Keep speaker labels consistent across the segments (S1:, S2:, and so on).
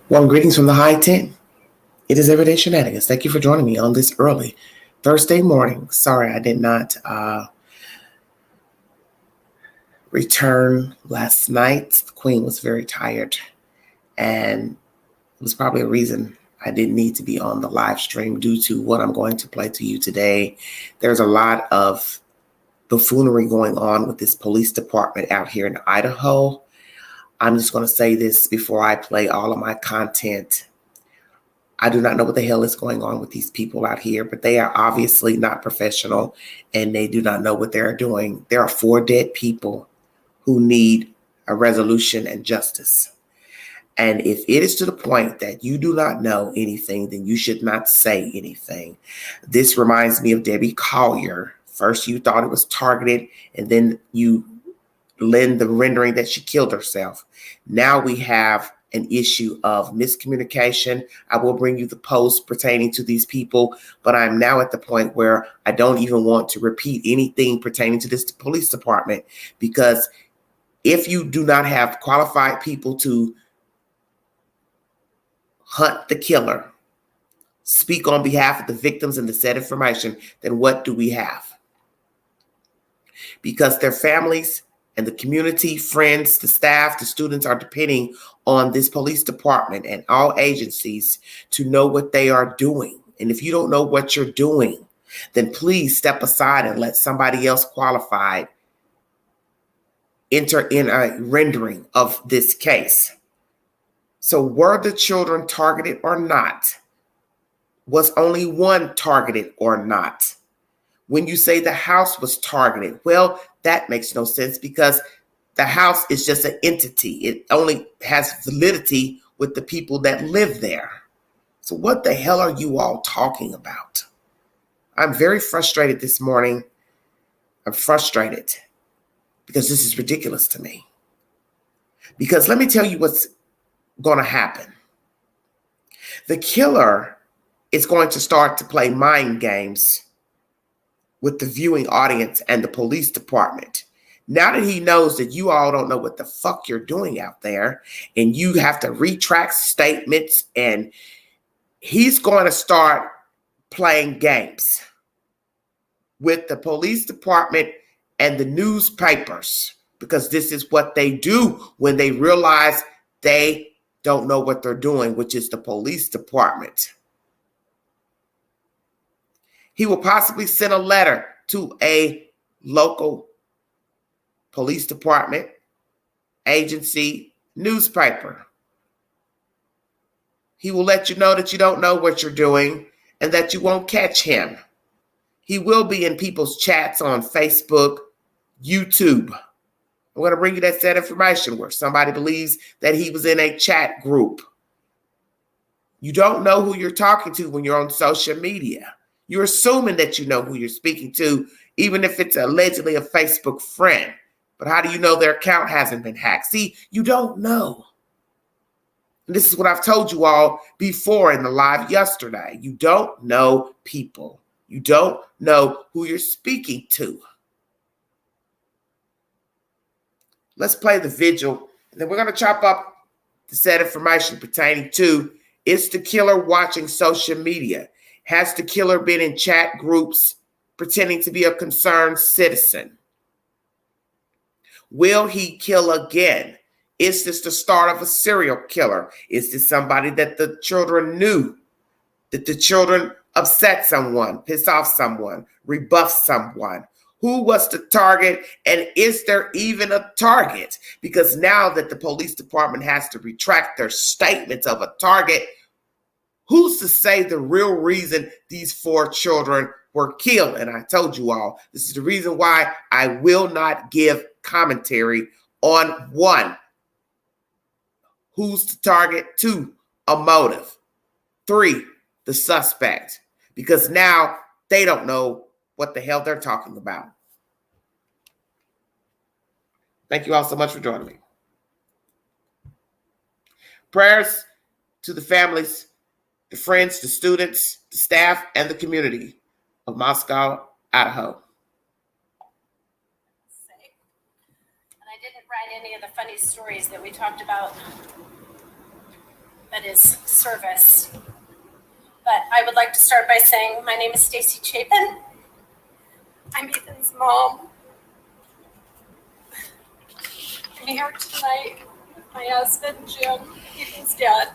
S1: Well, greetings from the high 10. It is Everyday Shenanigans. Thank you for joining me on this early Thursday morning. Sorry I did not return last night. The Queen was very tired, and it was probably a reason I didn't need to be on the live stream due to what I'm going to play to you today. There's a lot of buffoonery going on with this police department out here in Idaho. I'm just going to say this before I play all of my content. I do not know what the hell is going on with these people out here, but they are obviously not professional and they do not know what they're doing. There are 4 dead people who need a resolution and justice. And if it is to the point that you do not know anything, then you should not say anything. This reminds me of Debbie Collier. First, you thought it was targeted, and then you lend the rendering that she killed herself. Now we have an issue of miscommunication. I will bring you the post pertaining to these people, but I'm now at the point where I don't even want to repeat anything pertaining to this police department, because if you do not have qualified people to hunt the killer, speak on behalf of the victims and the said information, then what do we have? Because their families and the community, friends, the staff, the students are depending on this police department and all agencies to know what they are doing. And if you don't know what you're doing, then please step aside and let somebody else qualified enter in a rendering of this case. So were the children targeted or not? Was only one targeted or not? When you say the house was targeted, well, that makes no sense because the house is just an entity. It only has validity with the people that live there. So what the hell are you all talking about? I'm very frustrated this morning. I'm frustrated because this is ridiculous to me. Because let me tell you what's going to happen. The killer is going to start to play mind games with the viewing audience and the police department. Now that he knows that you all don't know what the fuck you're doing out there and you have to retract statements, and he's going to start playing games with the police department and the newspapers, because this is what they do when they realize they don't know what they're doing, which is the police department. He will possibly send a letter to a local police department, agency, newspaper. He will let you know that you don't know what you're doing and that you won't catch him. He will be in people's chats on Facebook, YouTube. I'm going to bring you that set information where somebody believes that he was in a chat group. You don't know who you're talking to when you're on social media. You're assuming that you know who you're speaking to, even if it's allegedly a Facebook friend. But how do you know their account hasn't been hacked? See, you don't know. And this is what I've told you all before in the live yesterday. You don't know people. You don't know who you're speaking to. Let's play the Vigil. And then we're going to chop up the said information pertaining to, is the killer watching social media? Has the killer been in chat groups pretending to be a concerned citizen? Will he kill again? Is this the start of a serial killer? Is this somebody that the children knew? Did the children upset someone, piss off someone, rebuff someone? Who was the target? And is there even a target? Because now that the police department has to retract their statements of a target, who's to say the real reason these 4 children were killed? And I told you all, this is the reason why I will not give commentary on 1, who's the target, 2, a motive, 3, the suspect, because now they don't know what the hell they're talking about. Thank you all so much for joining me. Prayers to the families, the friends, the students, the staff, and the community of Moscow, Idaho.
S2: And I didn't write any of the funny stories that we talked about that is service. But I would like to start by saying my name is Stacy Chapin. I'm Ethan's mom. I'm here tonight with my husband, Jim, Ethan's dad,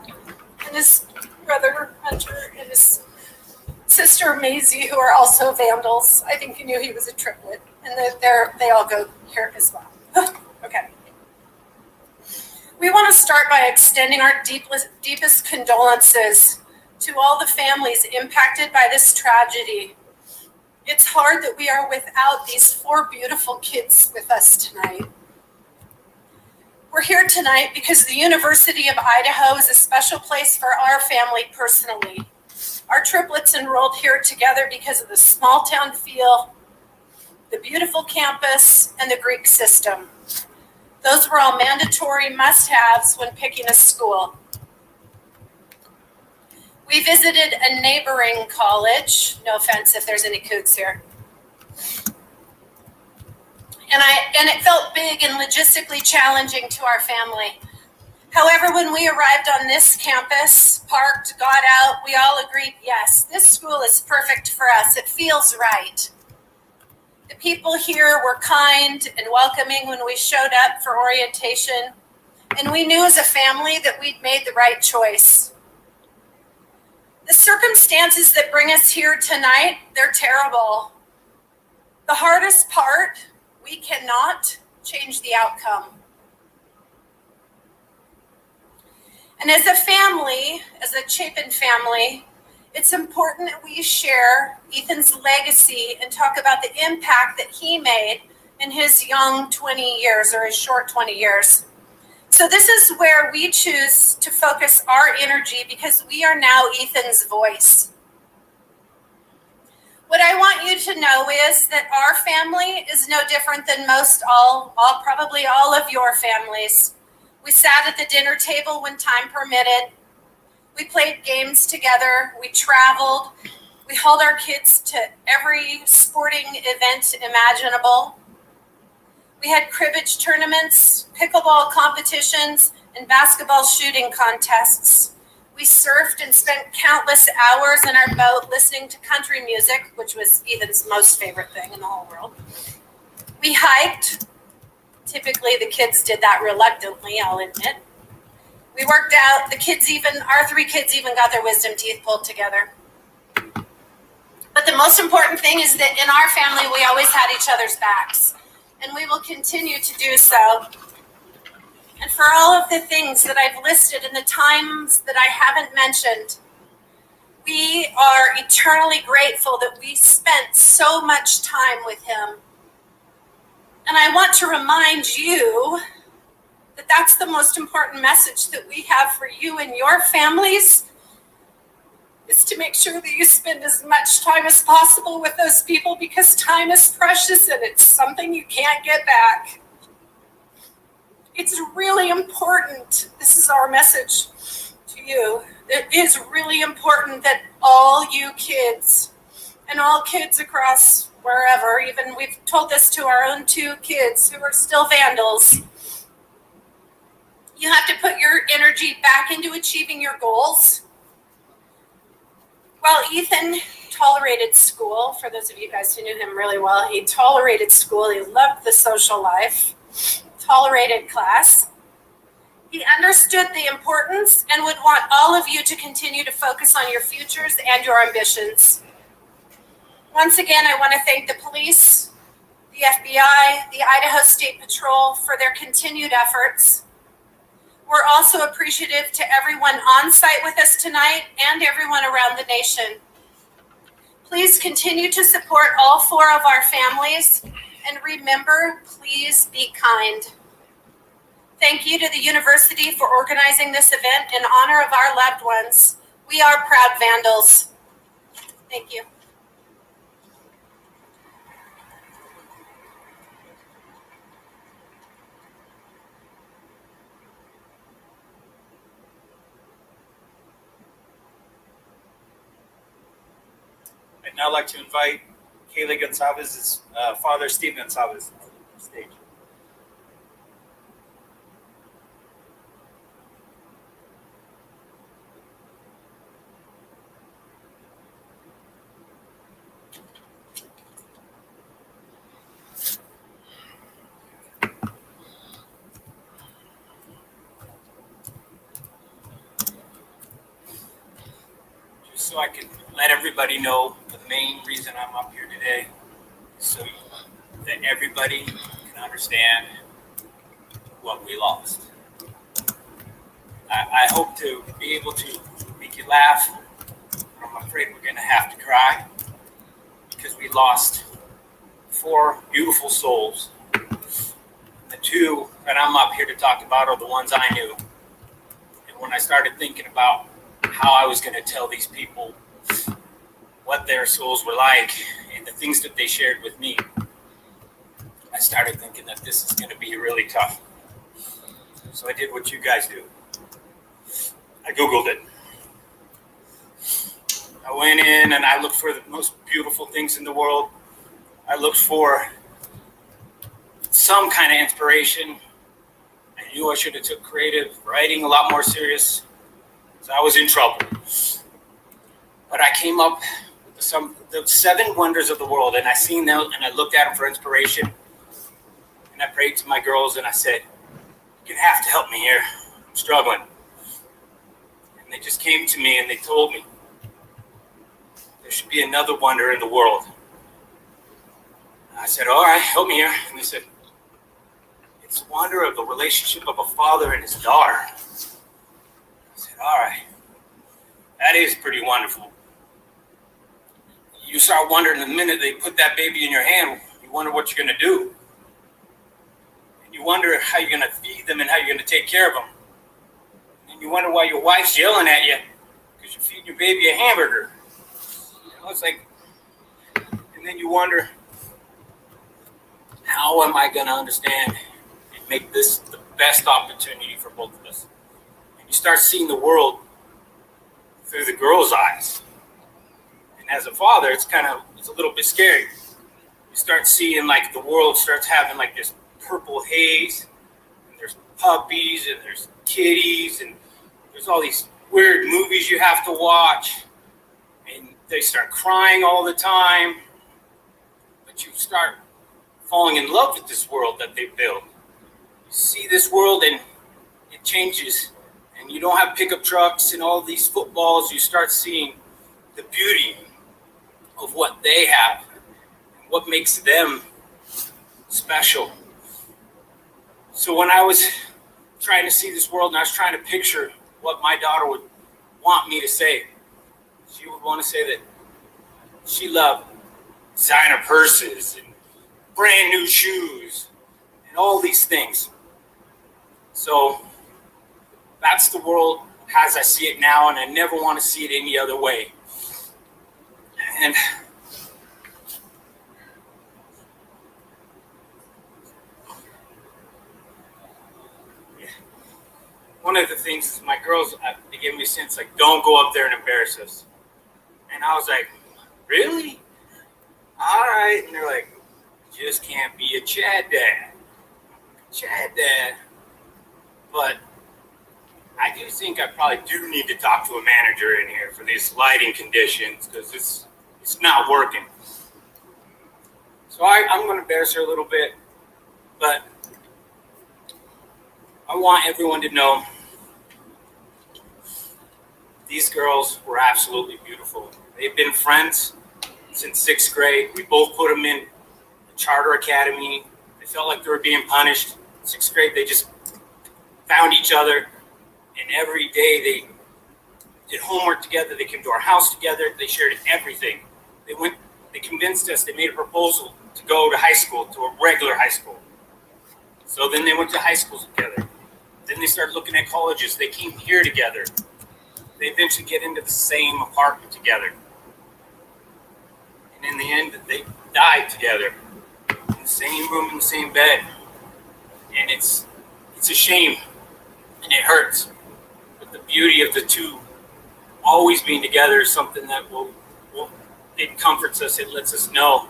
S2: and his brother, Hunter, and his sister, Maisie, who are also vandals. I think you knew he was a triplet, and they all go here as well. Okay. We want to start by extending our deepest condolences to all the families impacted by this tragedy. It's hard that we are without these 4 beautiful kids with us tonight. We're here tonight because the University of Idaho is a special place for our family personally. Our triplets enrolled here together because of the small town feel, the beautiful campus, and the Greek system. Those were all mandatory must-haves when picking a school. We visited a neighboring college, no offense if there's any coots here. And it felt big and logistically challenging to our family. However, when we arrived on this campus, parked, got out, we all agreed, yes, this school is perfect for us. It feels right. The people here were kind and welcoming when we showed up for orientation, and we knew as a family that we'd made the right choice. The circumstances that bring us here tonight, they're terrible. The hardest part, we cannot change the outcome. And as a family, as a Chapin family, it's important that we share Ethan's legacy and talk about the impact that he made in his young 20 years or his short 20 years. So this is where we choose to focus our energy because we are now Ethan's voice. What I want you to know is that our family is no different than probably all of your families. We sat at the dinner table when time permitted. We played games together. We traveled. We hauled our kids to every sporting event imaginable. We had cribbage tournaments, pickleball competitions, and basketball shooting contests. We surfed and spent countless hours in our boat listening to country music, which was Ethan's most favorite thing in the whole world. We hiked. Typically, the kids did that reluctantly, I'll admit. We worked out. Our 3 kids even got their wisdom teeth pulled together. But the most important thing is that in our family, we always had each other's backs. And we will continue to do so. And for all of the things that I've listed and the times that I haven't mentioned, we are eternally grateful that we spent so much time with him. And I want to remind you that that's the most important message that we have for you and your families, is to make sure that you spend as much time as possible with those people, because time is precious and it's something you can't get back. It's really important. This is our message to you. It is really important that all you kids and all kids across wherever, even we've told this to our own 2 kids who are still vandals, you have to put your energy back into achieving your goals. Well, Ethan tolerated school. For those of you guys who knew him really well, he tolerated school. He loved the social life, tolerated class. He understood the importance and would want all of you to continue to focus on your futures and your ambitions. Once again, I want to thank the police, the FBI, the Idaho State Patrol for their continued efforts. We're also appreciative to everyone on site with us tonight and everyone around the nation. Please continue to support all 4 of our families, and remember, please be kind. Thank you to the university for organizing this event in honor of our loved ones. We are proud vandals. Thank you.
S3: I'd now like to invite Kaylee Goncalves' father, Steve Goncalves, to the stage. so I can let everybody know the main reason I'm up here today, so that everybody can understand what we lost. I hope to be able to make you laugh. I'm afraid we're going to have to cry because we lost 4 beautiful souls. The 2 that I'm up here to talk about are the ones I knew. And when I started thinking about how I was going to tell these people what their souls were like and the things that they shared with me, I started thinking that this is going to be really tough. So I did what you guys do. I Googled it. I went in and I looked for the most beautiful things in the world. I looked for some kind of inspiration. I knew I should have took creative writing a lot more serious, so I was in trouble. But I came up with the 7 wonders of the world, and I seen them and I looked at them for inspiration. And I prayed to my girls and I said, "You're gonna have to help me here. I'm struggling." And they just came to me and they told me there should be another wonder in the world. And I said, "All right, help me here." And they said, "It's the wonder of the relationship of a father and his daughter." I said, "All right, that is pretty wonderful." You start wondering the minute they put that baby in your hand, you wonder what you're going to do. And you wonder how you're going to feed them and how you're going to take care of them. And you wonder why your wife's yelling at you because you're feeding your baby a hamburger. You know, it's like, and then you wonder, how am I going to understand and make this the best opportunity for both of us? And you start seeing the world through the girl's eyes. And as a father, it's a little bit scary. You start seeing like the world starts having like this purple haze, and there's puppies and there's kitties and there's all these weird movies you have to watch, and they start crying all the time. But you start falling in love with this world that they build. You see this world and it changes, and you don't have pickup trucks and all these footballs. You start seeing the beauty of what they have and what makes them special. So when I was trying to see this world and I was trying to picture what my daughter would want me to say, she would want to say that she loved designer purses and brand new shoes and all these things. So that's the world as I see it now, and I never want to see it any other way. And one of the things is my girls, they gave me a sense like, don't go up there and embarrass us. And I was like, really? All right. And they're like, just can't be a Chad dad. Chad dad. But I do think I probably do need to talk to a manager in here for these lighting conditions, because it's not working. So I'm going to embarrass her a little bit, but I want everyone to know these girls were absolutely beautiful. They've been friends since 6th grade. We both put them in the charter academy. They felt like they were being punished. 6th grade, they just found each other, and every day they did homework together. They came to our house together. They shared everything. They convinced us. They made a proposal to go to high school, to a regular high school. So then they went to high schools together. Then they started looking at colleges. They came here together. They eventually get into the same apartment together. And in the end, they died together in the same room, in the same bed. And it's a shame, and it hurts. But the beauty of the two always being together is something that it comforts us. It lets us know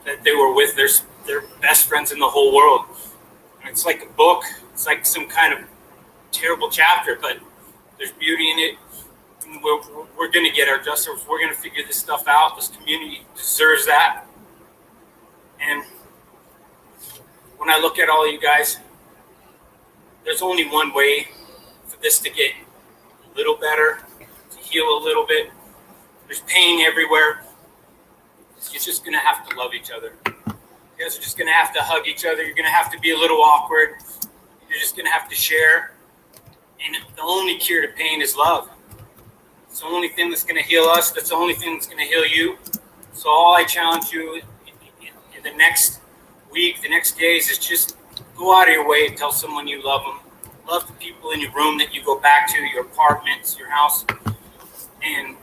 S3: that they were with their best friends in the whole world. And it's like a book. It's like some kind of terrible chapter, but there's beauty in it. And we're going to get our justice. We're going to figure this stuff out. This community deserves that. And when I look at all you guys, there's only one way for this to get a little better, to heal a little bit, There's pain everywhere. You're just going to have to love each other. You guys are just going to have to hug each other. You're going to have to be a little awkward. You're just going to have to share. And the only cure to pain is love. It's the only thing that's going to heal us. That's the only thing that's going to heal you. So all I challenge you in the next week, the next days, is just go out of your way and tell someone you love them. Love the people in your room that you go back to, your apartments, your house. And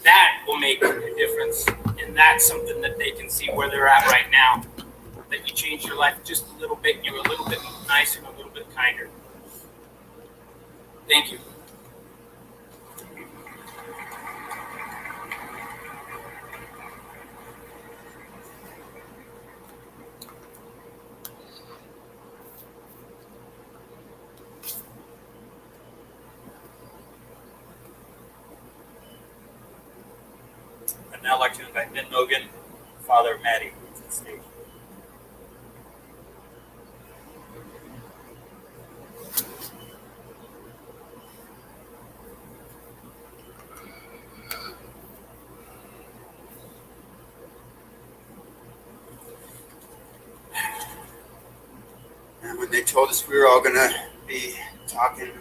S3: that will make a difference. And that's something that they can see where they're at right now. That you changed your life just a little bit. You're a little bit nicer and a little bit kinder. Thank you. I'd now like to invite Ben Mogen, father of Maddie, to the stage.
S4: And when they told us we were all gonna be talking, I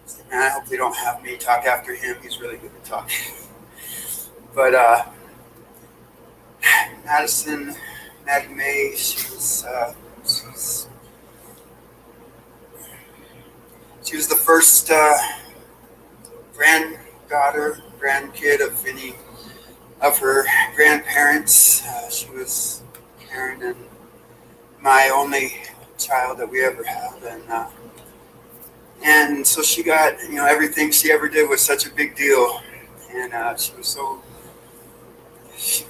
S4: said, man, I hope they don't have me talk after him. He's really good at talking. But Maddie May, she was the first grandkid of any of her grandparents. She was Karen and my only child that we ever had, and so she got, everything she ever did was such a big deal, and she was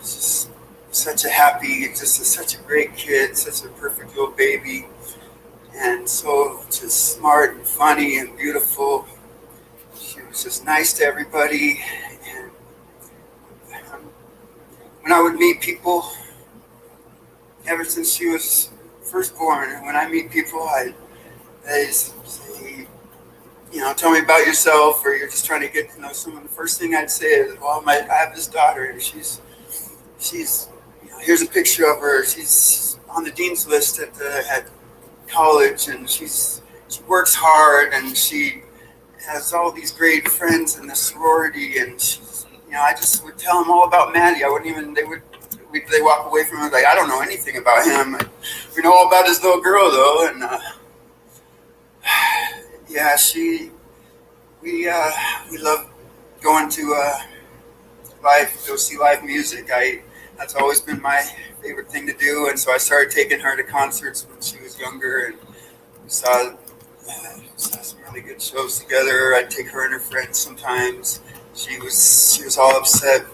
S4: just such a happy, such a great kid, such a perfect little baby, and so just smart and funny and beautiful. She was just nice to everybody, and when I would meet people, ever since she was first born, and when I meet people, they say, tell me about yourself, or you're just trying to get to know someone. The first thing I'd say is, well, I have this daughter, and she's here's a picture of her. She's on the dean's list at college, and she works hard, and she has all these great friends in the sorority, and she's, I just would tell them all about Maddie. I wouldn't even, they walk away from it like, I don't know anything about him. We know all about his little girl though, and yeah, we love going to go see live music. That's always been my favorite thing to do, and so I started taking her to concerts when she was younger, and we saw some really good shows together. I'd take her and her friends sometimes. She was all upset.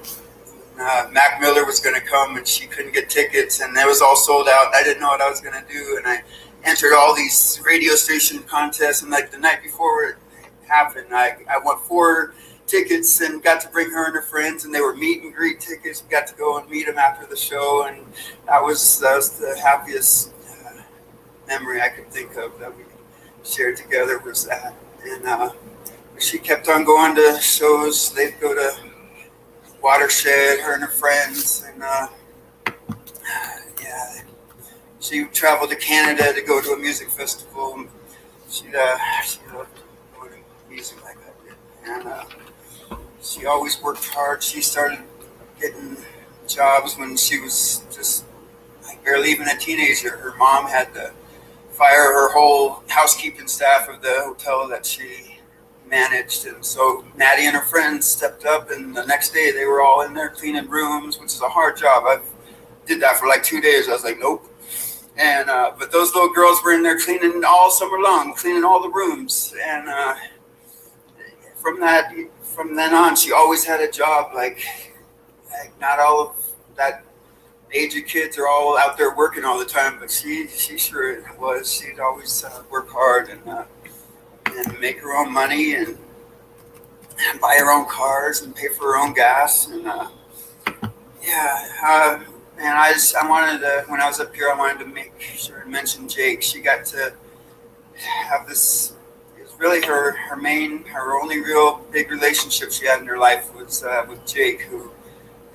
S4: Mac Miller was going to come, and she couldn't get tickets, and it was all sold out. I didn't know what I was going to do, and I entered all these radio station contests, and like the night before it happened, I won 4 tickets and got to bring her and her friends, and they were meet and greet tickets. We got to go and meet them after the show, and that was the happiest memory I could think of that we shared together was that. And she kept on going to shows. They'd go to Watershed, her and her friends, and yeah, she traveled to Canada to go to a music festival. She loved going to music like I did, and she always worked hard. She started getting jobs when she was just like barely even a teenager. Her mom had to fire her whole housekeeping staff of the hotel that she managed, and so Maddie and her friends stepped up, and the next day they were all in there cleaning rooms, which is a hard job. I did that for like 2 days. I was like, nope. And but those little girls were in there cleaning all summer long, cleaning all the rooms, and from then on, she always had a job. Like not all of that age of kids are all out there working all the time, but she sure was. She'd always work hard and make her own money and buy her own cars and pay for her own gas. And and I wanted to, when I was up here, I wanted to make sure to mention Jake. She got to have this. It was really her only real big relationship she had in her life was with Jake, who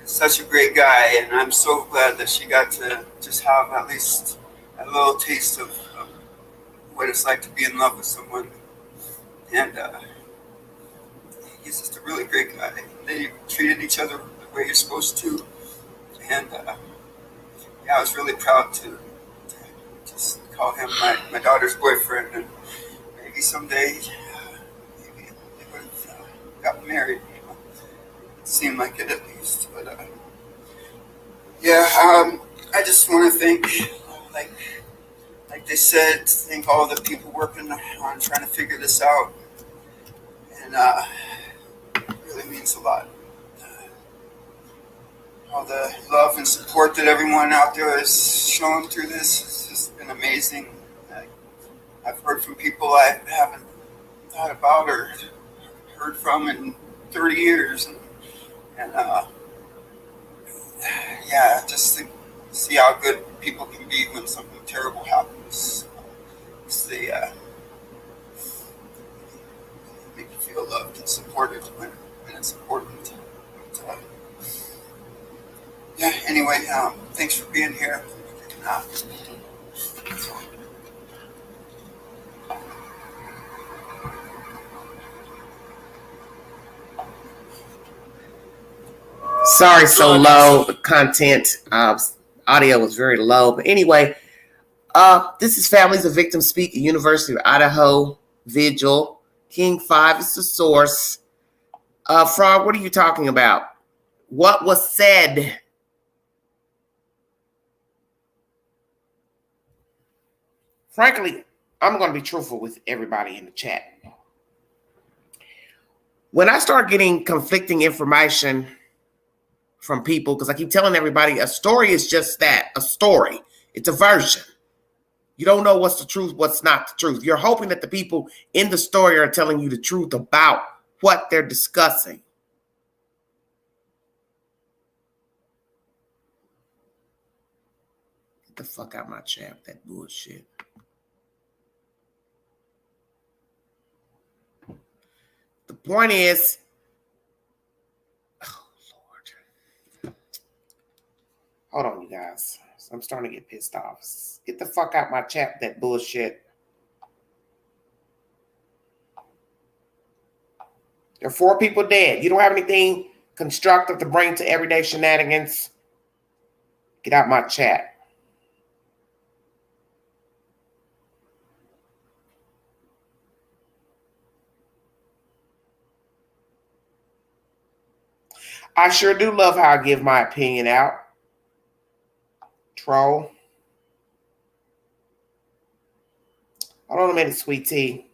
S4: is such a great guy, and I'm so glad that she got to just have at least a little taste of what it's like to be in love with someone. And he's just a really great guy. They treated each other the way you're supposed to, and yeah, I was really proud to just call him my daughter's boyfriend, and maybe someday maybe they would have gotten married. You know? It seemed like it at least, but yeah, I just want to thank, like they said, thank all the people working on trying to figure this out, and it really means a lot. All the love and support that everyone out there has shown through this has just been amazing. I've heard from people I haven't thought about or heard from in 30 years, and yeah, just to see how good people can be when something terrible happens. They make you feel loved and supported when it's important. But, yeah, anyway, thanks for being here.
S1: Sorry, so low. The content audio was very low. But anyway, this is Families of Victims Speak at University of Idaho, Vigil. King 5 is the source. Frog, what are you talking about? What was said? Frankly, I'm going to be truthful with everybody in the chat. When I start getting conflicting information from people, because I keep telling everybody a story is just that, a story. It's a version. You don't know what's the truth, what's not the truth. You're hoping that the people in the story are telling you the truth about what they're discussing. Get the fuck out my chat with that bullshit. The point is, oh Lord. Hold on, you guys. I'm starting to get pissed off. Get the fuck out my chat with that bullshit. There are 4 people dead. You don't have anything constructive to bring to everyday shenanigans? Get out my chat. I sure do love how I give my opinion out. Troll. Hold on a minute, sweet tea.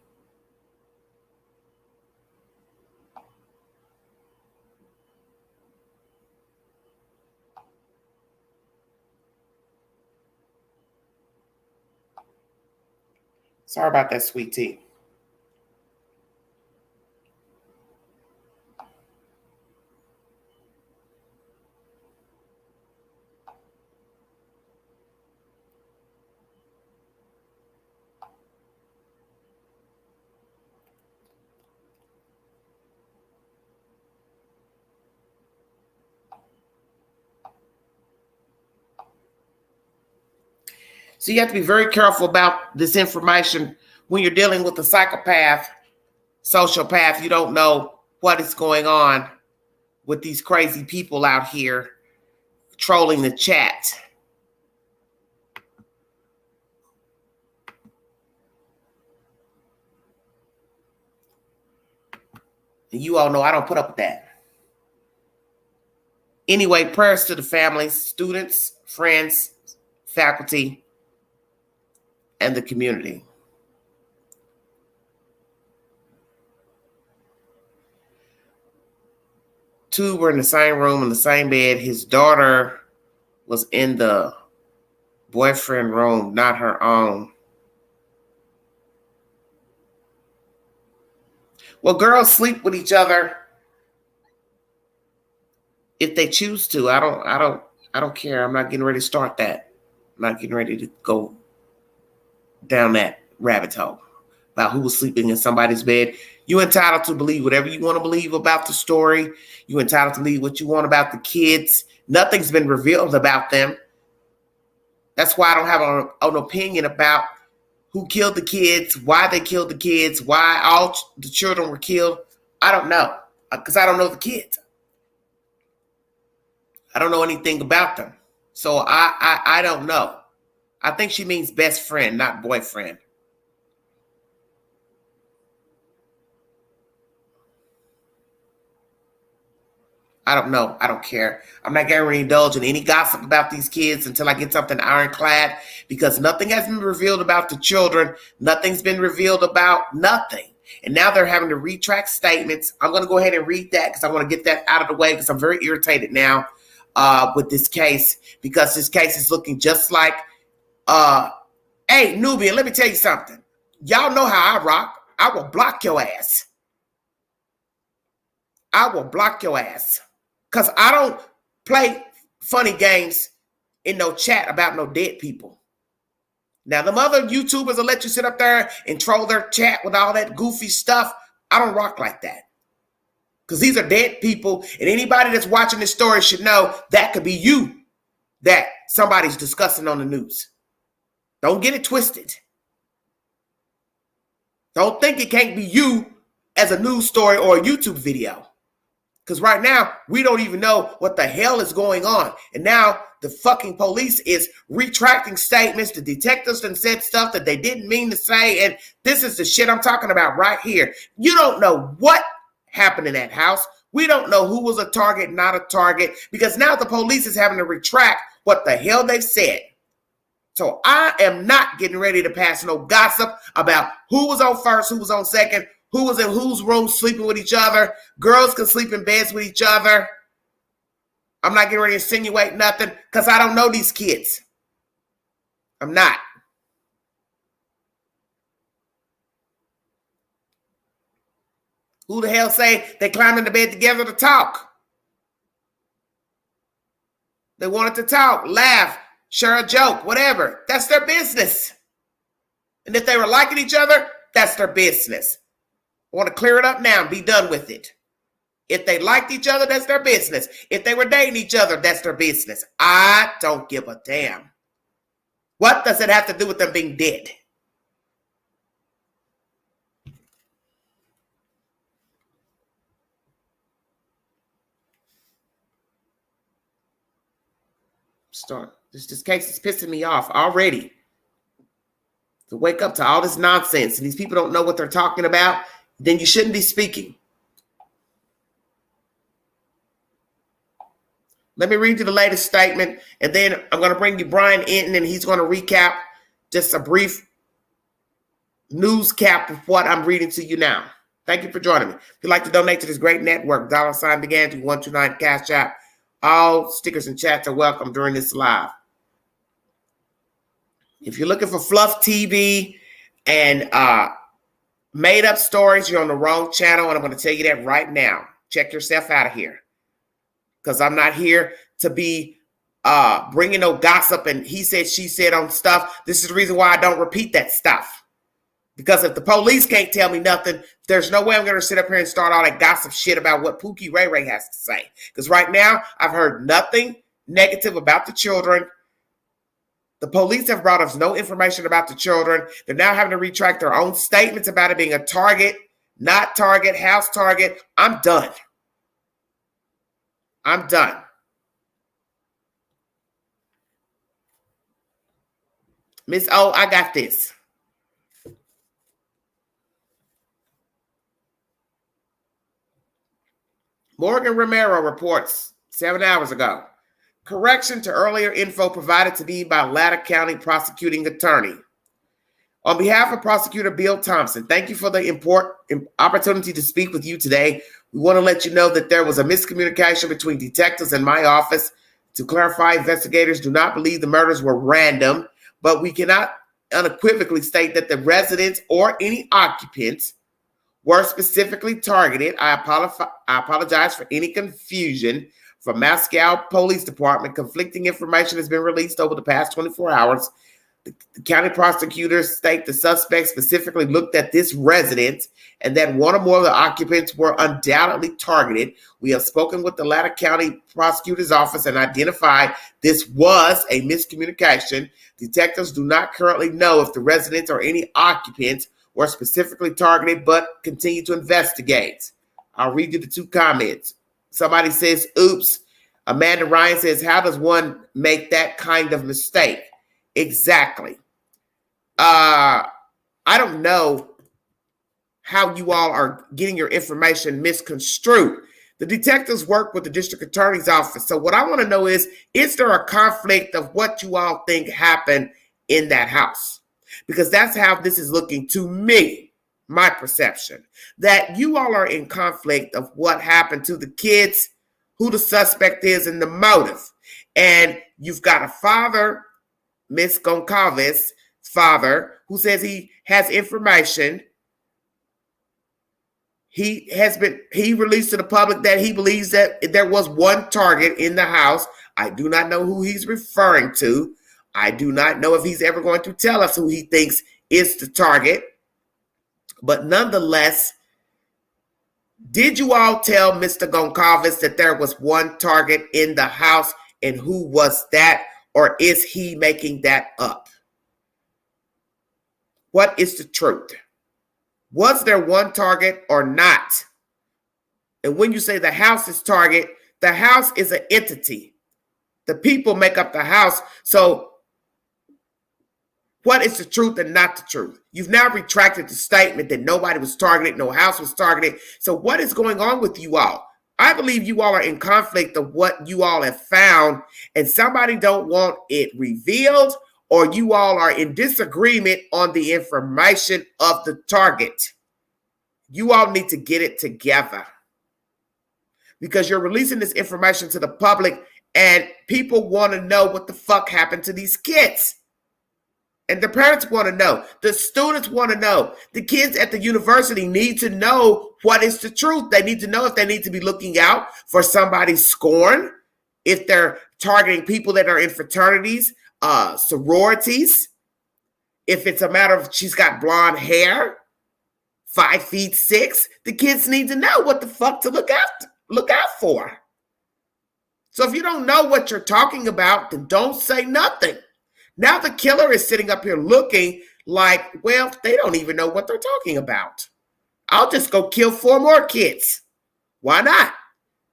S1: Sorry about that, sweet tea. So you have to be very careful about this information when you're dealing with a psychopath, sociopath. You don't know what is going on with these crazy people out here trolling the chat. And you all know I don't put up with that. Anyway, prayers to the families, students, friends, faculty, and the community. Two were in the same room, in the same bed. His daughter was in the boyfriend room, not her own. Well, girls sleep with each other if they choose to. I don't care. I'm not getting ready to start that. I'm not getting ready to go down that rabbit hole. about who was sleeping in somebody's bed. You're entitled to believe whatever you want to believe about the story. You're entitled to believe what you want about the kids. Nothing's been revealed about them. That's why I don't have an opinion about who killed the kids, why they killed the kids, why all the children were killed. I don't know, because I don't know the kids. I don't know anything about them. So I don't know. I think she means best friend, not boyfriend. I don't know. I don't care. I'm not going to indulge in any gossip about these kids until I get something ironclad, because nothing has been revealed about the children. Nothing's been revealed about nothing. And now they're having to retract statements. I'm going to go ahead and read that because I want to get that out of the way, because I'm very irritated now with this case, because this case is looking just like, hey, Nubian, let me tell you something. Y'all know how I rock. I will block your ass. I will block your ass. Because I don't play funny games in no chat about no dead people. Now, them other YouTubers will let you sit up there and troll their chat with all that goofy stuff. I don't rock like that. Because these are dead people, and anybody that's watching this story should know that could be you that somebody's discussing on the news. Don't get it twisted. Don't think it can't be you as a news story or a YouTube video. Because right now, we don't even know what the hell is going on. And now the fucking police is retracting statements. The detectives done said stuff that they didn't mean to say. And this is the shit I'm talking about right here. You don't know what happened in that house. We don't know who was a target, not a target. Because now the police is having to retract what the hell they've said. So I am not getting ready to pass no gossip about who was on first, who was on second, who was in whose room sleeping with each other. Girls can sleep in beds with each other. I'm not getting ready to insinuate nothing because I don't know these kids. I'm not. Who the hell say they climbed into bed together to talk? They wanted to talk, laugh, share a joke, whatever. That's their business. And if they were liking each other, that's their business. I want to clear it up now and be done with it. If they liked each other, that's their business. If they were dating each other, that's their business. I don't give a damn. What does it have to do with them being dead? This case is pissing me off already. To wake up to all this nonsense and these people don't know what they're talking about, then you shouldn't be speaking. Let me read you the latest statement, and then I'm going to bring you Brian Inton, and he's going to recap just a brief news cap of what I'm reading to you now. Thank you for joining me. If you'd like to donate to this great network, $ began to 129 Cash App. All stickers and chats are welcome during this live. If you're looking for fluff TV and made up stories, you're on the wrong channel, and I'm going to tell you that right now. Check yourself out of here. Because I'm not here to be bringing no gossip and he said, she said on stuff. This is the reason why I don't repeat that stuff. Because if the police can't tell me nothing, there's no way I'm going to sit up here and start all that gossip shit about what Pookie Ray Ray has to say. Because right now, I've heard nothing negative about the children. The police have brought us no information about the children. They're now having to retract their own statements about it being a target, not target, house target. I'm done. I'm done. Miss O, I got this. Morgan Romero reports 7 hours ago. Correction to earlier info provided to me by Latta County prosecuting attorney. On behalf of Prosecutor Bill Thompson, thank you for the important opportunity to speak with you today. We want to let you know that there was a miscommunication between detectives and my office. To clarify, investigators do not believe the murders were random, but we cannot unequivocally state that the residents or any occupants were specifically targeted. I apologize for any confusion. From Moscow Police Department, conflicting information has been released over the past 24 hours. The county prosecutors state the suspect specifically looked at this residence and that one or more of the occupants were undoubtedly targeted. We have spoken with the latter county prosecutor's office and identified this was a miscommunication. Detectives do not currently know if the residents or any occupants were specifically targeted, but continue to investigate. I'll read you the two comments. Somebody says, oops. Amanda Ryan says, how does one make that kind of mistake? Exactly. I don't know how you all are getting your information misconstrued. The detectives work with the district attorney's office. So what I want to know is there a conflict of what you all think happened in that house? Because that's how this is looking to me, my perception, that you all are in conflict of what happened to the kids, who the suspect is, and the motive. And you've got a father, Miss Goncalves' father, who says he has information. He released to the public that he believes that there was one target in the house. I do not know who he's referring to. I do not know if he's ever going to tell us who he thinks is the target. But nonetheless, did you all tell Mr. Goncalves that there was one target in the house, and who was that? Or is he making that up? What is the truth? Was there one target or not? And when you say the house is target, the house is an entity. The people make up the house. So what is the truth and not the truth? You've now retracted the statement that nobody was targeted, no house was targeted. So what is going on with you all? I believe you all are in conflict of what you all have found, and somebody don't want it revealed, or you all are in disagreement on the information of the target. You all need to get it together, because you're releasing this information to the public and people want to know what the fuck happened to these kids. And the parents want to know. The students want to know. The kids at the university need to know what is the truth. They need to know if they need to be looking out for somebody's scorn, if they're targeting people that are in fraternities, sororities, if it's a matter of she's got blonde hair, 5'6". The kids need to know what the fuck to look out for. So if you don't know what you're talking about, then don't say nothing. Now the killer is sitting up here looking like, well, they don't even know what they're talking about. I'll just go kill 4 more kids. Why not?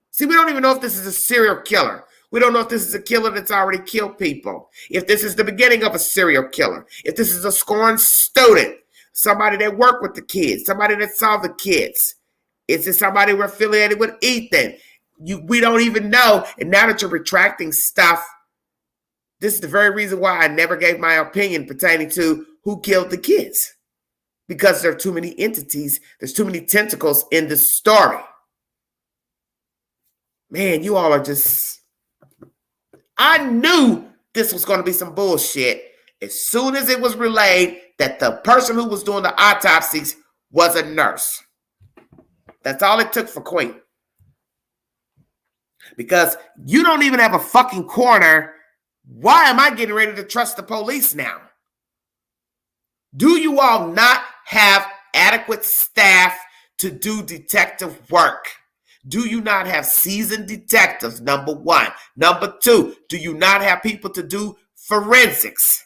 S1: See, we don't even know if this is a serial killer. We don't know if this is a killer that's already killed people. If this is the beginning of a serial killer. If this is a scorned student. Somebody that worked with the kids. Somebody that saw the kids. Is it somebody we're affiliated with Ethan? We don't even know. And now that you're retracting stuff, this is the very reason why I never gave my opinion pertaining to who killed the kids. Because there are too many entities. There's too many tentacles in this story. Man, you all are just... I knew this was going to be some bullshit as soon as it was relayed that the person who was doing the autopsies was a nurse. That's all it took for Queen. Because you don't even have a fucking coroner. Why am I getting ready to trust the police now? Do you all not have adequate staff to do detective work? Do you not have seasoned detectives, number 1? Number 2, do you not have people to do forensics?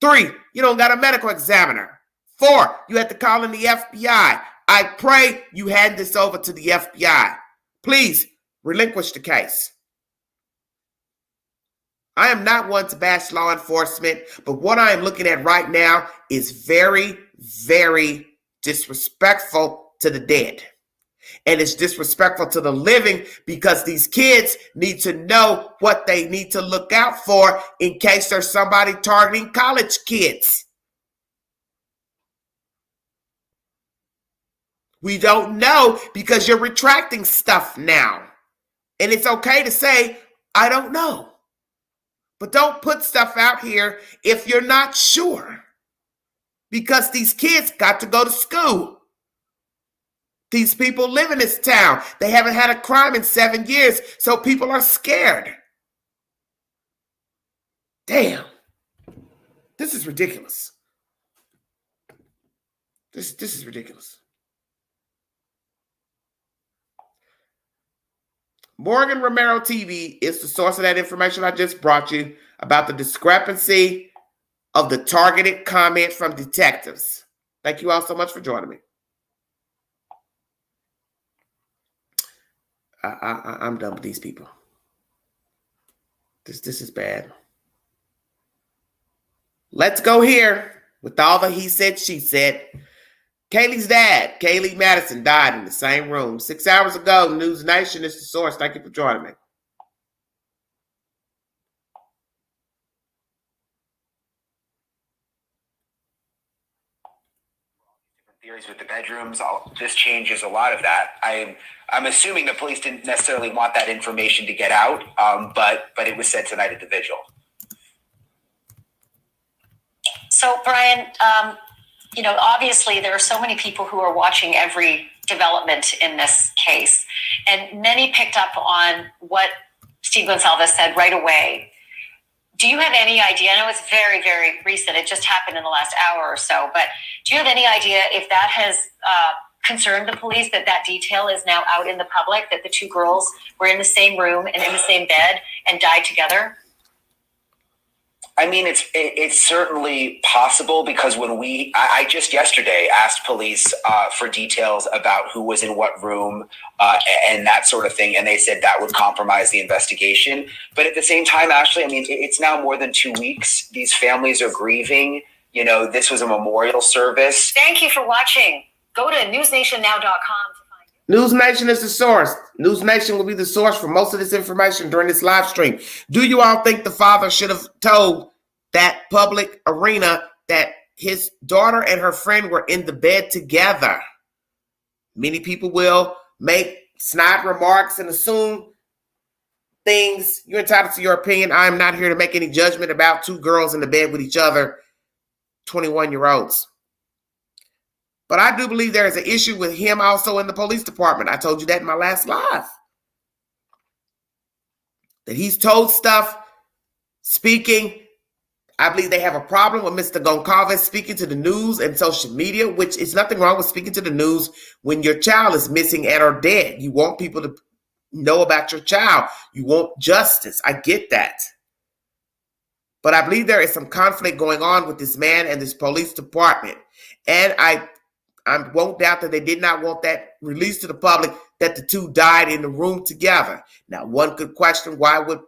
S1: 3, you don't got a medical examiner. 4, you had to call in the FBI. I pray you hand this over to the FBI. Please relinquish the case. I am not one to bash law enforcement, but what I am looking at right now is very, very disrespectful to the dead. And it's disrespectful to the living because these kids need to know what they need to look out for in case there's somebody targeting college kids. We don't know because you're retracting stuff now. And it's okay to say, I don't know. But don't put stuff out here if you're not sure. Because these kids got to go to school. These people live in this town. They haven't had a crime in 7 years, so people are scared. Damn. This is ridiculous. This is ridiculous. Morgan Romero TV is the source of that information I just brought you about the discrepancy of the targeted comment from detectives. Thank you all so much for joining me. I'm done with these people. This is bad. Let's go here with all the he said, she said. Kaylee's dad, Kaylee Madison, died in the same room 6 hours ago. News Nation is the source. Thank you for joining me.
S5: Theories with the bedrooms. This changes a lot of that. I'm assuming the police didn't necessarily want that information to get out, but it was said tonight at the vigil.
S6: So, Brian, obviously there are so many people who are watching every development in this case, and many picked up on what Steve Goncalves said right away. Do you have any idea? I know it's very, very recent. It just happened in the last hour or so, but do you have any idea if that has concerned the police, that detail is now out in the public, that the two girls were in the same room and in the same bed and died together?
S5: I mean, it's certainly possible, because when I just yesterday asked police for details about who was in what room and that sort of thing, and they said that would compromise the investigation. But at the same time, Ashley, I mean, it's now more than 2 weeks. These families are grieving. This was a memorial service.
S6: Thank you for watching. Go to newsnationnow.com.
S1: News Nation is the source. News Nation will be the source for most of this information during this live stream. Do you all think the father should have told that public arena that his daughter and her friend were in the bed together? Many people will make snide remarks and assume things. You're entitled to your opinion. I am not here to make any judgment about two girls in the bed with each other, 21-year-olds. But I do believe there is an issue with him also in the police department. I told you that in my last live. That he's told stuff, speaking. I believe they have a problem with Mr. Goncalves speaking to the news and social media, which is nothing wrong with speaking to the news when your child is missing and or dead. You want people to know about your child. You want justice. I get that. But I believe there is some conflict going on with this man and this police department. And I won't doubt that they did not want that released to the public, that the two died in the room together. Now, one could question, why would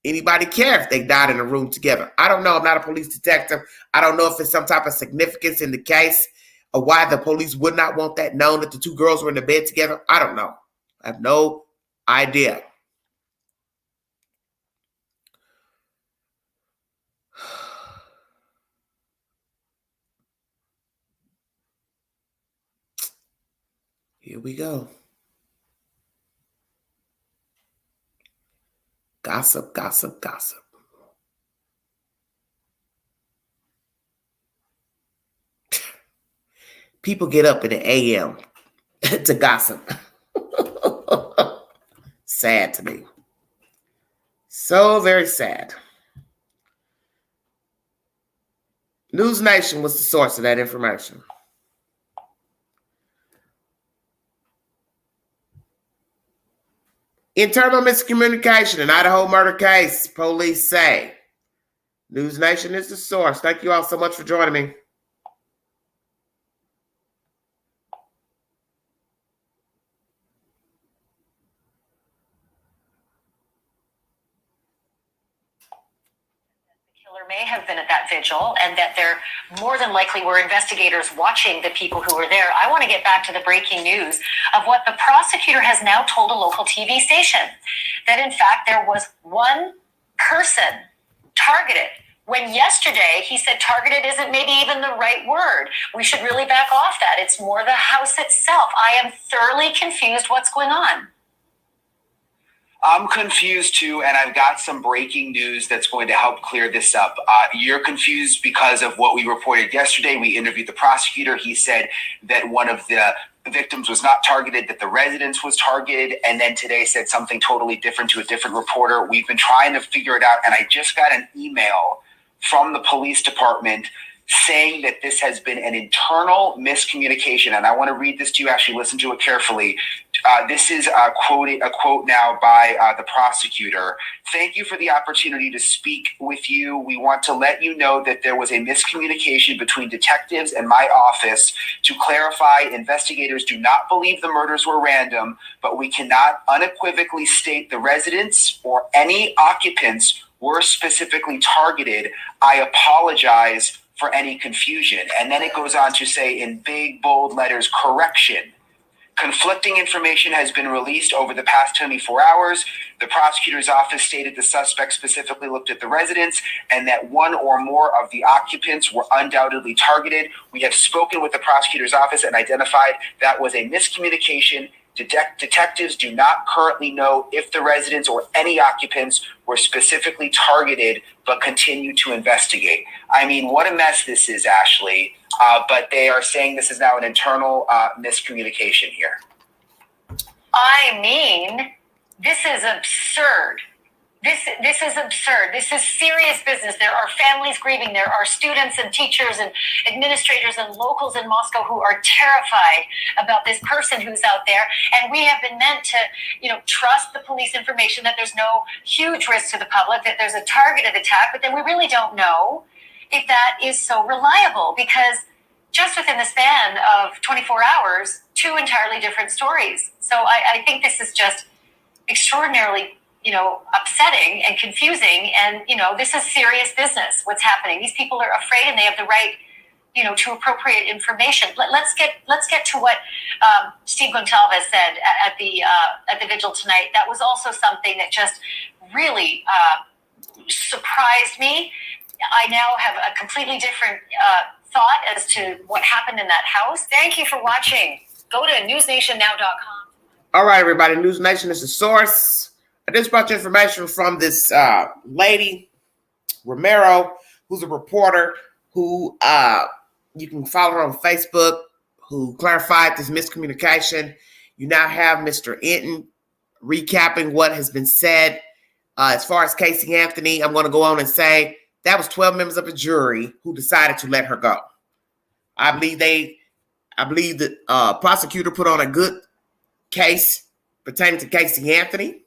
S1: anybody care if they died in a room together? I don't know. I'm not a police detective. I don't know if it's some type of significance in the case or why the police would not want that known, that the two girls were in the bed together. I don't know. I have no idea. Here we go. Gossip, gossip, gossip. People get up in the AM to gossip. Sad to me. So very sad. News Nation was the source of that information. Internal miscommunication in Idaho murder case, police say. News Nation is the source. Thank you all so much for joining me.
S6: May have been at that vigil, and that there more than likely were investigators watching the people who were there. I want to get back to the breaking news of what the prosecutor has now told a local TV station, that in fact there was one person targeted, when yesterday he said targeted isn't maybe even the right word. We should really back off that. It's more the house itself. I am thoroughly confused what's going on.
S5: I'm confused too, and I've got some breaking news that's going to help clear this up. You're confused because of what we reported yesterday. We interviewed the prosecutor. He said that one of the victims was not targeted, that the residence was targeted, and then today said something totally different to a different reporter. We've been trying to figure it out, and I just got an email from the police department saying that this has been an internal miscommunication. And I want to read this to you, actually listen to it carefully. This is a quote now by the prosecutor. "Thank you for the opportunity to speak with you. We want to let you know that there was a miscommunication between detectives and my office. To clarify, investigators do not believe the murders were random, but we cannot unequivocally state the residents or any occupants were specifically targeted. I apologize for any confusion." And then it goes on to say in big, bold letters, "Correction. Conflicting information has been released over the past 24 hours. The prosecutor's office stated the suspect specifically looked at the residents and that one or more of the occupants were undoubtedly targeted. We have spoken with the prosecutor's office and identified that was a miscommunication. Detectives do not currently know if the residents or any occupants were specifically targeted, but continue to investigate." I mean, what a mess this is, Ashley. But they are saying this is now an internal miscommunication here.
S6: I mean, this is absurd. This is absurd. This is serious business. There are families grieving. There are students and teachers and administrators and locals in Moscow who are terrified about this person who's out there. And we have been meant to, trust the police information that there's no huge risk to the public, that there's a targeted attack. But then we really don't know if that is so reliable, because just within the span of 24 hours, two entirely different stories. So I think this is just extraordinarily upsetting and confusing. And, this is serious business, what's happening. These people are afraid and they have the right, to appropriate information. Let's get to what Steve Goncalves said at the Vigil tonight. That was also something that just really surprised me. I now have a completely different thought as to what happened in that house. Thank you for watching. Go to newsnationnow.com.
S1: All right, everybody. News Nation is the source. I just brought you information from this lady, Romero, who's a reporter who you can follow her on Facebook, who clarified this miscommunication. You now have Mr. Enton recapping what has been said. As far as Casey Anthony, I'm going to go on and say that was 12 members of a jury who decided to let her go. I believe the prosecutor put on a good case pertaining to Casey Anthony.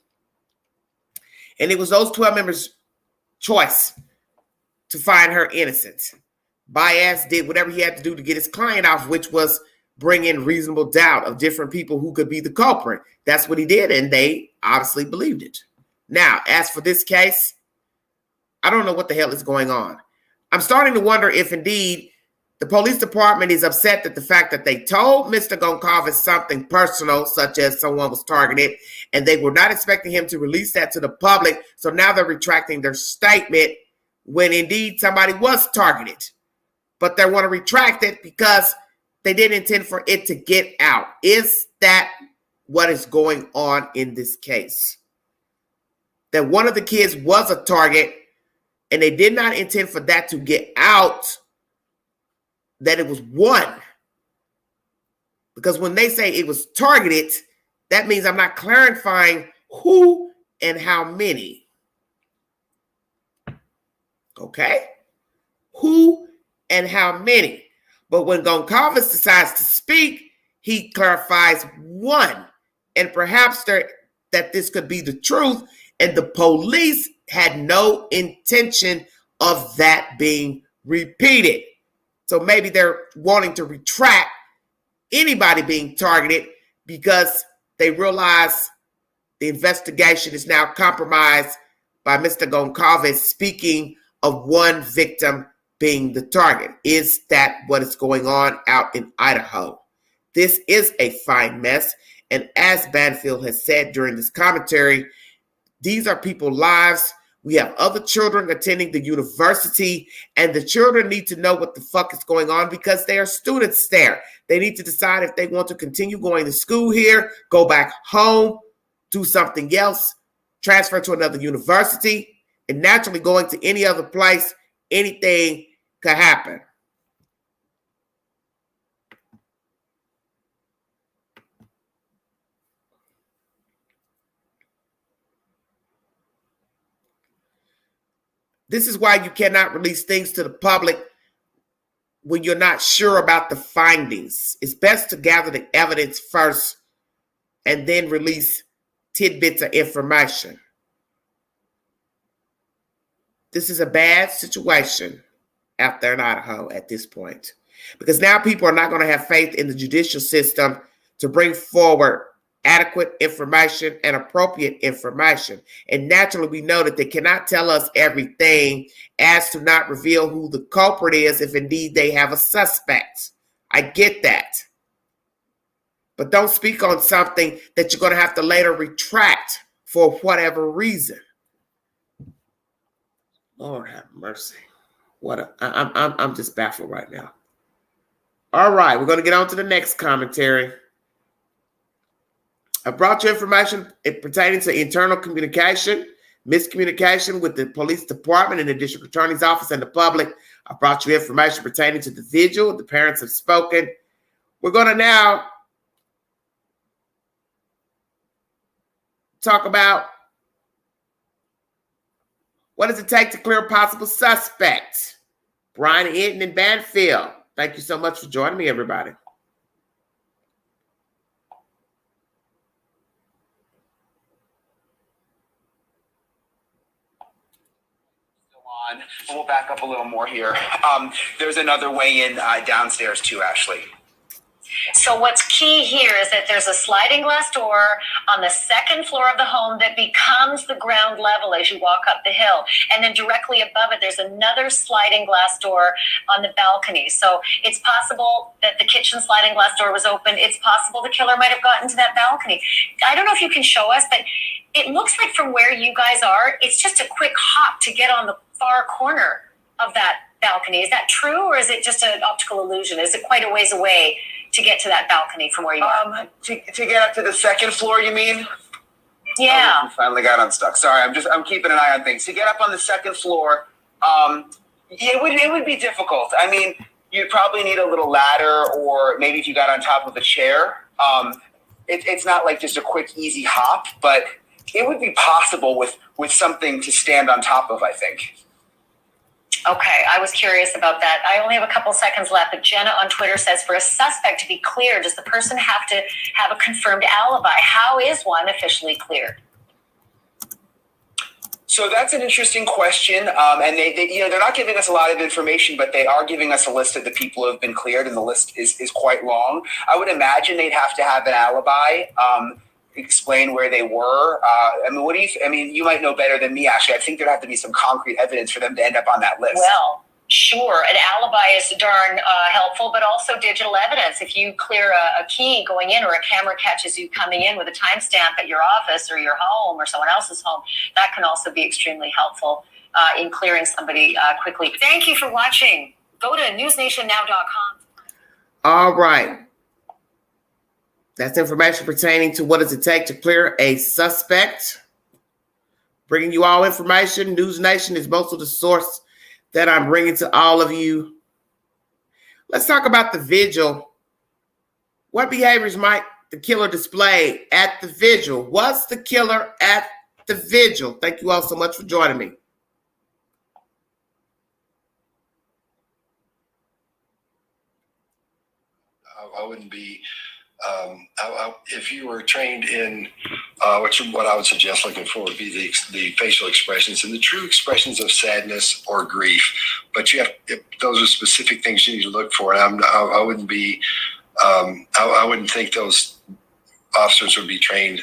S1: And it was those 12 members' choice to find her innocent. Baez did whatever he had to do to get his client off, which was bring in reasonable doubt of different people who could be the culprit. That's what he did, and they obviously believed it. Now, as for this case, I don't know what the hell is going on. I'm starting to wonder if indeed the police department is upset that the fact that they told Mr. Goncalves something personal, such as someone was targeted, and they were not expecting him to release that to the public. So now they're retracting their statement when indeed somebody was targeted. But they want to retract it because they didn't intend for it to get out. Is that what is going on in this case? That one of the kids was a target and they did not intend for that to get out, that it was one. Because when they say it was targeted, that means I'm not clarifying who and how many. Okay? Who and how many. But when Goncalves decides to speak, he clarifies one. And perhaps that this could be the truth. And the police had no intention of that being repeated. So maybe they're wanting to retract anybody being targeted because they realize the investigation is now compromised by Mr. Goncalves speaking of one victim being the target. Is that what is going on out in Idaho? This is a fine mess. And as Banfield has said during this commentary, these are people's lives. We have other children attending the university, and the children need to know what the fuck is going on because they are students there. They need to decide if they want to continue going to school here, go back home, do something else, transfer to another university, and naturally going to any other place, anything could happen. This is why you cannot release things to the public when you're not sure about the findings. It's best to gather the evidence first and then release tidbits of information. This is a bad situation out there in Idaho at this point, because now people are not going to have faith in the judicial system to bring forward adequate information and appropriate information. And naturally, we know that they cannot tell us everything as to not reveal who the culprit is if indeed they have a suspect. I get that. But don't speak on something that you're going to have to later retract for whatever reason. Lord have mercy. I'm just baffled right now. All right, we're going to get on to the next commentary. I brought you information pertaining to internal communication, miscommunication with the police department and the district attorney's office and the public. I brought you information pertaining to the vigil. The parents have spoken. We're going to now talk about what does it take to clear a possible suspect. Brian Hinton in Banfield. Thank you so much for joining me, everybody.
S5: And we'll back up a little more here. There's another way in downstairs too, Ashley.
S6: So what's key here is that there's a sliding glass door on the second floor of the home that becomes the ground level as you walk up the hill. And then directly above it, there's another sliding glass door on the balcony. So it's possible that the kitchen sliding glass door was open. It's possible the killer might have gotten to that balcony. I don't know if you can show us, but it looks like from where you guys are, it's just a quick hop to get on the far corner of that balcony. Is that true, or is it just an optical illusion? Is it quite a ways away to get to that balcony from where you are?
S5: To get up to the second floor, you mean?
S6: Yeah.
S5: Oh, finally got unstuck. Sorry, I'm keeping an eye on things. To get up on the second floor, it would be difficult. I mean, you'd probably need a little ladder, or maybe if you got on top of a chair. It's not like just a quick, easy hop, but it would be possible with something to stand on top of, I think.
S6: Okay, I was curious about that. I only have a couple seconds left, but Jenna on Twitter says, for a suspect to be cleared, does the person have to have a confirmed alibi? How is one officially cleared?
S5: So that's an interesting question, and they're not giving us a lot of information, but they are giving us a list of the people who have been cleared, and the list is quite long. I would imagine they'd have to have an alibi. Explain where they were. You might know better than me, Ashley. I think there'd have to be some concrete evidence for them to end up on that list.
S6: Well, sure. An alibi is darn helpful, but also digital evidence. If you clear a key going in, or a camera catches you coming in with a timestamp at your office or your home or someone else's home, that can also be extremely helpful in clearing somebody quickly. Thank you for watching. Go to newsnationnow.com.
S1: All right. That's information pertaining to what does it take to clear a suspect. Bringing you all information. News Nation is most of the source that I'm bringing to all of you. Let's talk about the vigil. What behaviors might the killer display at the vigil? Was the killer at the vigil? Thank you all so much for joining me.
S7: I wouldn't be... if you were trained in what I would suggest looking for would be the facial expressions and the true expressions of sadness or grief. But those are specific things you need to look for. And I wouldn't be, I wouldn't think those officers would be trained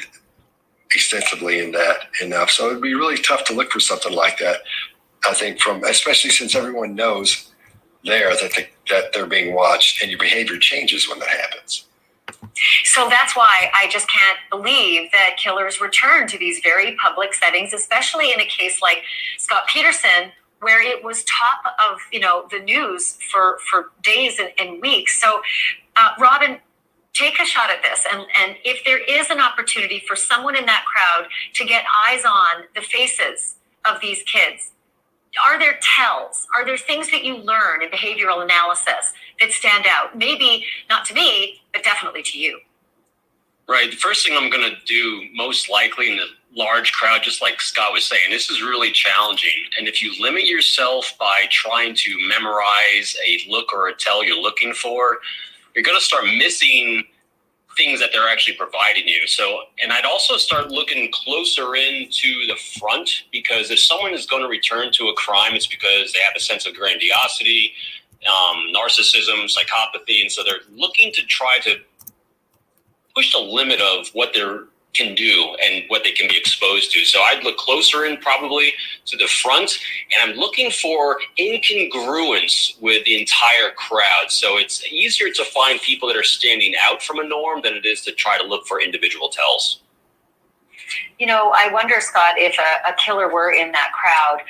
S7: extensively in that enough. So it'd be really tough to look for something like that. I think especially since everyone knows that they're being watched, and your behavior changes when that happens.
S6: So that's why I just can't believe that killers return to these very public settings, especially in a case like Scott Peterson, where it was top of the news for days and weeks. So, Robin, take a shot at this. And if there is an opportunity for someone in that crowd to get eyes on the faces of these kids, are there tells? Are there things that you learn in behavioral analysis that stand out? Maybe not to me, but definitely to you.
S8: Right. The first thing I'm going to do, most likely in the large crowd, just like Scott was saying, this is really challenging. And if you limit yourself by trying to memorize a look or a tell you're looking for, you're going to start missing things that they're actually providing you. So, and I'd also start looking closer into the front, because if someone is going to return to a crime, it's because they have a sense of grandiosity, narcissism, psychopathy. And so they're looking to try to push the limit of what they can do and what they can be exposed to. So I'd look closer in probably to the front, and I'm looking for incongruence with the entire crowd. So it's easier to find people that are standing out from a norm than it is to try to look for individual tells.
S6: You know, I wonder, Scott, if a killer were in that crowd,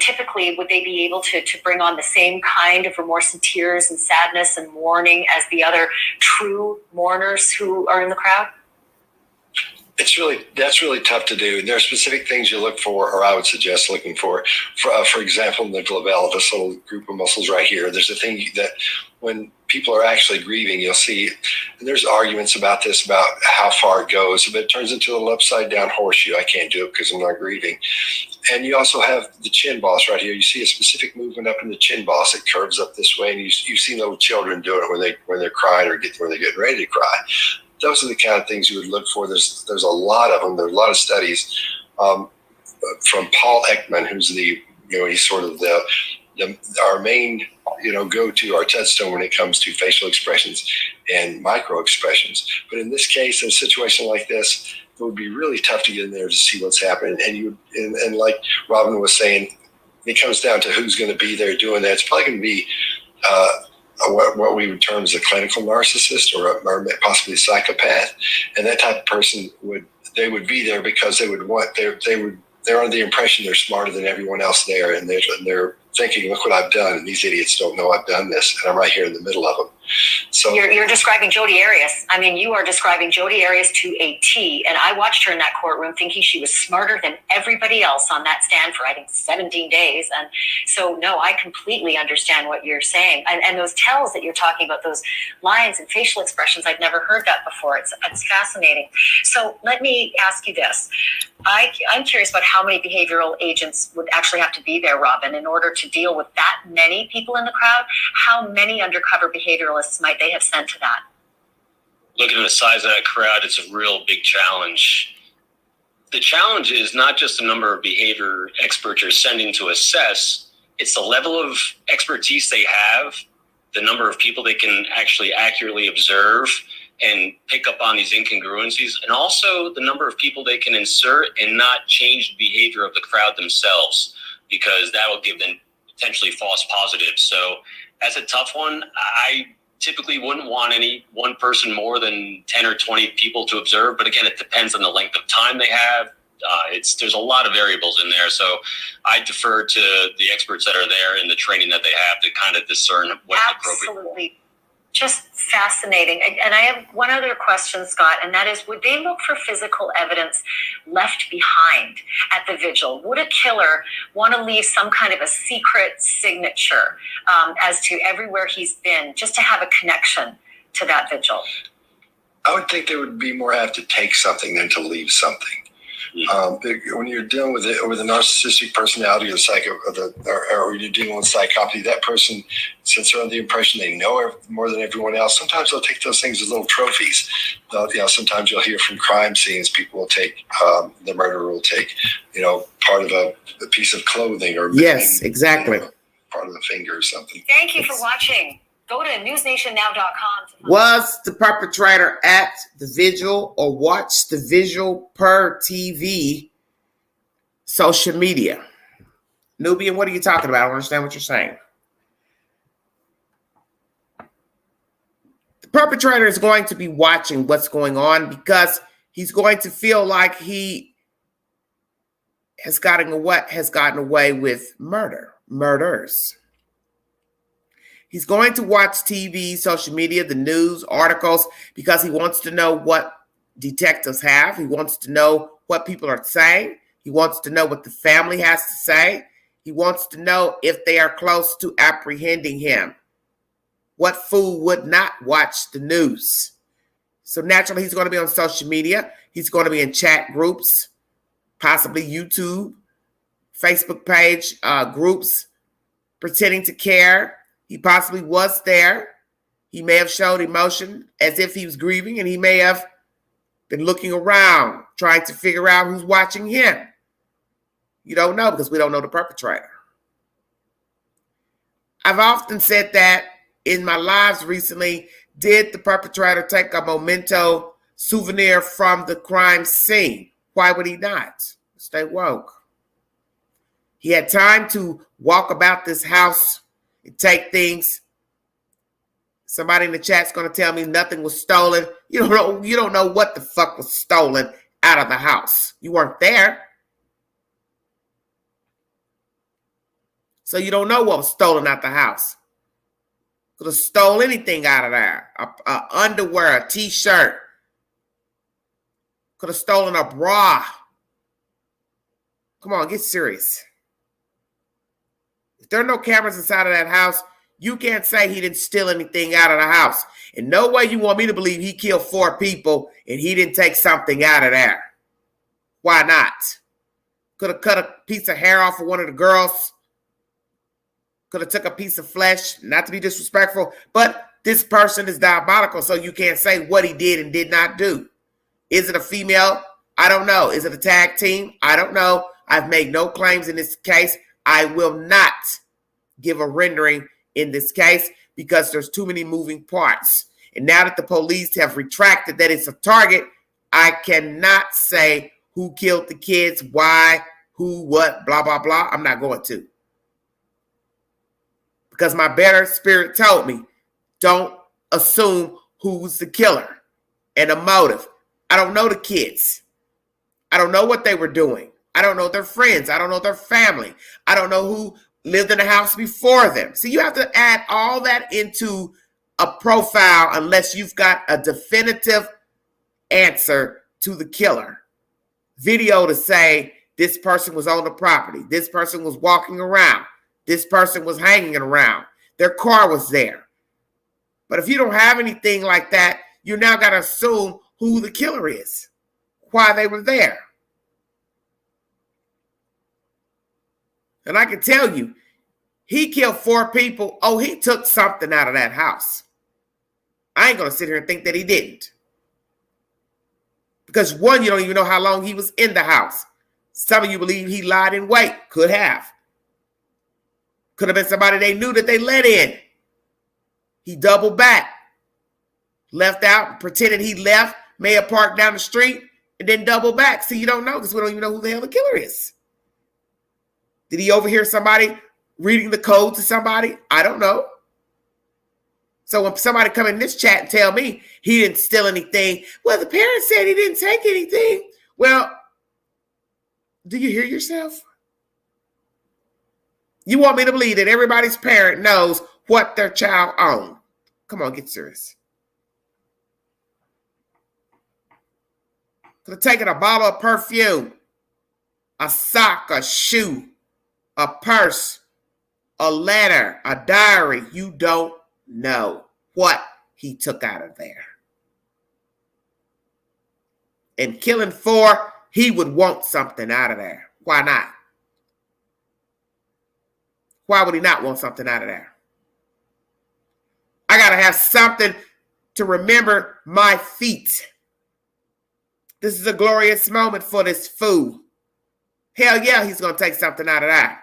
S6: typically would they be able to bring on the same kind of remorse and tears and sadness and mourning as the other true mourners who are in the crowd?
S7: That's really tough to do. And there are specific things you look for, or I would suggest looking for. For example, in the glabella, this little group of muscles right here, there's a thing that when people are actually grieving, you'll see, and there's arguments about this, about how far it goes, but it turns into a little upside down horseshoe. I can't do it because I'm not grieving. And you also have the chin boss right here. You see a specific movement up in the chin boss. It curves up this way, and you've seen little children do it when they're crying or when they're getting ready to cry. Those are the kind of things you would look for. There's a lot of them. There's a lot of studies from Paul Ekman, who's he's sort of our main go-to, our touchstone when it comes to facial expressions and micro expressions. But in this case, in a situation like this, it would be really tough to get in there to see what's happening. And like Robin was saying, it comes down to who's going to be there doing that. It's probably going to be what we would term as a clinical narcissist or possibly a psychopath. And that type of person would be there because they're under the impression they're smarter than everyone else there, and they're thinking, look what I've done, and these idiots don't know I've done this, and I'm right here in the middle of them. So
S6: you're describing Jodi Arias. I mean, you are describing Jodi Arias to a T, and I watched her in that courtroom thinking she was smarter than everybody else on that stand for, I think, 17 days. And so, no, I completely understand what you're saying. And those tells that you're talking about, those lines and facial expressions, I've never heard that before. It's fascinating. So let me ask you this. I'm curious about how many behavioral agents would actually have to be there, Robin, in order to deal with that many people in the crowd. How many undercover behavioralists might they have sent to that?
S8: Looking at the size of that crowd, it's a real big challenge. The challenge is not just the number of behavior experts you're sending to assess, it's the level of expertise they have, the number of people they can actually accurately observe and pick up on these incongruencies, and also the number of people they can insert and not change the behavior of the crowd themselves, because that will give them potentially false positives. So that's a tough one. I typically wouldn't want any one person more than 10 or 20 people to observe. But again, it depends on the length of time they have. There's a lot of variables in there. So I defer to the experts that are there and the training that they have to kind of discern what's appropriate.
S6: Absolutely. Just fascinating. And I have one other question, Scott, and that is, would they look for physical evidence left behind at the vigil? Would a killer want to leave some kind of a secret signature as to everywhere he's been, just to have a connection to that vigil?
S7: I would think they would be more apt to take something than to leave something. When you're dealing with a narcissistic personality or you're dealing with psychopathy, that person, since they're under the impression they know more than everyone else, sometimes they'll take those things as little trophies. Sometimes you'll hear from crime scenes, people will take, the murderer will take, part of a piece of clothing or
S1: yes, exactly,
S7: part of the finger or something.
S6: Thank you for watching. Go to newsnationnow.com.
S1: Was the perpetrator at the vigil or watch the vigil per TV, social media? Nubian, what are you talking about? I don't understand what you're saying. The perpetrator is going to be watching what's going on because he's going to feel like he has gotten away with murders. He's going to watch TV, social media, the news, articles, because he wants to know what detectives have. He wants to know what people are saying. He wants to know what the family has to say. He wants to know if they are close to apprehending him. What fool would not watch the news? So naturally, he's going to be on social media. He's going to be in chat groups, possibly YouTube, Facebook page groups, pretending to care. He possibly was there. He may have showed emotion as if he was grieving, and he may have been looking around, trying to figure out who's watching him. You don't know because we don't know the perpetrator. I've often said that in my lives recently. Did the perpetrator take a memento souvenir from the crime scene? Why would he not? Stay woke. He had time to walk about this house and take things. Somebody in the chat's going to tell me nothing was stolen. You don't know what the fuck was stolen out of the house. You weren't there. So you don't know what was stolen out the house. Could have stole anything out of there. A underwear, a t-shirt. Could have stolen a bra. Come on, get serious. If there are no cameras inside of that house, you can't say he didn't steal anything out of the house. In no way you want me to believe he killed 4 people and he didn't take something out of there. Why not? Could have cut a piece of hair off of one of the girls. Could have took a piece of flesh, not to be disrespectful, but this person is diabolical, so you can't say what he did and did not do. Is it a female? I don't know. Is it a tag team? I don't know. I've made no claims in this case. I will not give a rendering in this case because there's too many moving parts. And now that the police have retracted that it's a target, I cannot say who killed the kids, why, who, what, blah, blah, blah. I'm not going to. Because my better spirit told me, don't assume who's the killer and a motive. I don't know the kids. I don't know what they were doing. I don't know their friends. I don't know their family. I don't know who lived in the house before them. So you have to add all that into a profile unless you've got a definitive answer to the killer. Video to say this person was on the property. This person was walking around. This person was hanging around. Their car was there. But if you don't have anything like that, you now got to assume who the killer is, why they were there. And I can tell you, he killed 4 people. Oh, he took something out of that house. I ain't going to sit here and think that he didn't. Because 1, you don't even know how long he was in the house. Some of you believe he lied in wait. Could have. Could have been somebody they knew that they let in. He doubled back. Left out, pretended he left, may have parked down the street, and then doubled back. See, you don't know because we don't even know who the hell the killer is. Did he overhear somebody reading the code to somebody? I don't know. So when somebody come in this chat and tell me he didn't steal anything, well, the parents said he didn't take anything. Well, do you hear yourself? You want me to believe that everybody's parent knows what their child owns? Come on, get serious. Could have taken a bottle of perfume, a sock, a shoe, a purse, a letter, a diary. You don't know what he took out of there. And killing 4, he would want something out of there. Why not? Why would he not want something out of there? I got to have something to remember my feet. This is a glorious moment for this fool. Hell yeah, he's going to take something out of that.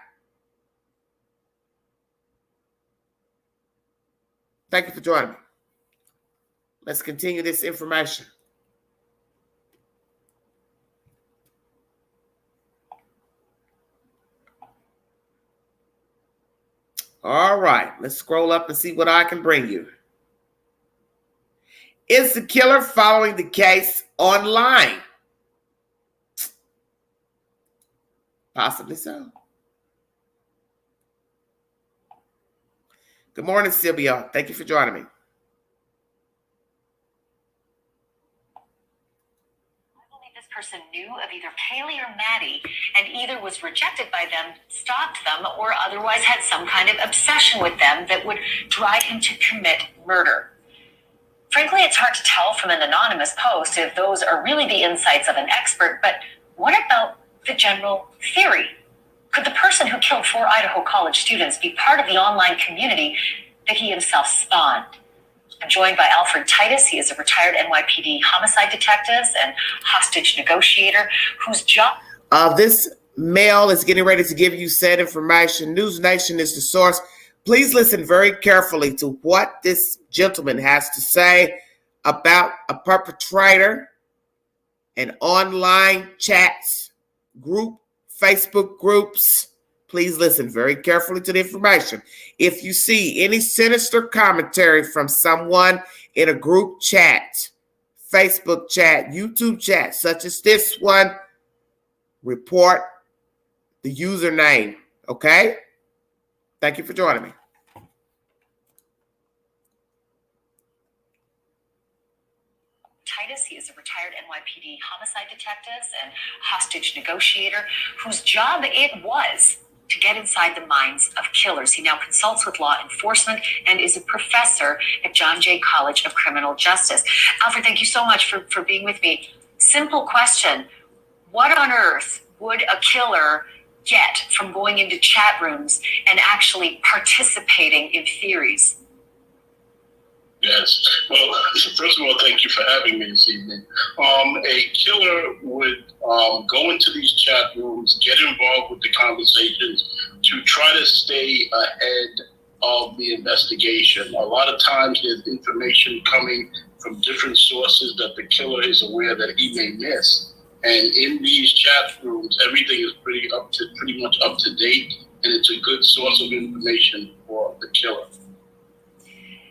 S1: Thank you for joining me. Let's continue this information. All right, let's scroll up and see what I can bring you. Is the killer following the case online? Possibly so. Good morning, Sylvia. Thank you for joining me.
S6: This person knew of either Kaylee or Maddie and either was rejected by them, stalked them, or otherwise had some kind of obsession with them that would drive him to commit murder. Frankly, it's hard to tell from an anonymous post if those are really the insights of an expert, but what about the general theory? Could the person who killed 4 Idaho college students be part of the online community that he himself spawned? I'm joined by Alfred Titus. He is a retired NYPD homicide detective and hostage negotiator whose job...
S1: This male is getting ready to give you said information. News Nation is the source. Please listen very carefully to what this gentleman has to say about a perpetrator and online chats, Facebook groups. Please listen very carefully to the information. If you see any sinister commentary from someone in a group chat, Facebook chat, YouTube chat, such as this one, report the username, okay? Thank you for joining me.
S6: Titus, he is a retired NYPD homicide detective and hostage negotiator whose job it was to get inside the minds of killers. He now consults with law enforcement and is a professor at John Jay College of Criminal Justice. Alfred, thank you so much for being with me. Simple question. What on earth would a killer get from going into chat rooms and actually participating in theories?
S9: Yes. Well, first of all, thank you for having me this evening. A killer would go into these chat rooms, get involved with the conversations to try to stay ahead of the investigation. A lot of times there's information coming from different sources that the killer is aware that he may miss. And in these chat rooms, everything is pretty much up to date, and it's a good source of information for the killer.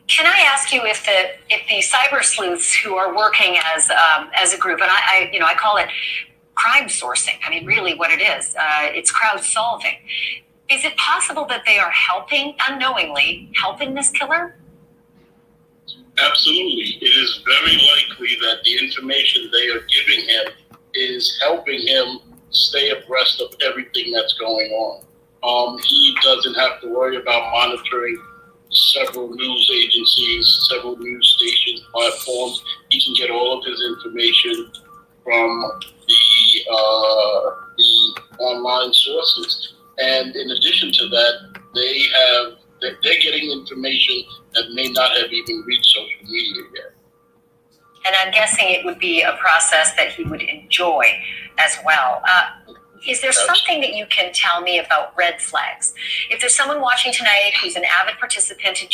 S6: Can I ask you if the cyber sleuths who are working as a group, and I call it crime sourcing. I mean, really, what it is, it's crowd solving. Is it possible that they are unknowingly helping this killer?
S9: Absolutely. It is very likely that the information they are giving him is helping him stay abreast of everything that's going on. He doesn't have to worry about monitoring several news agencies, several news stations, platforms. He can get all of his information from the online sources. And in addition to that, they're getting information that may not have even reached social media yet.
S6: And I'm guessing it would be a process that he would enjoy as well. Is there something that you can tell me about red flags? If there's someone watching tonight who's an avid participant in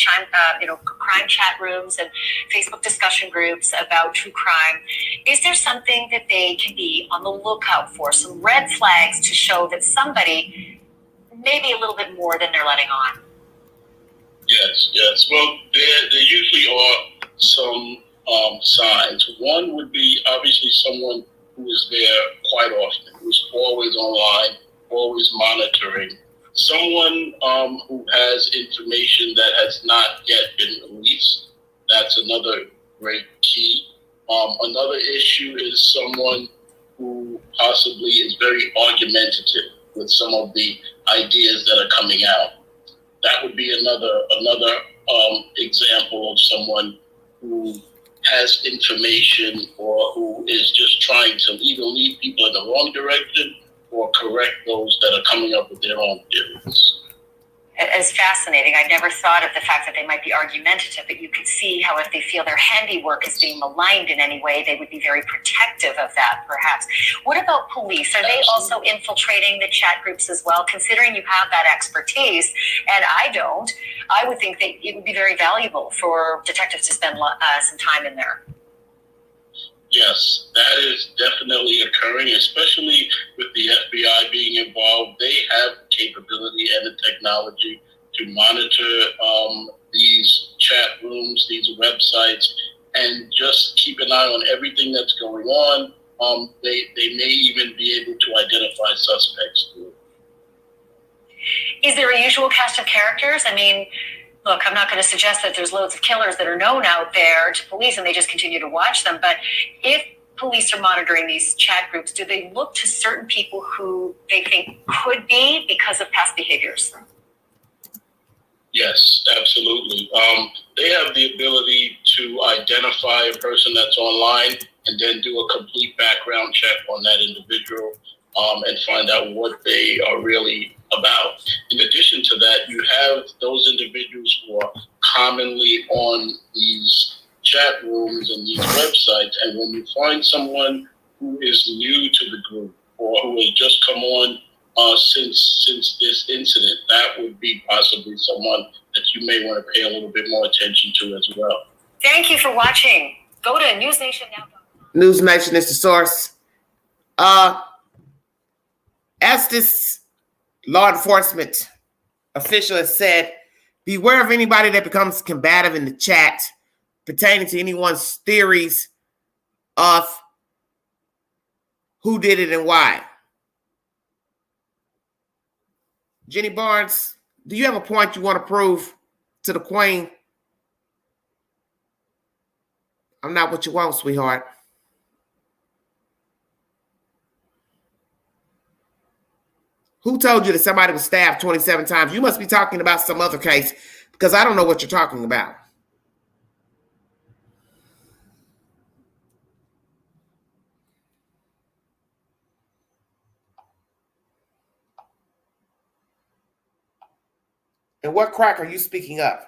S6: crime chat rooms and Facebook discussion groups about true crime, is there something that they can be on the lookout for, some red flags to show that somebody may be a little bit more than they're letting on?
S9: Yes. Well, there usually are some signs. One would be obviously someone who is there quite often, who's always online, always monitoring. Someone who has information that has not yet been released. That's another great key. Another issue is someone who possibly is very argumentative with some of the ideas that are coming out. That would be another example of someone who has information or who is just trying to either lead people in the wrong direction or correct those that are coming up with their own theories.
S6: It's fascinating. I'd never thought of the fact that they might be argumentative, but you could see how if they feel their handiwork is being maligned in any way, they would be very protective of that, perhaps. What about police? Are they also infiltrating the chat groups as well? Considering you have that expertise, and I don't, I would think that it would be very valuable for detectives to spend some time in there.
S9: Yes, that is definitely occurring, especially with the FBI being involved. They have capability and the technology to monitor these chat rooms, these websites, and just keep an eye on everything that's going on. They may even be able to identify suspects too.
S6: Is there a usual cast of characters? I mean, look, I'm not going to suggest that there's loads of killers that are known out there to police and they just continue to watch them. But if police are monitoring these chat groups, do they look to certain people who they think could be because of past behaviors?
S9: Yes, absolutely. They have the ability to identify a person that's online and then do a complete background check on that individual and find out what they are really about. In addition to that, you have those individuals who are commonly on these chat rooms and these websites, and when you find someone who is new to the group or who has just come on since this incident, that would be possibly someone that you may want to pay a little bit more attention to as well.
S6: Thank you for watching. Go to newsnationnow.com.
S1: News Nation is the source. As this law enforcement official has said, beware of anybody that becomes combative in the chat pertaining to anyone's theories of who did it and why. Jenny Barnes, do you have a point you want to prove to the Queen? I'm not what you want, sweetheart. Who told you that somebody was stabbed 27 times? You must be talking about some other case because I don't know what you're talking about. And what crack are you speaking of?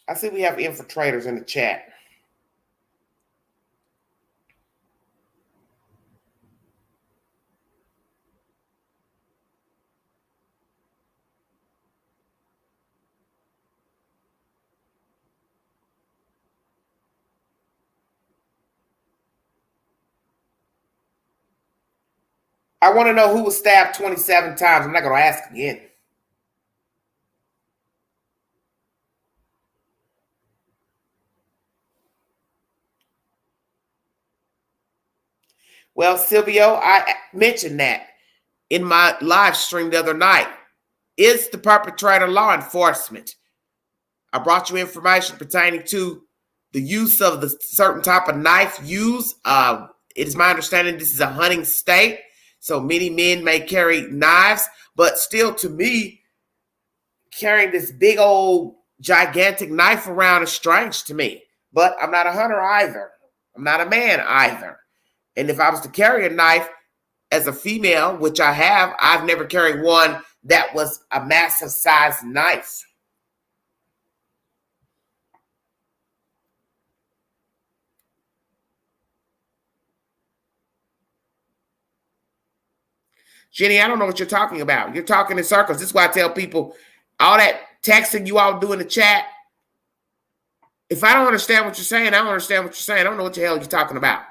S1: I see we have infiltrators in the chat. I want to know who was stabbed 27 times. I'm not going to ask again. Well, Silvio, I mentioned that in my live stream the other night. Is the perpetrator law enforcement? I brought you information pertaining to the use of the certain type of knife used. It is my understanding this is a hunting state, so many men may carry knives, but still, to me, carrying this big old gigantic knife around is strange to me. But I'm not a hunter either. I'm not a man either. And if I was to carry a knife as a female, which I have, I've never carried one that was a massive size knife. Jenny, I don't know what you're talking about. You're talking in circles. This is why I tell people all that texting you all do in the chat. If I don't understand what you're saying, I don't understand what you're saying. I don't know what the hell you're talking about.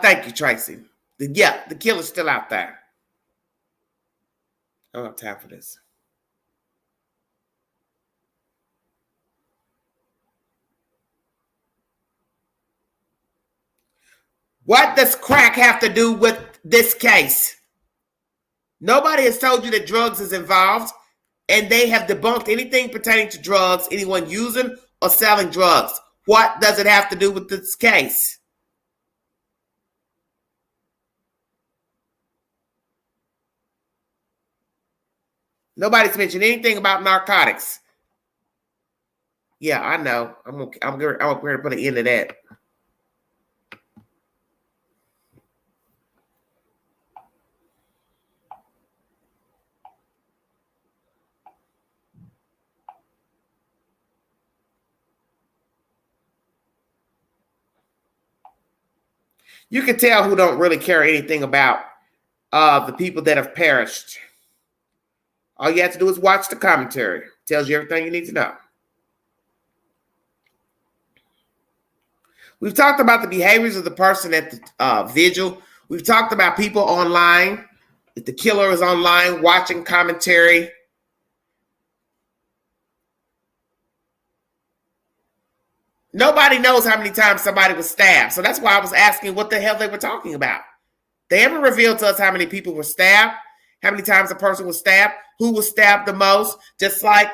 S1: Thank you, Tracy. The killer's still out there. I don't have time for this. What does crack have to do with this case? Nobody has told you that drugs is involved, and they have debunked anything pertaining to drugs, anyone using or selling drugs. What does it have to do with this case? Nobody's mentioned anything about narcotics. Yeah, I know. I'm going to put an end to that. You can tell who don't really care anything about the people that have perished. All you have to do is watch the commentary. It tells you everything you need to know. We've talked about the behaviors of the person at the vigil. We've talked about people online. If the killer is online watching commentary. Nobody knows how many times somebody was stabbed. So that's why I was asking what the hell they were talking about. They haven't revealed to us how many people were stabbed, how many times a person was stabbed, who was stabbed the most. Just like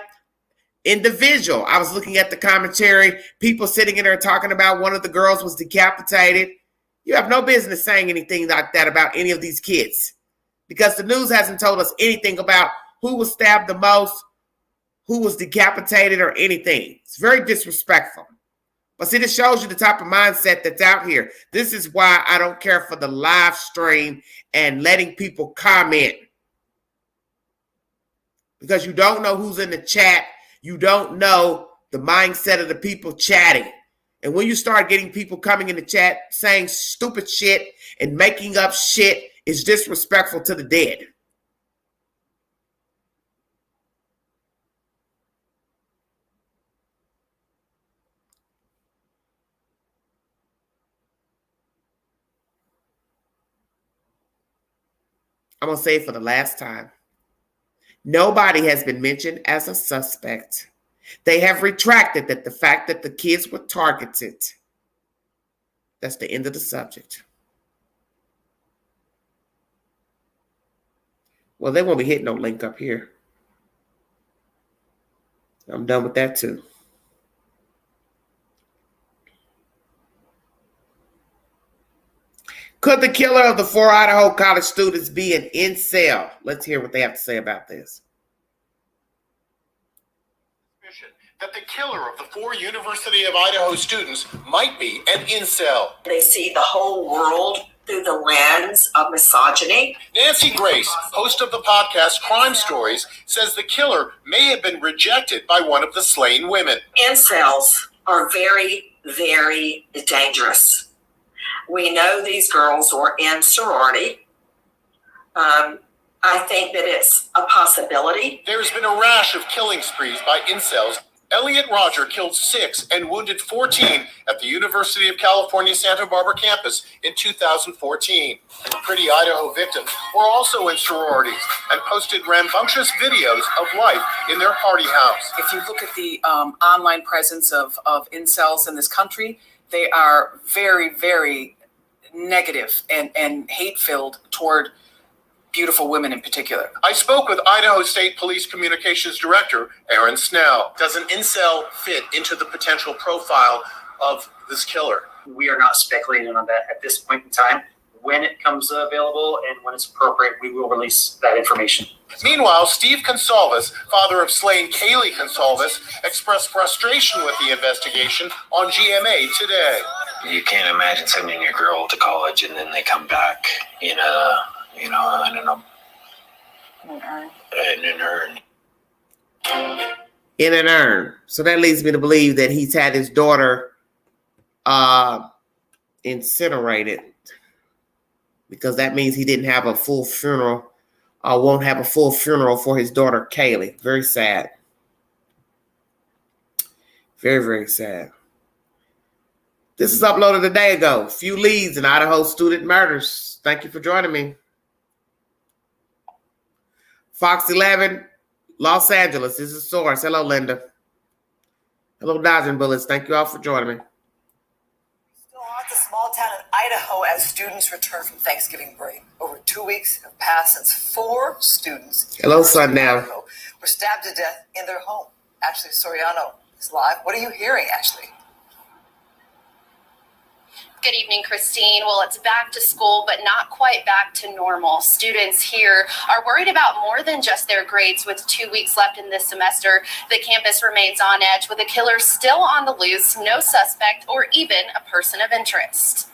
S1: In the Vigil, I was looking at the commentary, people sitting in there talking about one of the girls was decapitated. You have no business saying anything like that about any of these kids, because the news hasn't told us anything about who was stabbed the most, who was decapitated, or anything. It's very disrespectful. But see, this shows you the type of mindset that's out here. This is why I don't care for the live stream and letting people comment. Because you don't know who's in the chat. You don't know the mindset of the people chatting. And when you start getting people coming in the chat saying stupid shit and making up shit, it's disrespectful to the dead. I'm going to say it for the last time. Nobody has been mentioned as a suspect. They have retracted that the fact that the kids were targeted. That's the end of the subject. Well, they won't be hitting no link up here. I'm done with that too. Could the killer of the 4 Idaho college students be an incel? Let's hear what they have to say about this.
S10: That the killer of the 4 University of Idaho students might be an incel.
S11: They see the whole world through the lens of misogyny.
S10: Nancy Grace, host of the podcast Crime Stories, says the killer may have been rejected by one of the slain women.
S11: Incels are very, very dangerous. We know these girls were in sorority. I think that it's a possibility.
S10: There's been a rash of killing sprees by incels. Elliot Rodger killed 6 and wounded 14 at the University of California Santa Barbara campus in 2014. Pretty Idaho victims were also in sororities and posted rambunctious videos of life in their party house.
S12: If you look at the online presence of incels in this country, they are very, very negative and hate-filled toward beautiful women in particular.
S10: I spoke with Idaho State Police Communications Director Aaron Snell. Does an incel fit into the potential profile of this killer?
S13: We are not speculating on that at this point in time. When it comes available and when it's appropriate, we will release that information.
S10: Meanwhile, Steve Goncalves, father of slain Kaylee Goncalves, expressed frustration with the investigation on GMA today.
S14: You can't imagine sending your girl to college and then they come back in a, I don't know, in an urn.
S1: In an urn. So that leads me to believe that he's had his daughter incinerated, because that means he didn't have a full funeral, won't have a full funeral for his daughter Kaylee. Very sad. Very, very sad. This is uploaded a day ago. Few leads in Idaho student murders. Thank you for joining me. Fox 11, Los Angeles. This is Source. Hello, Linda. Hello, Dodging Bullets. Thank you all for joining me.
S15: Still on to small town in Idaho as students return from Thanksgiving break. Over 2 weeks have passed since 4 students
S1: Hello, Sundown.
S15: were stabbed to death in their home. Ashley Soriano is live. What are you hearing, Ashley?
S16: Good evening, Christine. Well, it's back to school, but not quite back to normal. Students here are worried about more than just their grades. With 2 weeks left in this semester, the campus remains on edge with a killer still on the loose, no suspect or even a person of interest.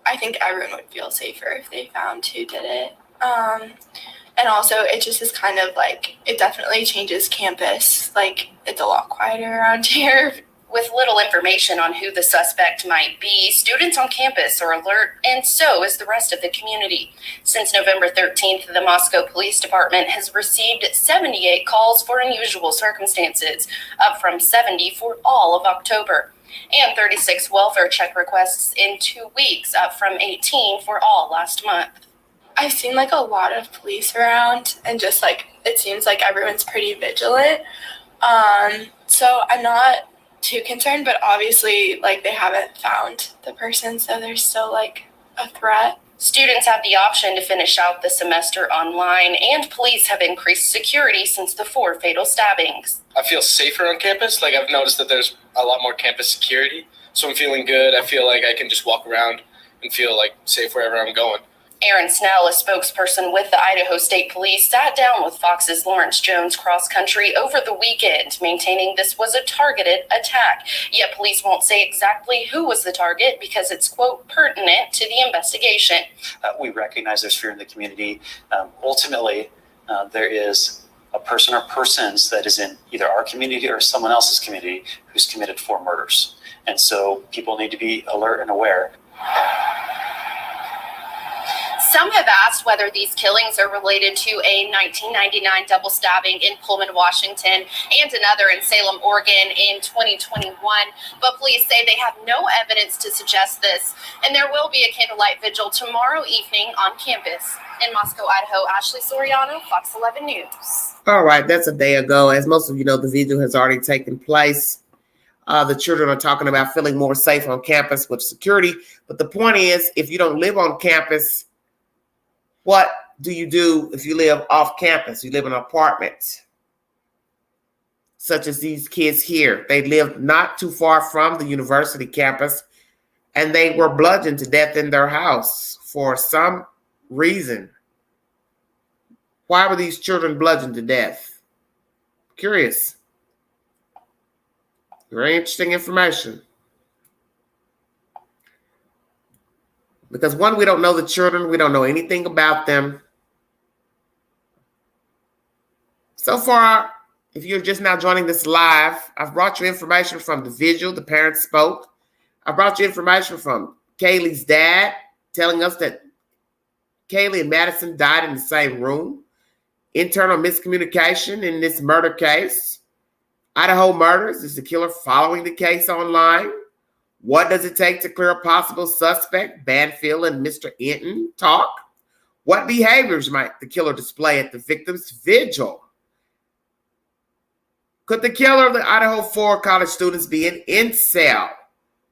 S17: I think everyone would feel safer if they found who did it. And also, it just is kind of like, it definitely changes campus. Like, it's a lot quieter around here.
S16: With little information on who the suspect might be, students on campus are alert, and so is the rest of the community. Since November 13th, the Moscow Police Department has received 78 calls for unusual circumstances, up from 70 for all of October, and 36 welfare check requests in 2 weeks, up from 18 for all last month.
S17: I've seen like a lot of police around, and just like, it seems like everyone's pretty vigilant. So I'm not too concerned, but obviously like they haven't found the person, so there's still like a threat.
S16: Students have the option to finish out the semester online, and police have increased security since the 4 fatal stabbings.
S18: I feel safer on campus. Like, I've noticed that there's a lot more campus security, so I'm feeling good. I feel like I can just walk around and feel like safe wherever I'm going.
S16: Aaron Snell, a spokesperson with the Idaho State Police, sat down with Fox's Lawrence Jones Cross Country over the weekend, maintaining this was a targeted attack. Yet police won't say exactly who was the target because it's, quote, pertinent to the investigation.
S13: We recognize there's fear in the community. Ultimately, there is a person or persons that is in either our community or someone else's community who's committed 4 murders. And so people need to be alert and aware.
S16: Some have asked whether these killings are related to a 1999 double stabbing in Pullman, Washington, and another in Salem, Oregon in 2021. But police say they have no evidence to suggest this, and there will be a candlelight vigil tomorrow evening on campus. In Moscow, Idaho, Ashley Soriano, Fox 11 News.
S1: All right, that's a day ago. As most of you know, the vigil has already taken place. The children are talking about feeling more safe on campus with security. But the point is, if you don't live on campus, what do you do if you live off campus? You live in an apartment, such as these kids here. They lived not too far from the university campus, and they were bludgeoned to death in their house for some reason. Why were these children bludgeoned to death? Curious. Very interesting information. Because one, we don't know the children. We don't know anything about them. So far, if you're just now joining this live, I've brought you information from the Vigil. The parents spoke. I brought you information from Kaylee's dad telling us that Kaylee and Madison died in the same room. Internal miscommunication in this murder case. Idaho murders. Is the killer following the case online? What does it take to clear a possible suspect? Banfield and Mr. Enton talk. What behaviors might the killer display at the victim's vigil? Could the killer of the Idaho 4 college students be an incel?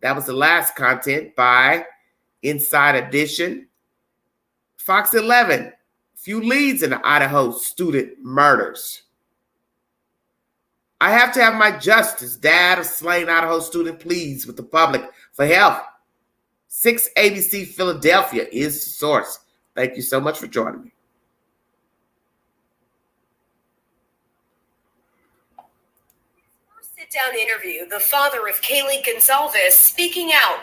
S1: That was the last content by Inside Edition. Fox 11, few leads in the Idaho student murders. I have to have my justice. Dad of slain Idaho student pleads with the public for help. 6 ABC Philadelphia is the source. Thank you so much for joining me.
S19: Sit-down interview, the father of Kaylee Goncalves speaking out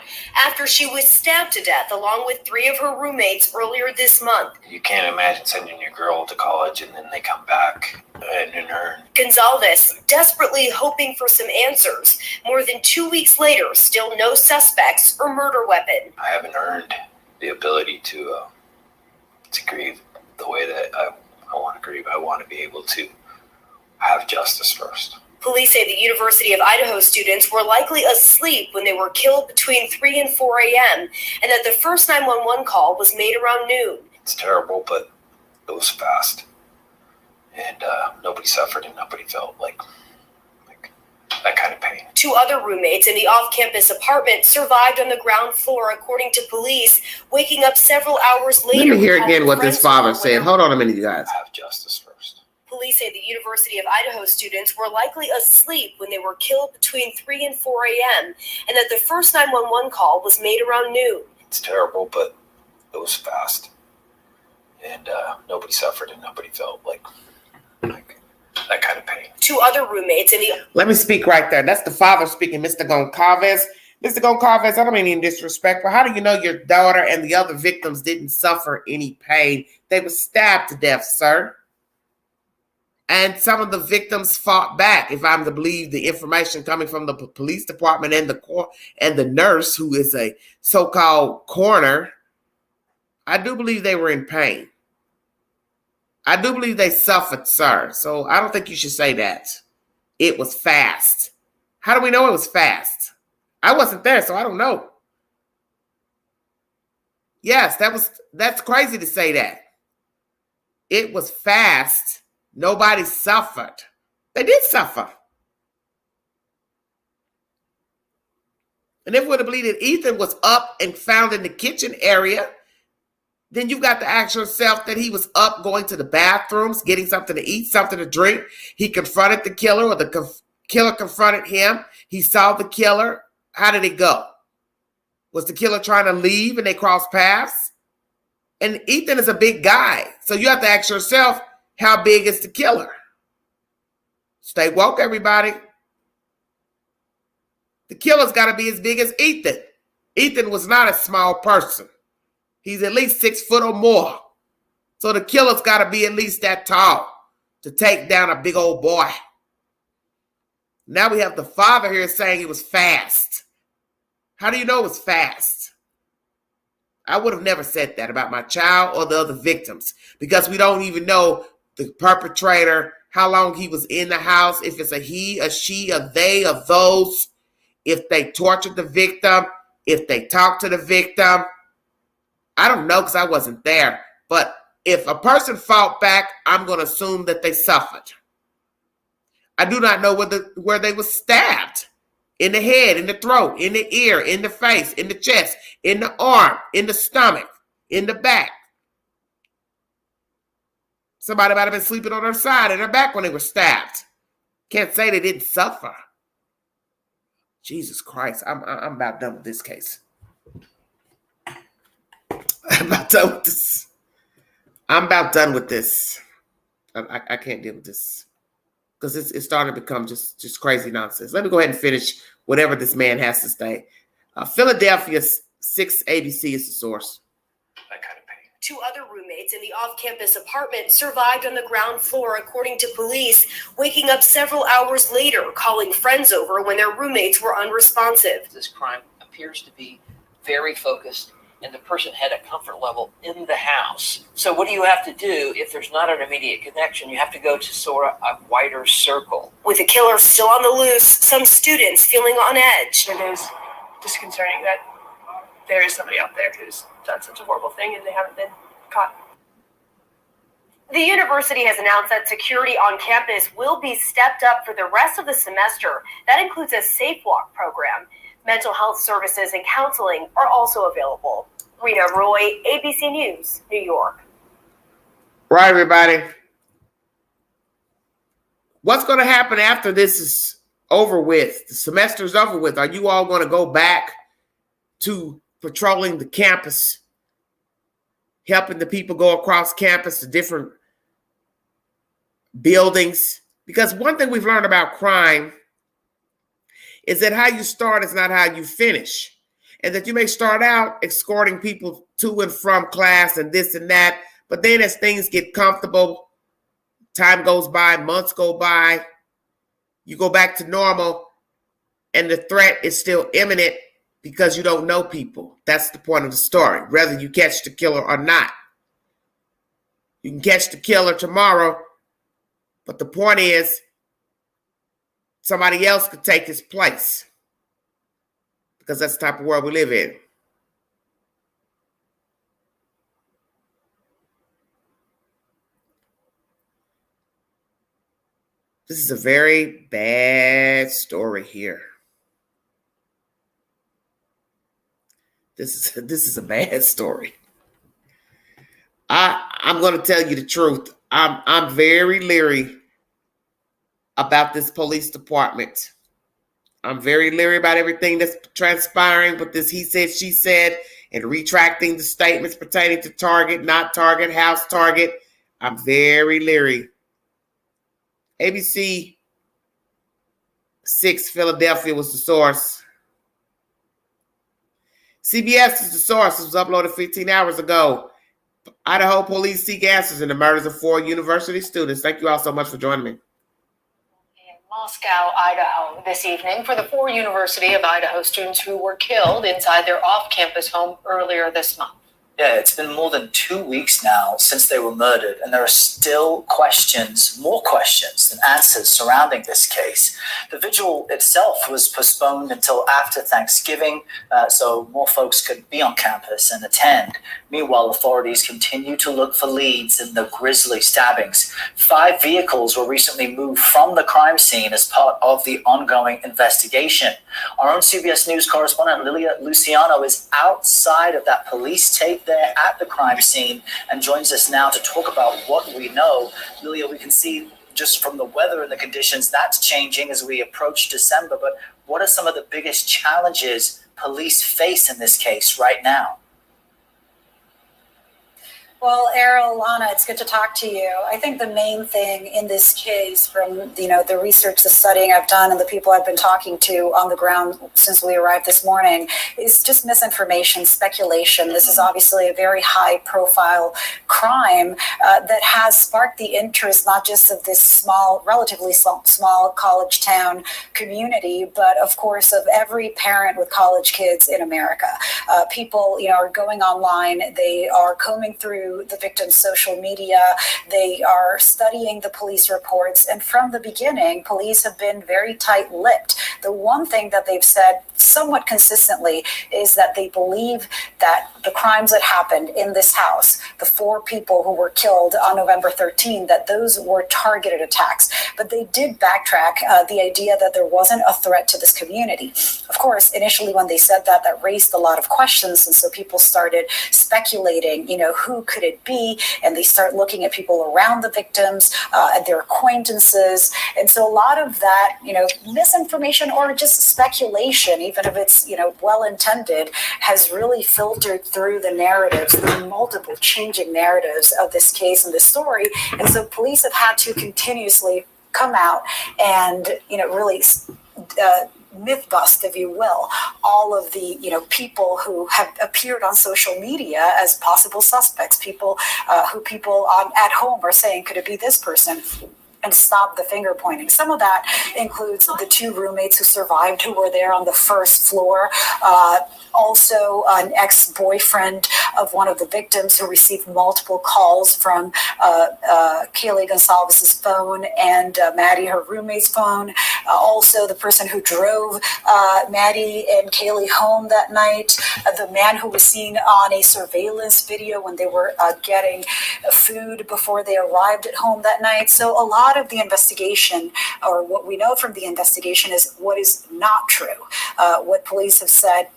S19: after she was stabbed to death along with 3 of her roommates earlier this month.
S14: You can't imagine sending your girl to college and then they come back and her.
S19: Goncalves desperately hoping for some answers. More than 2 weeks later, still no suspects or murder weapon.
S14: I haven't earned the ability to grieve the way that I want to grieve. I want to be able to have justice first.
S19: Police say the University of Idaho students were likely asleep when they were killed between 3 and 4 a.m. and that the first 911 call was made around noon.
S14: It's terrible, but it was fast. And nobody suffered and nobody felt like that kind of pain.
S19: 2 other roommates in the off-campus apartment survived on the ground floor, according to police, waking up several hours later.
S1: Let me hear again what this father said. Hold on a minute, you guys.
S14: Have justice first.
S19: Police say the University of Idaho students were likely asleep when they were killed between 3 and 4 a.m. and that the first 911 call was made around noon.
S14: It's terrible, but it was fast. And nobody suffered and nobody felt like that kind of pain.
S19: 2 other roommates in the...
S1: Let me speak right there. That's the father speaking, Mr. Goncalves. Mr. Goncalves, I don't mean any disrespect, but how do you know your daughter and the other victims didn't suffer any pain? They were stabbed to death, sir. And some of the victims fought back, if I'm to believe the information coming from the police department and the nurse, who is a so-called coroner. I do believe they were in pain. I do believe they suffered, sir. So I don't think you should say that. It was fast. How do we know it was fast? I wasn't there, so I don't know. Yes, that's crazy to say that. It was fast. Nobody suffered. They did suffer. And if we're to believe that Ethan was up and found in the kitchen area, then you've got to ask yourself that he was up going to the bathrooms, getting something to eat, something to drink. He confronted the killer, or the killer confronted him. He saw the killer. How did it go? Was the killer trying to leave and they crossed paths? And Ethan is a big guy. So you have to ask yourself, how big is the killer? Stay woke, everybody. The killer's got to be as big as Ethan. Ethan was not a small person. He's at least 6 foot or more. So the killer's got to be at least that tall to take down a big old boy. Now we have the father here saying it was fast. How do you know it was fast? I would have never said that about my child or the other victims, because we don't even know the perpetrator, how long he was in the house, if it's a he, a she, a they, a those, if they tortured the victim, if they talked to the victim. I don't know because I wasn't there. But if a person fought back, I'm going to assume that they suffered. I do not know where they were stabbed. In the head, in the throat, in the ear, in the face, in the chest, in the arm, in the stomach, in the back. Somebody might have been sleeping on their side and their back when they were stabbed. Can't say they didn't suffer. Jesus Christ, I'm about done with this case. I'm about done with this. I'm about done with this. I can't deal with this. Because it's starting to become just crazy nonsense. Let me go ahead and finish whatever this man has to say. Philadelphia 6 ABC is the source.
S14: That kind of pain.
S19: 2 other roommates in the off-campus apartment survived on the ground floor, according to police, waking up several hours later, calling friends over when their roommates were unresponsive.
S20: This crime appears to be very focused, and the person had a comfort level in the house. So what do you have to do if there's not an immediate connection? You have to go to sort of a wider circle.
S19: With the killer still on the loose, some students feeling on edge.
S17: It is disconcerting that there is somebody out there who's done such a horrible thing and they haven't been caught.
S19: The university has announced that security on campus will be stepped up for the rest of the semester. That includes a safe walk program. Mental health services and counseling are also available. Rita Roy, ABC News, New York.
S1: Right, everybody. What's going to happen after this is over with? The semester's over with. Are you all going to go back to patrolling the campus, helping the people go across campus to different buildings? Because one thing we've learned about crime is that how you start is not how you finish. And that you may start out escorting people to and from class and this and that, but then as things get comfortable, time goes by, months go by, you go back to normal, and the threat is still imminent because you don't know people. That's the point of the story, whether you catch the killer or not. You can catch the killer tomorrow, but the point is, somebody else could take his place, because that's the type of world we live in. This is a very bad story here. This is a bad story. I'm going to tell you the truth. I'm very leery about this police department. I'm very leery about everything that's transpiring with this he said, she said, and retracting the statements pertaining to target, not target, house target. I'm very leery. ABC 6 Philadelphia was the source. CBS is the source. It was uploaded 15 hours ago. Idaho police seek answers in the murders of 4 university students. Thank you all so much for joining me.
S6: Moscow, Idaho, this evening for the 4 University of Idaho students who were killed inside their off-campus home earlier this month.
S21: Yeah, it's been more than 2 weeks now since they were murdered, and there are still questions, more questions than answers surrounding this case. The vigil itself was postponed until after Thanksgiving, so more folks could be on campus and attend. Meanwhile, authorities continue to look for leads in the grisly stabbings. 5 vehicles were recently moved from the crime scene as part of the ongoing investigation. Our own CBS News correspondent Lilia Luciano is outside of that police tape there at the crime scene and joins us now to talk about what we know. Lilia, we can see just from the weather and the conditions that's changing as we approach December, but what are some of the biggest challenges police face in this case right now?
S2: Well, Errol, Lana, it's good to talk to you. I think the main thing in this case from, the research, the studying I've done and the people I've been talking to on the ground since we arrived this morning is just misinformation, speculation. This is obviously a very high profile crime that has sparked the interest not just of this relatively small college town community, but of course of every parent with college kids in America. People, are going online. They are combing through the victim's social media. They are studying the police reports. And from the beginning, police have been very tight-lipped. The one thing that they've said somewhat consistently is that they believe that the crimes that happened in this house, the 4 people who were killed on November 13, that those were targeted attacks. But they did backtrack the idea that there wasn't a threat to this community. Of course, initially when they said that raised a lot of questions. And so people started speculating, who could it be? And they start looking at people around the victims, at their acquaintances. And so a lot of that, misinformation or just speculation, even if it's, well-intended, has really filtered through the narratives, the multiple changing narratives of this case and this story. And so police have had to continuously come out and, really myth bust, if you will, all of the people who have appeared on social media as possible suspects, people at home are saying, could it be this person? And stop the finger pointing. Some of that includes the 2 roommates who survived, who were there on the first floor. Also, an ex-boyfriend of one of the victims who received multiple calls from Kaylee Goncalves' phone and Maddie, her roommate's phone. Also, the person who drove Maddie and Kaylee home that night. The man who was seen on a surveillance video when they were getting food before they arrived at home that night. So a lot of the investigation, or what we know from the investigation, is what is not true. What police have said,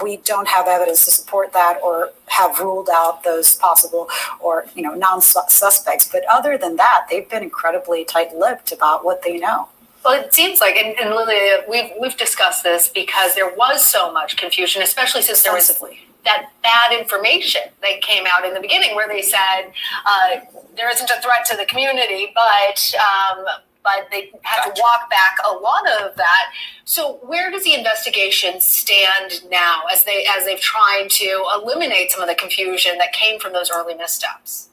S2: we don't have evidence to support that or have ruled out those possible or non-suspects. But other than that, they've been incredibly tight-lipped about what they know.
S19: Well, it seems like, and Lilia, we've discussed this because there was so much confusion, especially since there was that bad information that came out in the beginning where they said there isn't a threat to the community, but they had to walk back a lot of that. So where does the investigation stand now as they've tried to eliminate some of the confusion that came from those early missteps?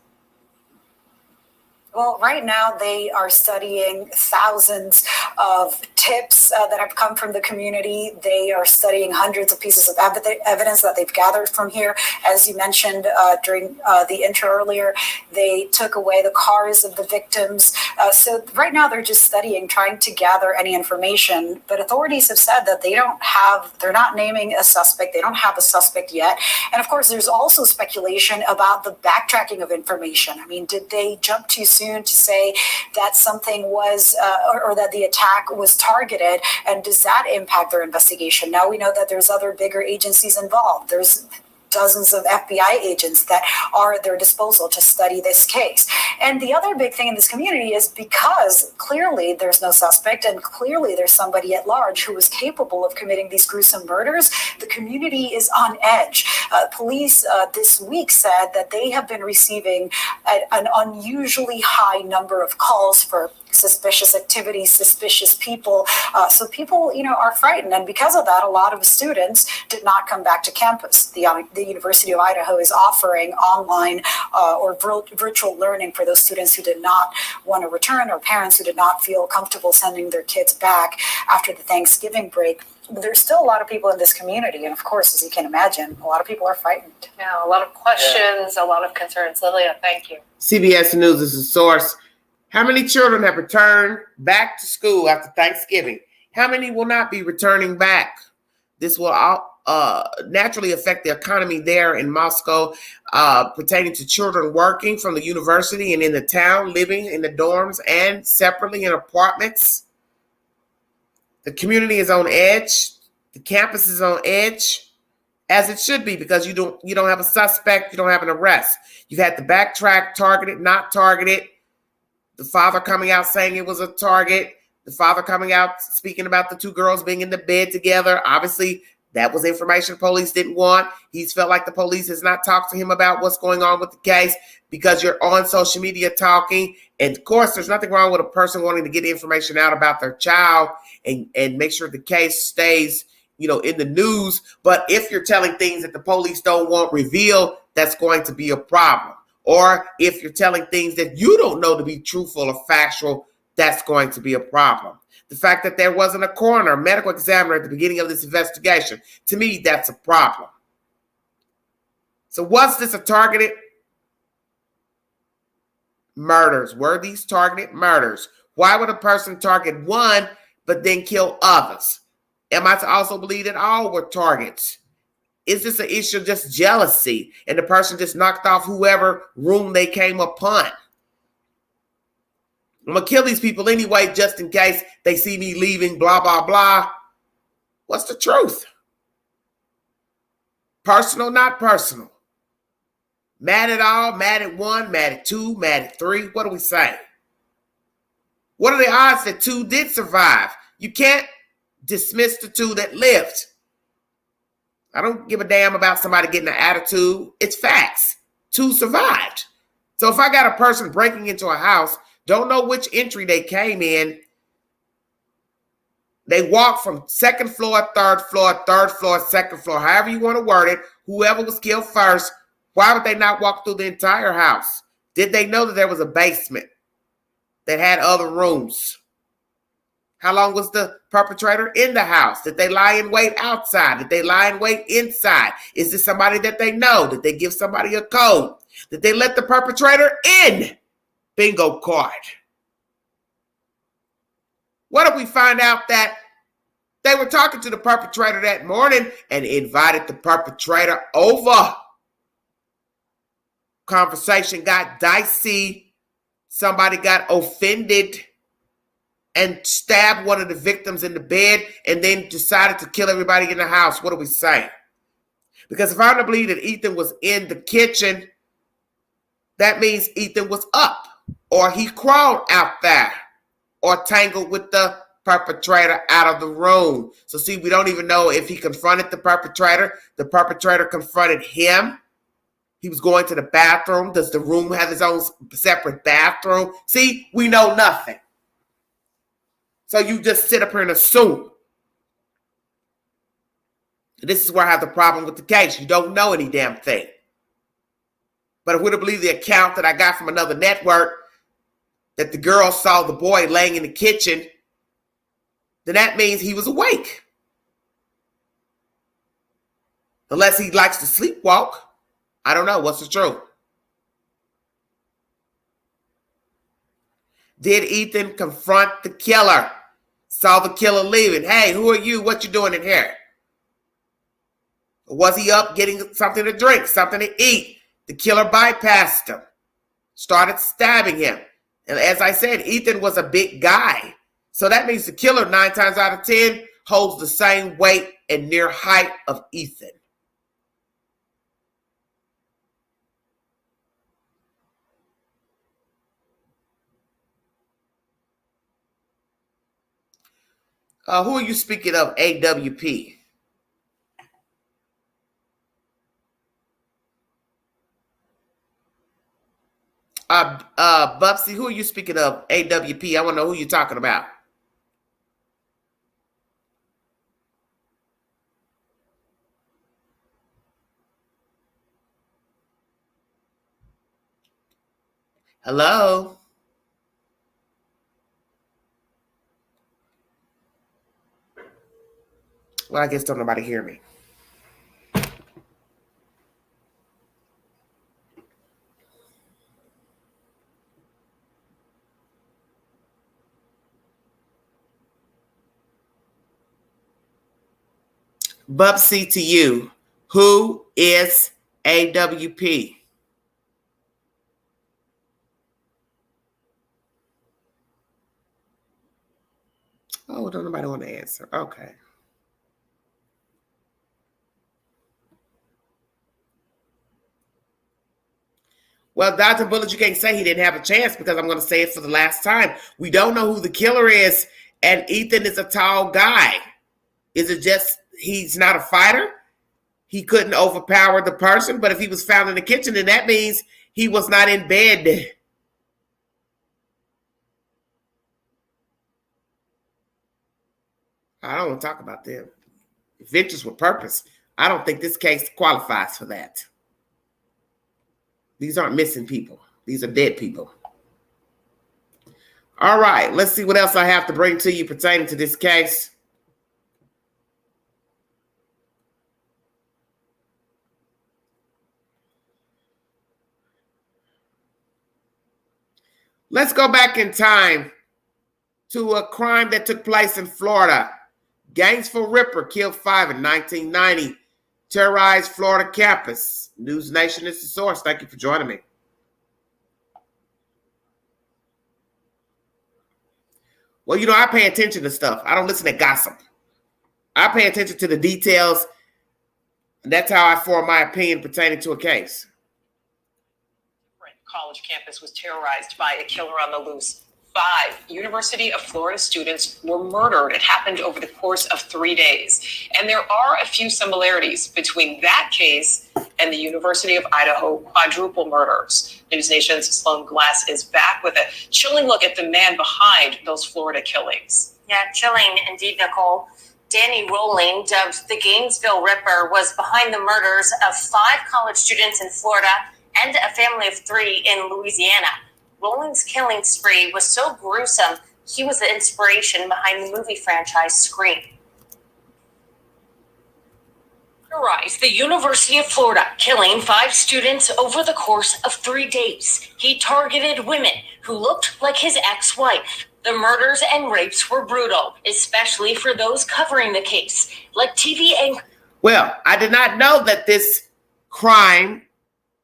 S2: Well, right now they are studying thousands of tips that have come from the community. They are studying hundreds of pieces of evidence that they've gathered from here. As you mentioned during the intro earlier, they took away the cars of the victims. So right now they're just studying, trying to gather any information. But authorities have said that they're not naming a suspect. They don't have a suspect yet. And of course, there's also speculation about the backtracking of information. I mean, did they jump too soon to say that something was or that the attack was targeted, and does that impact their investigation? Now we know that there's other bigger agencies involved. There's dozens of FBI agents that are at their disposal to study this case. And the other big thing in this community is because clearly there's no suspect and clearly there's somebody at large who is capable of committing these gruesome murders, the community is on edge. Police this week said that they have been receiving an unusually high number of calls for suspicious activity, suspicious people. So people, are frightened. And because of that, a lot of students did not come back to campus. The University of Idaho is offering online or virtual learning for those students who did not want to return or parents who did not feel comfortable sending their kids back after the Thanksgiving break. But there's still a lot of people in this community. And of course, as you can imagine, a lot of people are frightened.
S19: Yeah, a lot of questions, a lot of concerns. Lilia, thank you.
S1: CBS News is a source. How many children have returned back to school after Thanksgiving? How many will not be returning back? This will naturally affect the economy there in Moscow, pertaining to children working from the university and in the town, living in the dorms and separately in apartments. The community is on edge. The campus is on edge, as it should be, because you don't have a suspect, you don't have an arrest. You've had to backtrack, targeted, not targeted. The father coming out saying it was a target. The father coming out speaking about the two girls being in the bed together. Obviously, that was information police didn't want. He's felt like the police has not talked to him about what's going on with the case because you're on social media talking. And of course, there's nothing wrong with a person wanting to get information out about their child and make sure the case stays, in the news. But if you're telling things that the police don't want revealed, that's going to be a problem. Or if you're telling things that you don't know to be truthful or factual, that's going to be a problem. The fact that there wasn't a coroner, medical examiner at the beginning of this investigation, to me, that's a problem. So was this a targeted murders? Were these targeted murders? Why would a person target one but then kill others? Am I to also believe that all were targets? Is this an issue of just jealousy and the person just knocked off whoever room they came upon? I'm going to kill these people anyway, just in case they see me leaving, blah, blah, blah. What's the truth? Personal, not personal. Mad at all, mad at one, mad at two, mad at three. What are we saying? What are the odds that two did survive? You can't dismiss the two that lived. I don't give a damn about somebody getting an attitude. It's facts. Two survived. So if I got a person breaking into a house, don't know which entry they came in, they walked from second floor, third floor, second floor, however you want to word it, whoever was killed first, why would they not walk through the entire house? Did they know that there was a basement that had other rooms? How long was the perpetrator in the house? Did they lie in wait outside? Did they lie in wait inside? Is this somebody that they know? Did they give somebody a code? Did they let the perpetrator in? Bingo card. What if we find out that they were talking to the perpetrator that morning and invited the perpetrator over? Conversation got dicey. Somebody got offended and stabbed one of the victims in the bed and then decided to kill everybody in the house. What are we saying? Because if I'm to believe that Ethan was in the kitchen, that means Ethan was up or he crawled out there or tangled with the perpetrator out of the room. So see, we don't even know if he confronted the perpetrator. The perpetrator confronted him. He was going to the bathroom. Does the room have its own separate bathroom? See, we know nothing. So you just sit up here and assume. This is where I have the problem with the case. You don't know any damn thing. But if we're to believe the account that I got from another network, that the girl saw the boy laying in the kitchen, then that means he was awake. Unless he likes to sleepwalk. I don't know. What's the truth? Did Ethan confront the killer? Saw the killer leaving. Hey, who are you? What you doing in here? Or was he up getting something to drink, something to eat? The killer bypassed him. Started stabbing him. And as I said, Ethan was a big guy. So that means the killer 9 times out of 10 holds the same weight and near height of Ethan. Who are you speaking of, AWP? Bubsy, who are you speaking of, AWP? I want to know who you're talking about. Hello? Well, I guess don't nobody hear me. Bubsy, to you, who is AWP? Oh, don't nobody want to answer. Okay. Well, Dr. Bullet, you can't say he didn't have a chance because I'm going to say it for the last time. We don't know who the killer is, and Ethan is a tall guy. Is it just he's not a fighter? He couldn't overpower the person, but if he was found in the kitchen, then that means he was not in bed. I don't want to talk about them. Ventures with purpose. I don't think this case qualifies for that. These aren't missing people. These are dead people. All right, let's see what else I have to bring to you pertaining to this case. Let's go back in time to a crime that took place in Florida. Gainesville Ripper killed 5 in 1990. Terrorized Florida campus. News Nation is the source. Thank you for joining me. Well, you know, I pay attention to stuff. I don't listen to gossip. I pay attention to the details. And that's how I form my opinion pertaining to a case.
S3: College campus was terrorized by a killer on the loose. 5 University of Florida students were murdered. It happened over the course of 3 days. And there are a few similarities between that case and the University of Idaho quadruple murders. News Nation's Sloan Glass is back with a chilling look at the man behind those Florida killings.
S6: Yeah, chilling indeed, Nicole. Danny Rowling, dubbed the Gainesville Ripper, was behind the murders of 5 college students in Florida and a family of 3 in Louisiana. Rowling's killing spree was so gruesome, he was the inspiration behind the movie franchise Scream. Terrorized the University of Florida, killing 5 students over the course of 3 days. He targeted women who looked like his ex-wife. The murders and rapes were brutal, especially for those covering the case, like TV anchor.
S1: Well, I did not know that this crime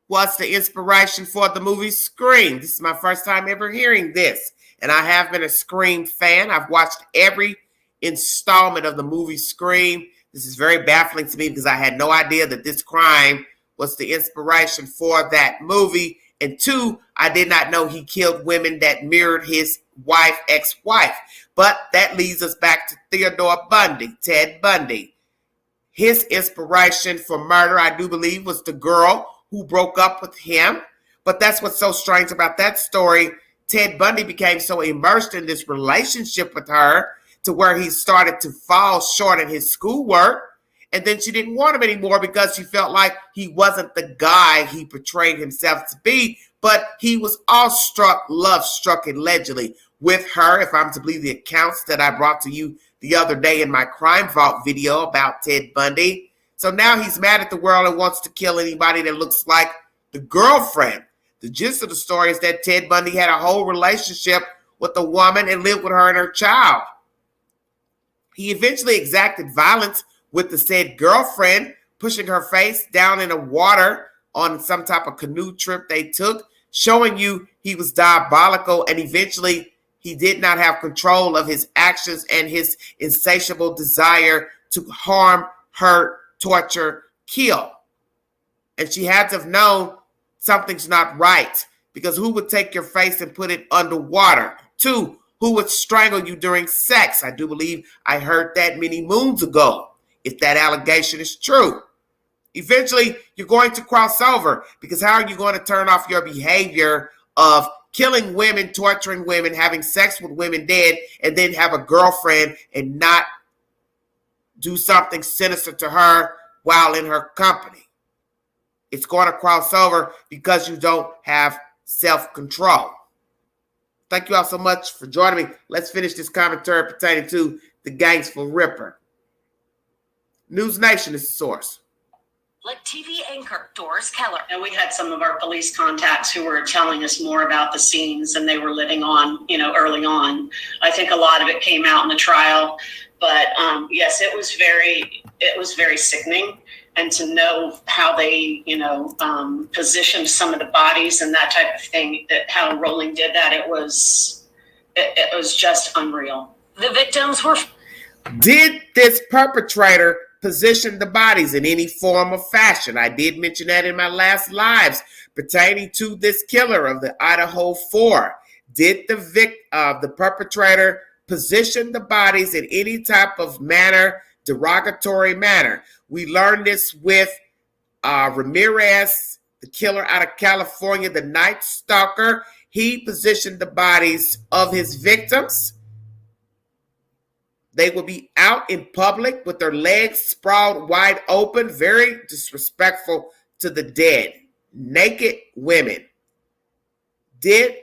S1: was the inspiration for the movie Scream. This is my first time ever hearing this. And I have been a Scream fan. I've watched every installment of the movie Scream. This is very baffling to me because I had no idea that this crime was the inspiration for that movie. And 2, I did not know he killed women that mirrored his wife, ex-wife. But that leads us back to Theodore Bundy, Ted Bundy. His inspiration for murder, I do believe, was the girl who broke up with him. But that's what's so strange about that story. Ted Bundy became so immersed in this relationship with her to where he started to fall short in his schoolwork. And then she didn't want him anymore because she felt like he wasn't the guy he portrayed himself to be. But he was awestruck, love-struck allegedly with her, if I'm to believe the accounts that I brought to you the other day in my Crime Vault video about Ted Bundy. So now he's mad at the world and wants to kill anybody that looks like the girlfriend. The gist of the story is that Ted Bundy had a whole relationship with a woman and lived with her and her child. He eventually exacted violence with the said girlfriend, pushing her face down in the water on some type of canoe trip they took, showing you he was diabolical, and eventually he did not have control of his actions and his insatiable desire to harm, hurt, torture, kill. And she had to have known something's not right, because who would take your face and put it underwater? 2, who would strangle you during sex? I do believe I heard that many moons ago, if that allegation is true. Eventually, you're going to cross over, because how are you going to turn off your behavior of killing women, torturing women, having sex with women dead, and then have a girlfriend and not do something sinister to her while in her company? It's going to cross over because you don't have self-control. Thank you all so much for joining me. Let's finish this commentary pertaining to the Gainesville Ripper. News Nation is the source.
S6: Like TV anchor Doris Keller.
S3: And we had some of our police contacts who were telling us more about the scenes than they were living on, early on. I think a lot of it came out in the trial, but yes, it was very sickening. And to know how they, positioned some of the bodies and that type of thing, that how Rowling did that, it was just unreal.
S16: The victims were...
S1: Did this perpetrator position the bodies in any form or fashion? I did mention that in my last lives pertaining to this killer of the Idaho 4. Did the perpetrator position the bodies in any type of manner, derogatory manner? We learned this with Ramirez, the killer out of California, the Night Stalker. He positioned the bodies of his victims. They would be out in public with their legs sprawled wide open, very disrespectful to the dead. Naked women. Did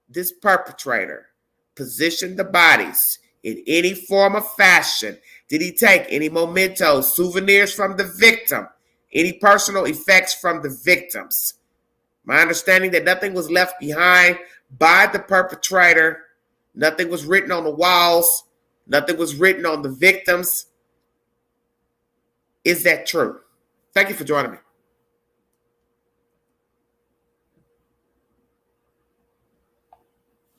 S1: this perpetrator position the bodies in any form or fashion? Did he take any mementos, souvenirs from the victim? Any personal effects from the victims? My understanding that nothing was left behind by the perpetrator. Nothing was written on the walls. Nothing was written on the victims. Is that true? Thank you for joining me.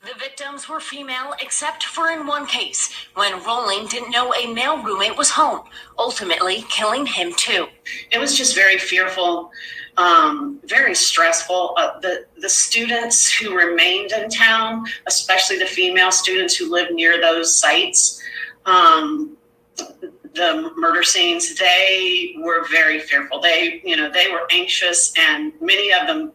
S16: The victims were female except for in one case, when Rowling didn't know a male roommate was home, ultimately killing him too.
S4: It was just very fearful, very stressful. The students who remained in town, especially the female students who lived near those sites, the murder scenes, they were very fearful. They were anxious, and many of them,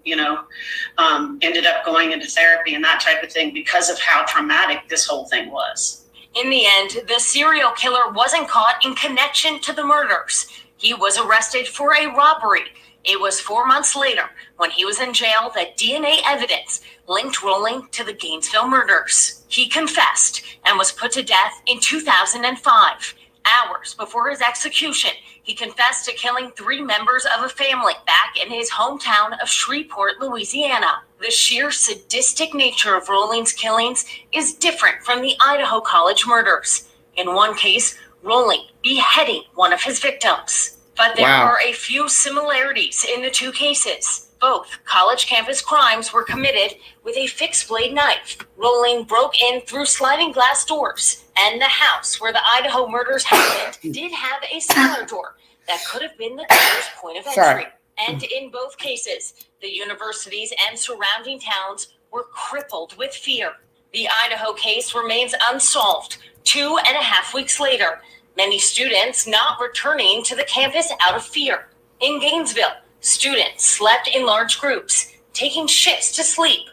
S4: ended up going into therapy and that type of thing because of how traumatic this whole thing was.
S16: In the end, the serial killer wasn't caught in connection to the murders. He was arrested for a robbery. It was 4 months later, when he was in jail, that DNA evidence linked Rowling to the Gainesville murders. He confessed and was put to death in 2005. Hours before his execution, he confessed to killing 3 members of a family back in his hometown of Shreveport, Louisiana. The sheer sadistic nature of Rowling's killings is different from the Idaho College murders. In one case, Rowling beheading one of his victims. But there are a few similarities in the 2 cases. Both college campus crimes were committed with a fixed blade knife. Rowling broke in through sliding glass doors, and the house where the Idaho murders happened did have a cellar door that could have been the killer's point of entry. And in both cases, the universities and surrounding towns were crippled with fear. The Idaho case remains unsolved 2.5 weeks later. Many students not returning to the campus out of fear. In Gainesville, students slept in large groups, taking shifts to sleep.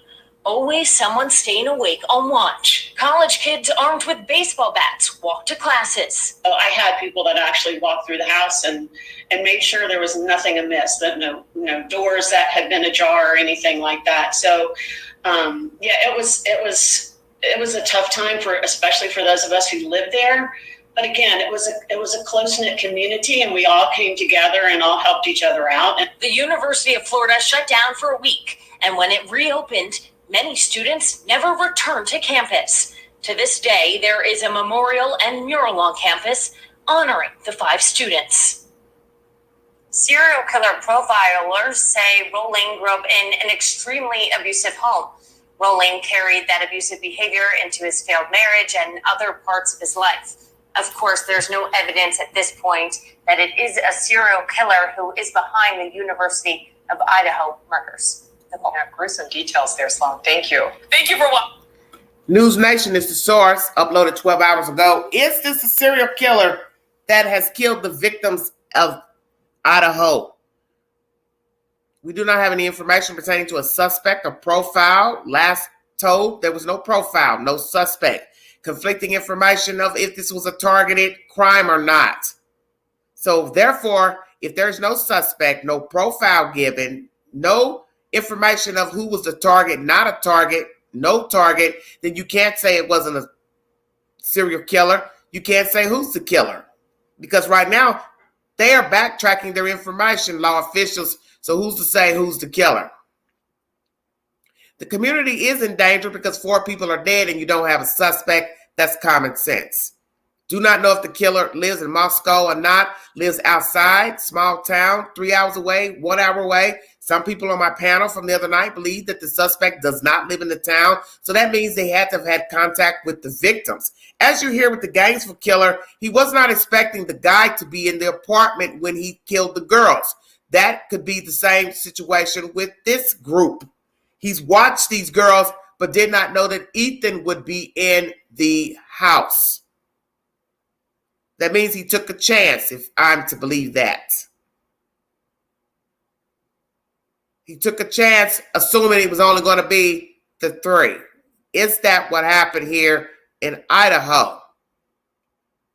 S16: Always someone staying awake on watch. College kids armed with baseball bats walked to classes.
S4: I had people that actually walked through the house and made sure there was nothing amiss, that no doors that had been ajar or anything like that. So, it was a tough time especially for those of us who lived there. But again, it was a close-knit community, and we all came together and all helped each other out.
S16: The University of Florida shut down for a week, and when it reopened, many students never returned to campus. To this day, there is a memorial and mural on campus honoring the 5 students.
S22: Serial killer profilers say Rowling grew up in an extremely abusive home. Rowling carried that abusive behavior into his failed marriage and other parts of his life. Of course, there's no evidence at this point that it is a serial killer who is behind the University of Idaho murders.
S3: Yeah, gruesome details there, Sloan. Thank you.
S22: Thank you for watching.
S1: News Nation is the source, uploaded 12 hours ago. Is this a serial killer that has killed the victims of Idaho? We do not have any information pertaining to a suspect or profile. Last told, there was no profile, no suspect. Conflicting information of if this was a targeted crime or not. So therefore, if there's no suspect, no profile given, no information of who was the target, not a target, no target, then you can't say it wasn't a serial killer. You can't say who's the killer. Because right now, they are backtracking their information, law officials. So who's to say who's the killer? The community is in danger because 4 people are dead and you don't have a suspect. That's common sense. Do not know if the killer lives in Moscow or not, lives outside, small town, 3 hours away, 1 hour away. Some people on my panel from the other night believe that the suspect does not live in the town, so that means they had to have had contact with the victims. As you hear with the Gainesville killer, he was not expecting the guy to be in the apartment when he killed the girls. That could be the same situation with this group. He's watched these girls, but did not know that Ethan would be in the house. That means he took a chance, if I'm to believe that. He took a chance, assuming it was only going to be the 3. Is that what happened here in Idaho?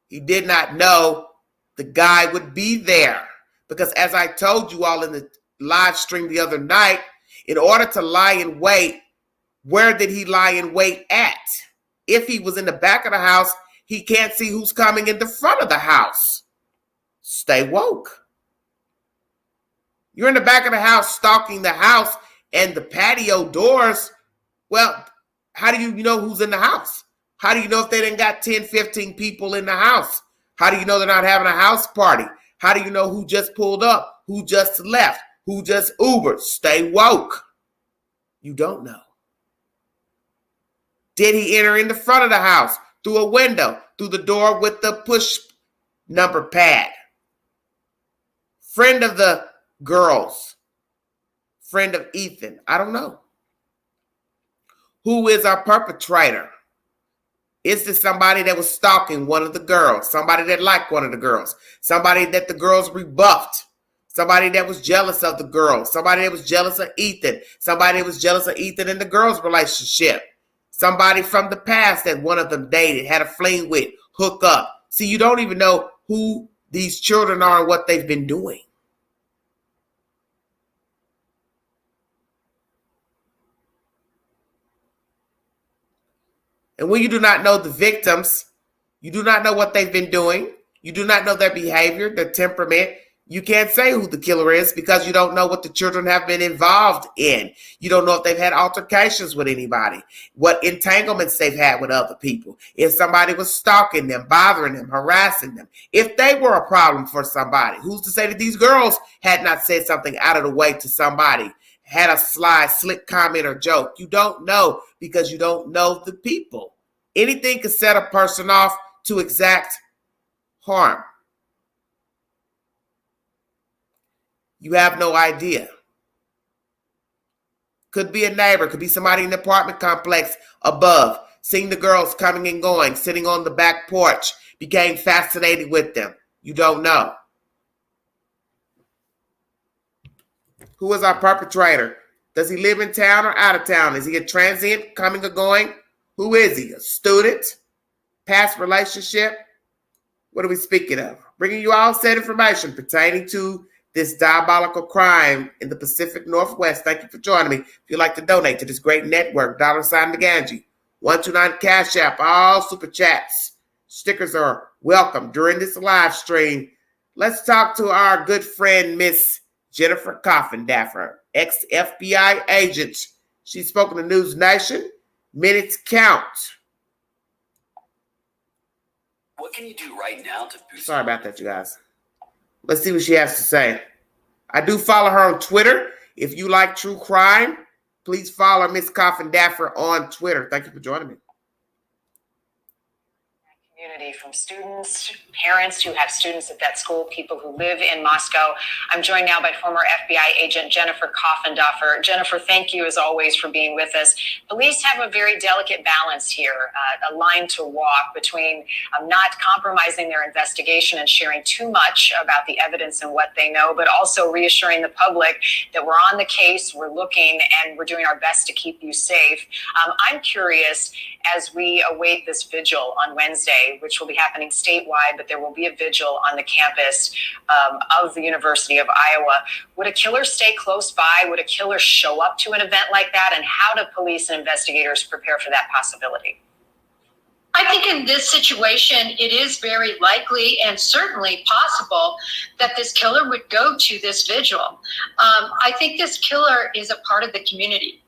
S1: He did not know the guy would be there. Because as I told you all in the live stream the other night, in order to lie in wait, where did he lie in wait at? If he was in the back of the house, he can't see who's coming in the front of the house. Stay woke. You're in the back of the house stalking the house and the patio doors. Well, how do you know who's in the house? How do you know if they done got 10, 15 people in the house? How do you know they're not having a house party? How do you know who just pulled up, who just left, who just Ubered? Stay woke. You don't know. Did he enter in the front of the house, through a window, through the door with the push number pad? Friend of the girls, friend of Ethan, I don't know. Who is our perpetrator? Is this somebody that was stalking one of the girls? Somebody that liked one of the girls? Somebody that the girls rebuffed? Somebody that was jealous of the girls? Somebody that was jealous of Ethan? Somebody that was jealous of Ethan and the girls' relationship? Somebody from the past that one of them dated, had a fling with, hook up. See, you don't even know who these children are and what they've been doing. And when you do not know the victims, you do not know what they've been doing, you do not know their behavior, their temperament, you can't say who the killer is because you don't know what the children have been involved in. You don't know if they've had altercations with anybody, what entanglements they've had with other people, if somebody was stalking them, bothering them, harassing them, if they were a problem for somebody. Who's to say that these girls had not said something out of the way to somebody, had a sly, slick comment or joke? You don't know because you don't know the people. Anything can set a person off to exact harm. You have no idea. Could be a neighbor, could be somebody in the apartment complex above, seeing the girls coming and going, sitting on the back porch, became fascinated with them. You don't know. Who is our perpetrator? Does he live in town or out of town? Is he a transient, coming or going? Who is he? A student? Past relationship? What are we speaking of? Bringing you all said information pertaining to this diabolical crime in the Pacific Northwest. Thank you for joining me. If you'd like to donate to this great network, $Naganji, 129 Cash App, all super chats. Stickers are welcome during this live stream. Let's talk to our good friend, Miss Jennifer Coffindaffer, ex-FBI agent. She's spoken to News Nation. Minutes count.
S5: What can you do right now to boost?
S1: Sorry about that, you guys. Let's see what she has to say. I do follow her on Twitter. If you like true crime, please follow Miss Coffindaffer on Twitter. Thank you for joining me.
S3: Community, from students, parents who have students at that school, people who live in Moscow. I'm joined now by former FBI agent Jennifer Coffindaffer. Jennifer, thank you as always for being with us. Police have a very delicate balance here, a line to walk between not compromising their investigation and sharing too much about the evidence and what they know, but also reassuring the public that we're on the case, we're looking, and we're doing our best to keep you safe. I'm curious, as we await this vigil on Wednesday, which will be happening statewide, but there will be a vigil on the campus of the University of Iowa. Would a killer stay close by? Would a killer show up to an event like that? And how do police and investigators prepare for that possibility?
S8: I think in this situation, it is very likely and certainly possible that this killer would go to this vigil. I think this killer is a part of the community.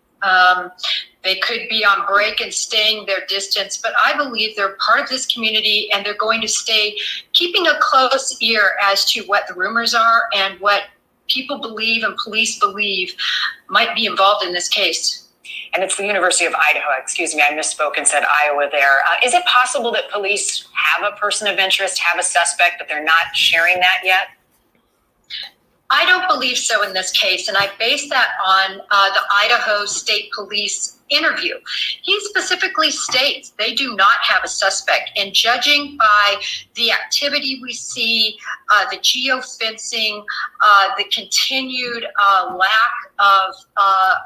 S8: They could be on break and staying their distance, but I believe they're part of this community and they're going to stay keeping a close ear as to what the rumors are and what people believe and police believe might be involved in this case.
S3: And it's the University of Idaho. Excuse me, I misspoke and said Iowa there. Is it possible that police have a person of interest, have a suspect, but they're not sharing that yet?
S8: I don't believe so in this case, and I base that on the Idaho State Police interview. He specifically states they do not have a suspect, and judging by the activity we see, the geofencing, the continued lack of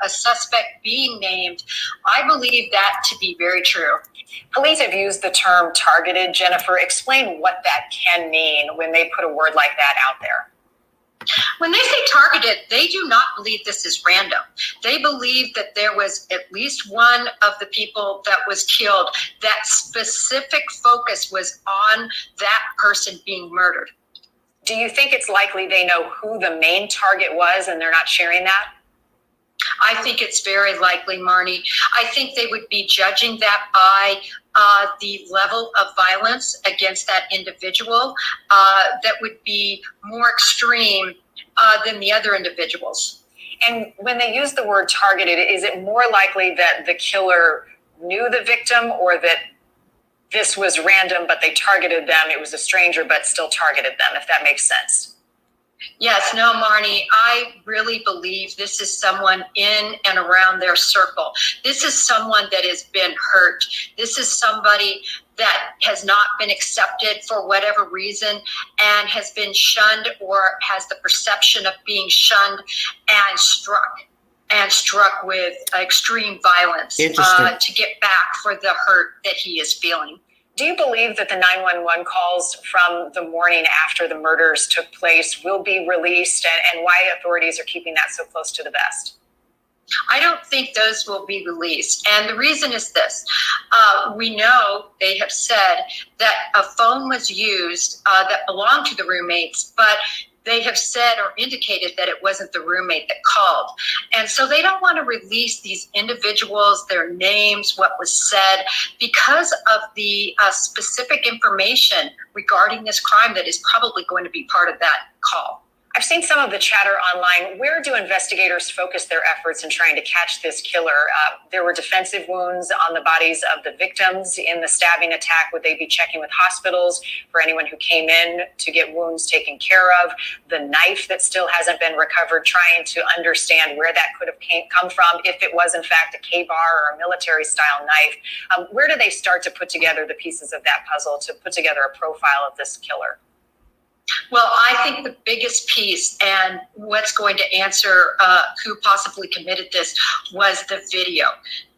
S8: a suspect being named, I believe that to be very true.
S3: Police have used the term targeted. Jennifer, explain what that can mean when they put a word like that out there.
S8: When they say targeted, they do not believe this is random. They believe that there was at least one of the people that was killed. That specific focus was on that person being murdered.
S3: Do you think it's likely they know who the main target was and they're not sharing that?
S8: I think it's very likely, Marnie. I think they would be judging that by the level of violence against that individual that would be more extreme than the other individuals.
S3: And when they use the word targeted, is it more likely that the killer knew the victim, or that this was random but they targeted them, it was a stranger but still targeted them, if that makes sense?
S8: Yes, no, Marnie, I really believe this is someone in and around their circle. This is someone that has been hurt. This is somebody that has not been accepted for whatever reason and has been shunned or has the perception of being shunned and struck with extreme violence to get back for the hurt that he is feeling.
S3: Do you believe that the 911 calls from the morning after the murders took place will be released, and why authorities are keeping that so close to the vest?
S8: I don't think those will be released. And the reason is this. We know they have said that a phone was used that belonged to the roommates, but they have said or indicated that it wasn't the roommate that called. And so they don't want to release these individuals, their names, what was said, because of the specific information regarding this crime that is probably going to be part of that call.
S3: I've seen some of the chatter online. Where do investigators focus their efforts in trying to catch this killer? There were defensive wounds on the bodies of the victims in the stabbing attack. Would they be checking with hospitals for anyone who came in to get wounds taken care of? The knife that still hasn't been recovered, trying to understand where that could have come from, if it was in fact a K-bar or a military style knife. Where do they start to put together the pieces of that puzzle to put together a profile of this killer?
S8: Well, I think the biggest piece and what's going to answer who possibly committed this was the video.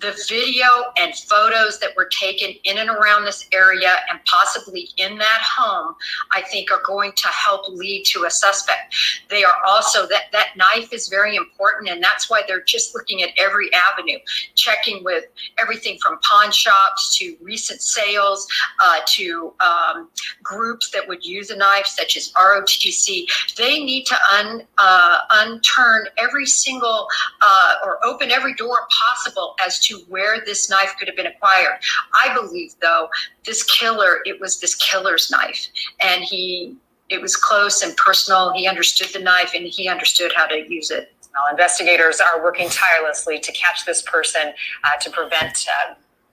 S8: The video and photos that were taken in and around this area and possibly in that home, I think are going to help lead to a suspect. They are also, that knife is very important, and that's why they're just looking at every avenue, checking with everything from pawn shops to recent sales to groups that would use a knife, such as ROTC. They need to unturn every single or open every door possible as to where this knife could have been acquired. I believe, though, it was this killer's knife, and it was close and personal. He understood the knife and he understood how to use it.
S3: Well, investigators are working tirelessly to catch this person, to prevent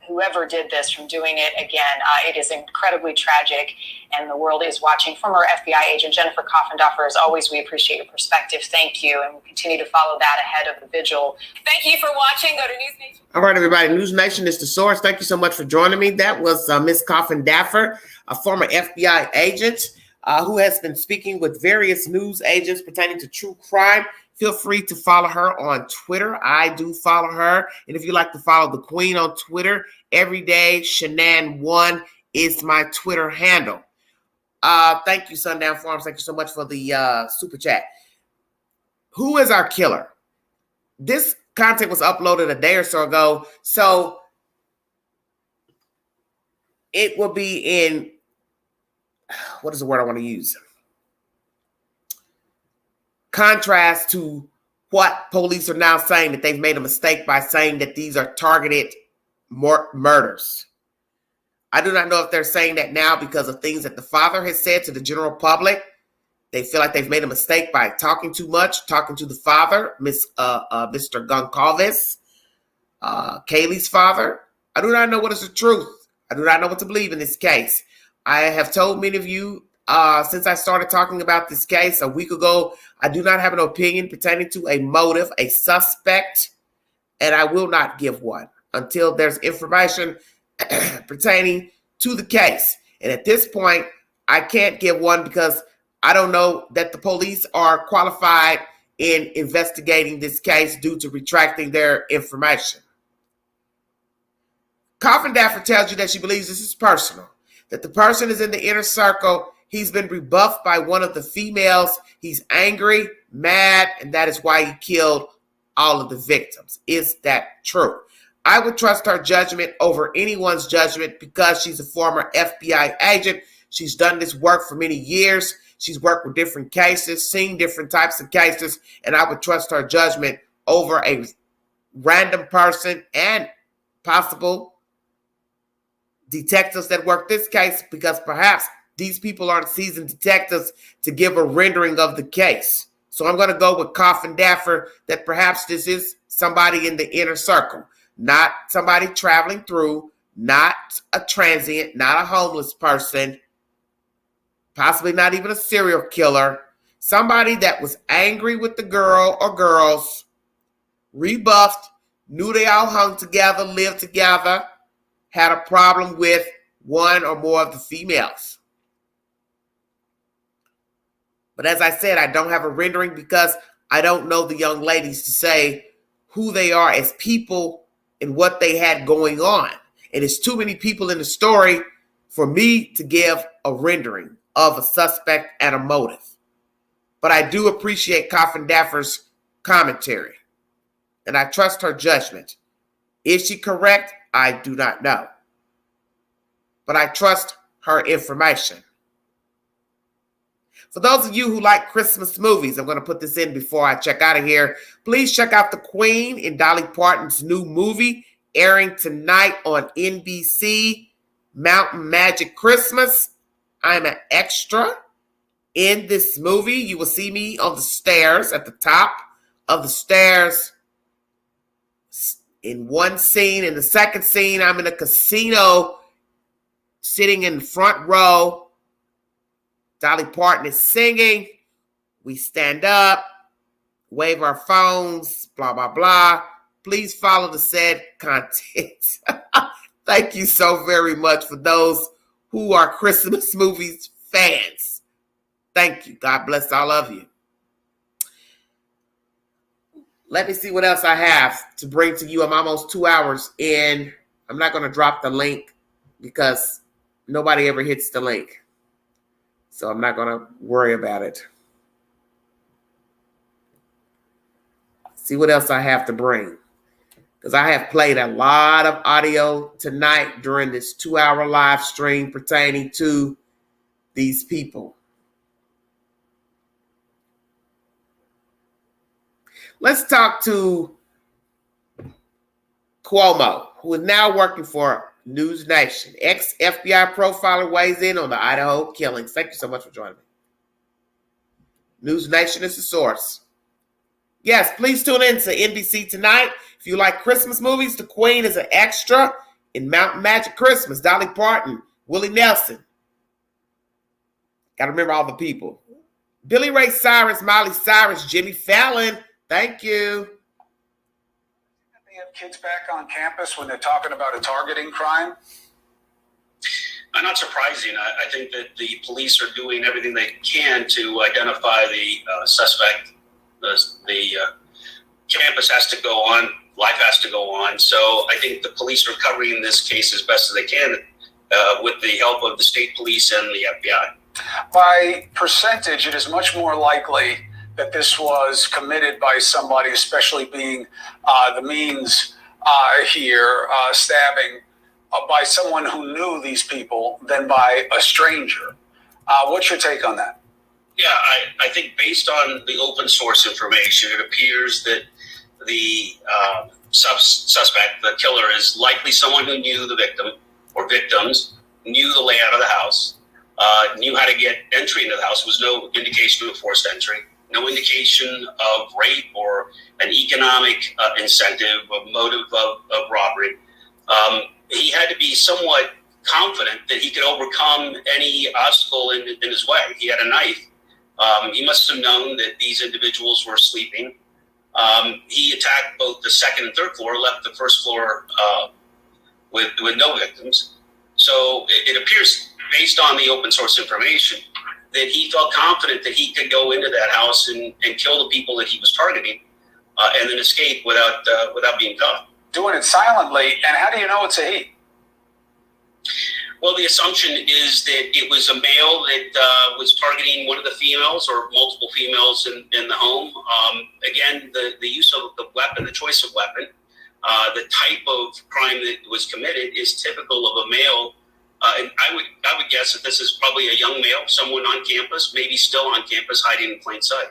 S3: whoever did this from doing it again. It is incredibly tragic, and the world is watching. Former FBI agent Jennifer Coffindoffer, as always, we appreciate your perspective. Thank you, and we'll continue to follow that ahead of the vigil. Thank you for watching. Go to News Nation.
S1: All right, everybody. News Nation is the source. Thank you so much for joining me. That was Ms. Coffindoffer, a former FBI agent who has been speaking with various news agents pertaining to true crime. Feel free to follow her on Twitter. I do follow her. And if you like to follow the Queen on Twitter, Everyday Shanann1 is my Twitter handle. Thank you, Sundown Farms. Thank you so much for the super chat. Who is our killer? This content was uploaded a day or so ago, so it will be in, what is the word I want to use? Contrast to what police are now saying, that they've made a mistake by saying that these are targeted murders. I do not know if they're saying that now because of things that the father has said to the general public They feel like they've made a mistake by talking too much, talking to the father, Mr. Goncalves, Kaylee's father. I do not know what is the truth. I do not know what to believe in this case. I have told many of you since I started talking about this case a week ago, I do not have an opinion pertaining to a motive, a suspect, and I will not give one until there's information pertaining to the case. And at this point, I can't give one because I don't know that the police are qualified in investigating this case due to retracting their information. Coffin Daffer tells you that she believes this is personal, that the person is in the inner circle. He's been rebuffed by one of the females. He's angry, mad, and that is why he killed all of the victims. Is that true? I would trust her judgment over anyone's judgment because she's a former FBI agent. She's done this work for many years. She's worked with different cases, seen different types of cases, and I would trust her judgment over a random person and possible detectives that work this case, because perhaps these people aren't seasoned detectives to give a rendering of the case. So I'm going to go with Coffin Daffer that perhaps this is somebody in the inner circle, not somebody traveling through, not a transient, not a homeless person, possibly not even a serial killer, somebody that was angry with the girl or girls, rebuffed, knew they all hung together, lived together, had a problem with one or more of the females. But as I said, I don't have a rendering because I don't know the young ladies to say who they are as people and what they had going on. And it's too many people in the story for me to give a rendering of a suspect and a motive. But I do appreciate Coffin Daffer's commentary, and I trust her judgment. Is she correct? I do not know. But I trust her information. For those of you who like Christmas movies, I'm going to put this in before I check out of here. Please check out The Queen in Dolly Parton's new movie, airing tonight on NBC, Mountain Magic Christmas. I'm an extra in this movie. You will see me on the stairs, at the top of the stairs in one scene. In the second scene, I'm in a casino sitting in the front row. Dolly Parton is singing. We stand up, wave our phones, blah, blah, blah. Please follow the said content. Thank you so very much for those who are Christmas movies fans. Thank you. God bless all of you. Let me see what else I have to bring to you. I'm almost 2 hours in. I'm not going to drop the link because nobody ever hits the link. So I'm not going to worry about it. See what else I have to bring. Because I have played a lot of audio tonight during this 2-hour live stream pertaining to these people. Let's talk to Cuomo, who is now working for News Nation. Ex-FBI profiler weighs in on the Idaho killings. Thank you so much for joining me. News Nation is the source. Yes, please tune in to NBC tonight. If you like Christmas movies, The Queen is an extra in Mountain Magic Christmas. Dolly Parton, Willie Nelson. Got to remember all the people. Billy Ray Cyrus, Miley Cyrus, Jimmy Fallon. Thank you.
S7: They have kids back on campus when they're talking about a targeting crime?
S9: Not surprising. I think that the police are doing everything they can to identify the suspect. The campus has to go on. Life has to go on. So I think the police are covering this case as best as they can with the help of the state police and the FBI.
S7: By percentage, it is much more likely that this was committed by somebody, especially being the means here, stabbing, by someone who knew these people than by a stranger. What's your take on that?
S9: Yeah, I think based on the open source information, it appears that the suspect, the killer, is likely someone who knew the victim or victims, knew the layout of the house, knew how to get entry into the house. There was no indication of forced entry, no indication of rape or an economic incentive, a motive of robbery. He had to be somewhat confident that he could overcome any obstacle in his way. He had a knife. He must have known that these individuals were sleeping. He attacked both the second and third floor, left the first floor with no victims. So it appears, based on the open source information, that he felt confident that he could go into that house and kill the people that he was targeting and then escape without being caught.
S7: Doing it silently, and how do you know it's a he?
S9: Well, the assumption is that it was a male that was targeting one of the females or multiple females in the home. Again, the use of the weapon, the choice of weapon, the type of crime that was committed is typical of a male. And I would guess that this is probably a young male, someone on campus, maybe still on campus, hiding in plain sight.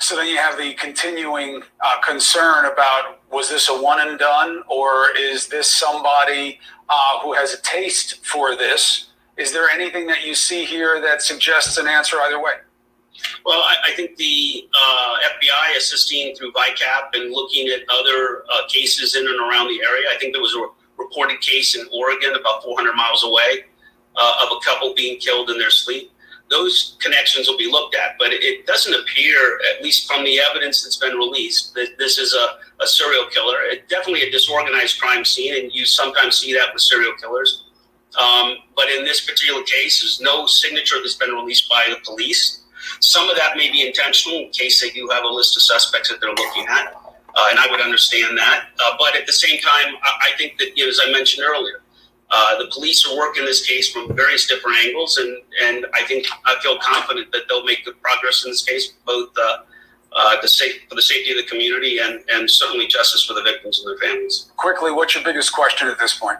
S7: So then you have the continuing concern about, was this a one and done, or is this somebody who has a taste for this? Is there anything that you see here that suggests an answer either way?
S9: Well, I think the FBI assisting through VICAP and looking at other cases in and around the area. I think there was a reported case in Oregon about 400 miles away of a couple being killed in their sleep. Those connections will be looked at, but it doesn't appear, at least from the evidence that's been released, that this is a serial killer. It's definitely a disorganized crime scene, and you sometimes see that with serial killers. But in this particular case, there's no signature that's been released by the police. Some of that may be intentional in case they do have a list of suspects that they're looking at, and I would understand that. But at the same time, I think that, as I mentioned earlier, the police are working this case from various different angles, and I feel confident that they'll make good progress in this case, both for the safety of the community and certainly justice for the victims and their families. Quickly, what's your biggest question at this point?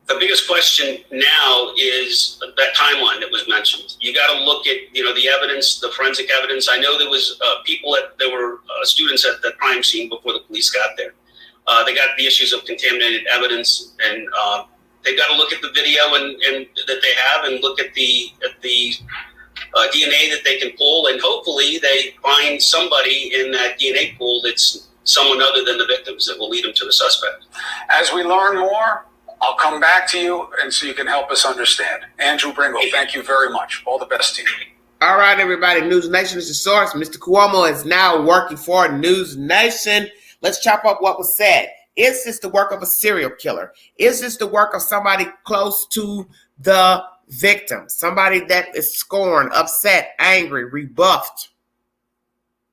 S9: The biggest question now is that timeline that was mentioned. You got to look at the evidence, the forensic evidence. I know there was there were students at the crime scene before the police got there. They got the issues of contaminated evidence, and they got to look at the video and that they have, and look at the DNA that they can pull, and hopefully they find somebody in that DNA pool that's someone other than the victims that will lead them to the suspect. As we learn more, I'll come back to you, and so you can help us understand. Andrew Bringle, thank you very much. All the best to you.
S1: All right, everybody. News Nation is the source. Mr. Cuomo is now working for News Nation. Let's chop up what was said. Is this the work of a serial killer? Is this the work of somebody close to the victim? Somebody that is scorned, upset, angry, rebuffed.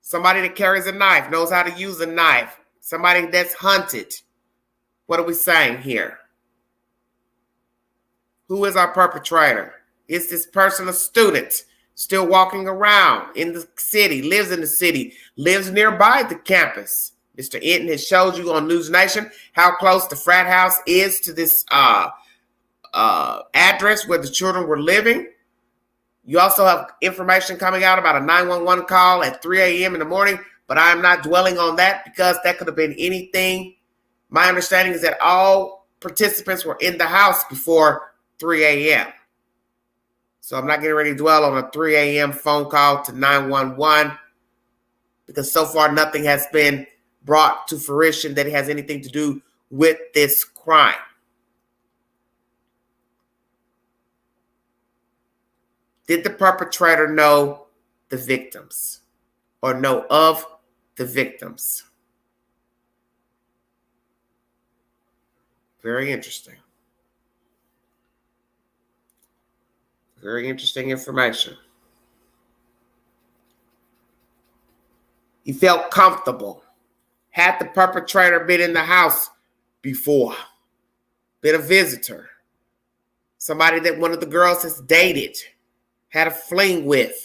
S1: Somebody that carries a knife, knows how to use a knife. Somebody that's hunted. What are we saying here? Who is our perpetrator? Is this person a student still walking around in the city, lives in the city, lives nearby the campus? Mr. Enton has showed you on News Nation how close the frat house is to this address where the children were living. You also have information coming out about a 911 call at 3 a.m. in the morning, but I am not dwelling on that because that could have been anything. My understanding is that all participants were in the house before 3 a.m. So I'm not getting ready to dwell on a 3 a.m. phone call to 911 because so far nothing has been brought to fruition that it has anything to do with this crime. Did the perpetrator know the victims or know of the victims? Very interesting. Very interesting information. He felt comfortable. Had the perpetrator been in the house before? Been a visitor? Somebody that one of the girls has dated? Had a fling with?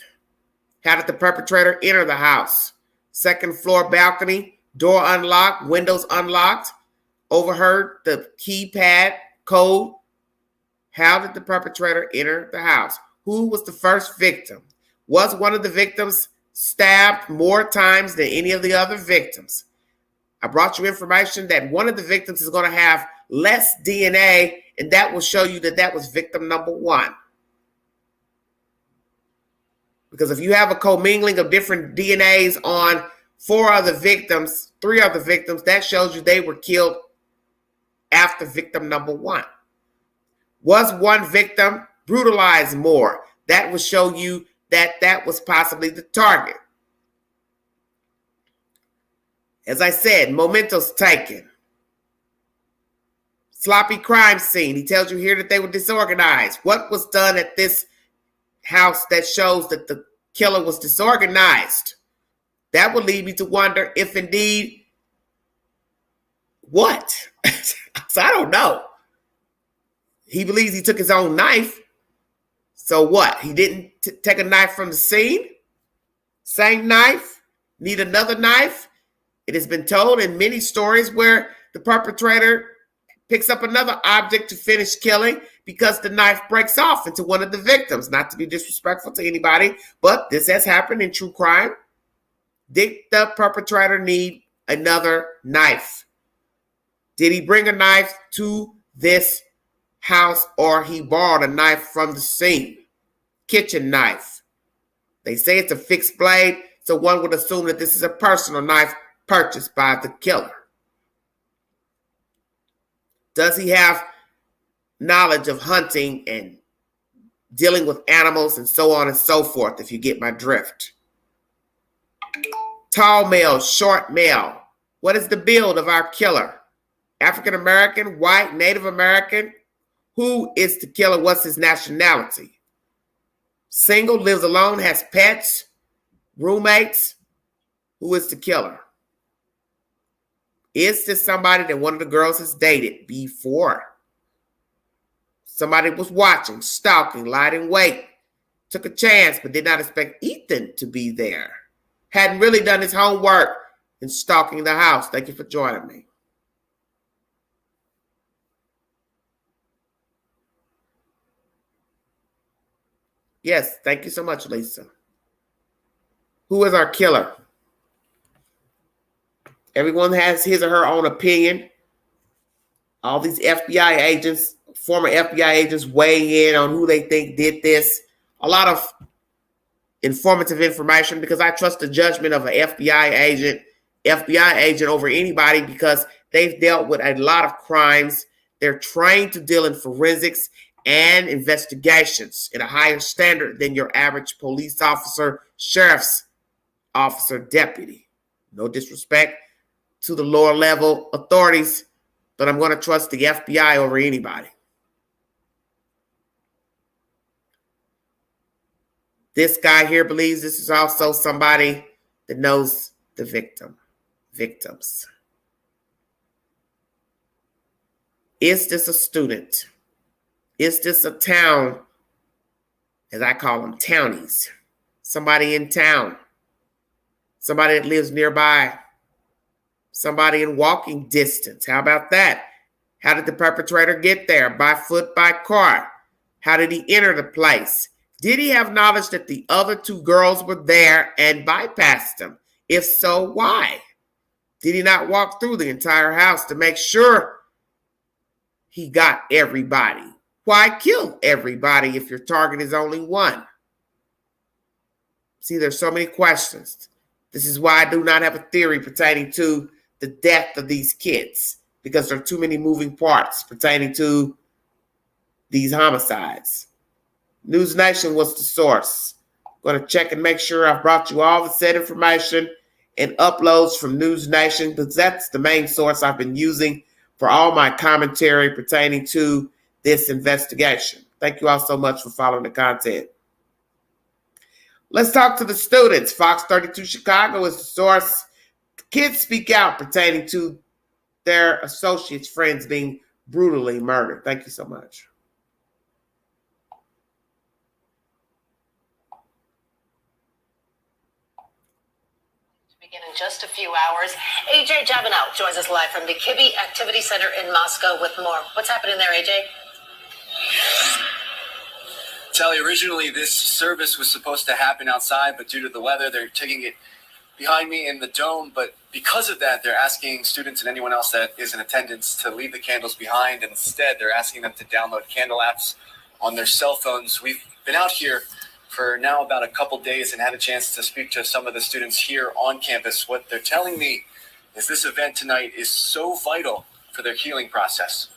S1: How did the perpetrator enter the house? Second floor balcony, door unlocked, windows unlocked, overheard the keypad code. How did the perpetrator enter the house? Who was the first victim? Was one of the victims stabbed more times than any of the other victims? I brought you information that one of the victims is going to have less DNA and that will show you that that was victim number 1. Because if you have a commingling of different DNAs on 3 other victims, that shows you they were killed after victim number 1. Was one victim brutalized more? That will show you that that was possibly the target. As I said, mementos taken. Sloppy crime scene. He tells you here that they were disorganized. What was done at this house that shows that the killer was disorganized? That would lead me to wonder if indeed what? So I don't know. He believes he took his own knife. So what? He didn't take a knife from the scene? Same knife? Need another knife? It has been told in many stories where the perpetrator picks up another object to finish killing because the knife breaks off into one of the victims. Not to be disrespectful to anybody, but this has happened in true crime. Did the perpetrator need another knife? Did he bring a knife to this house, or he borrowed a knife from the scene? Kitchen knife. They say it's a fixed blade, so one would assume that this is a personal knife purchased by the killer. Does he have knowledge of hunting and dealing with animals and so on and so forth, if you get my drift? Tall male, short male. What is the build of our killer? African American, white, Native American? Who is the killer? What's his nationality? Single, lives alone, has pets, roommates? Who is the killer? Is this somebody that one of the girls has dated before? Somebody was watching, stalking, lied in wait, took a chance, but did not expect Ethan to be there. Hadn't really done his homework in stalking the house. Thank you for joining me. Yes, thank you so much, Lisa. Who is our killer? Everyone has his or her own opinion. All these FBI agents, former FBI agents, weighing in on who they think did this. A lot of informative information, because I trust the judgment of an FBI agent over anybody, because they've dealt with a lot of crimes. They're trained to deal in forensics and investigations at a higher standard than your average police officer, sheriff's officer, deputy. No disrespect to the lower level authorities, but I'm going to trust the FBI over anybody. This guy here believes this is also somebody that knows the victims. Is this a student? Is this a town, as I call them, townies? Somebody in town. Somebody that lives nearby. Somebody in walking distance. How about that? How did the perpetrator get there? By foot, by car? How did he enter the place? Did he have knowledge that the other 2 girls were there and bypassed them? If so, why? Did he not walk through the entire house to make sure he got everybody? Why kill everybody if your target is only one? See, there's so many questions. This is why I do not have a theory pertaining to the death of these kids, because there are too many moving parts pertaining to these homicides. News Nation was the source. I'm going to check and make sure I've brought you all the said information and uploads from News Nation, because that's the main source I've been using for all my commentary pertaining to this investigation. Thank you all so much for following the content. Let's talk to the students. Fox 32 Chicago is the source. Kids speak out pertaining to their associates, friends being brutally murdered. Thank you so much.
S11: Begin in just a few hours. AJ Jabinow joins us live from the Kibbe Activity Center in Moscow with more. What's happening there, AJ?
S12: Sally, originally this service was supposed to happen outside, but due to the weather, they're taking it
S10: behind me in the dome, but because of that, they're asking students and anyone else that is in attendance to leave the candles behind. Instead, they're asking them to download candle apps on their cell phones. We've been out here for now about a couple days and had a chance to speak to some of the students here on campus. What they're telling me is this event tonight is so vital for their healing process.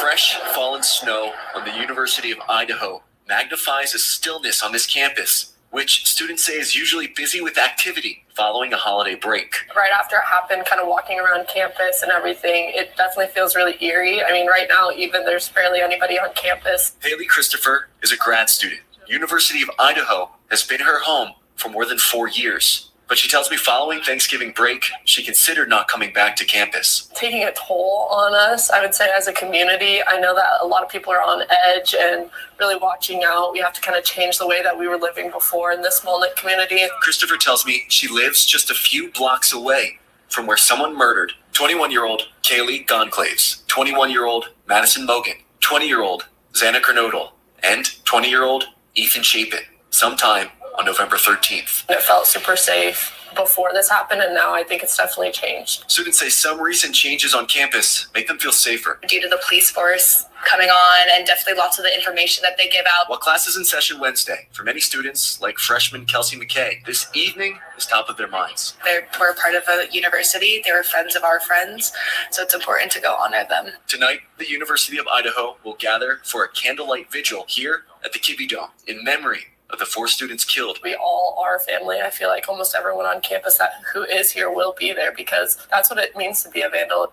S12: Fresh fallen snow on the University of Idaho magnifies a stillness on this campus, which students say is usually busy with activity following a holiday break.
S23: Right after it happened, kind of walking around campus and everything, it definitely feels really eerie. I mean, right now, even there's barely anybody on campus.
S12: Haley Christopher is a grad student. University of Idaho has been her home for more than 4 years. But she tells me following Thanksgiving break, she considered not coming back to campus.
S23: Taking a toll on us, I would say, as a community. I know that a lot of people are on edge and really watching out. We have to kind of change the way that we were living before in this small-knit community.
S12: Christopher tells me she lives just a few blocks away from where someone murdered 21-year-old Kaylee Goncalves, 21-year-old Madison Mogen, 20-year-old Xana Kernodle, and 20-year-old Ethan Chapin sometime on November 13th.
S23: It felt super safe before this happened, and now I think it's definitely changed.
S12: Students say some recent changes on campus make them feel safer.
S24: Due to the police force coming on and definitely lots of the information that they give out.
S12: While class is in session Wednesday, for many students, like freshman Kelsey McKay, this evening is top of their minds.
S24: We're part of a university. They were friends of our friends, so it's important to go honor them.
S12: Tonight, the University of Idaho will gather for a candlelight vigil here at the Kibbe Dome in memory of the 4 students killed.
S23: We all are family. I feel like almost everyone on campus who is here will be there because that's what it means to be a vandal.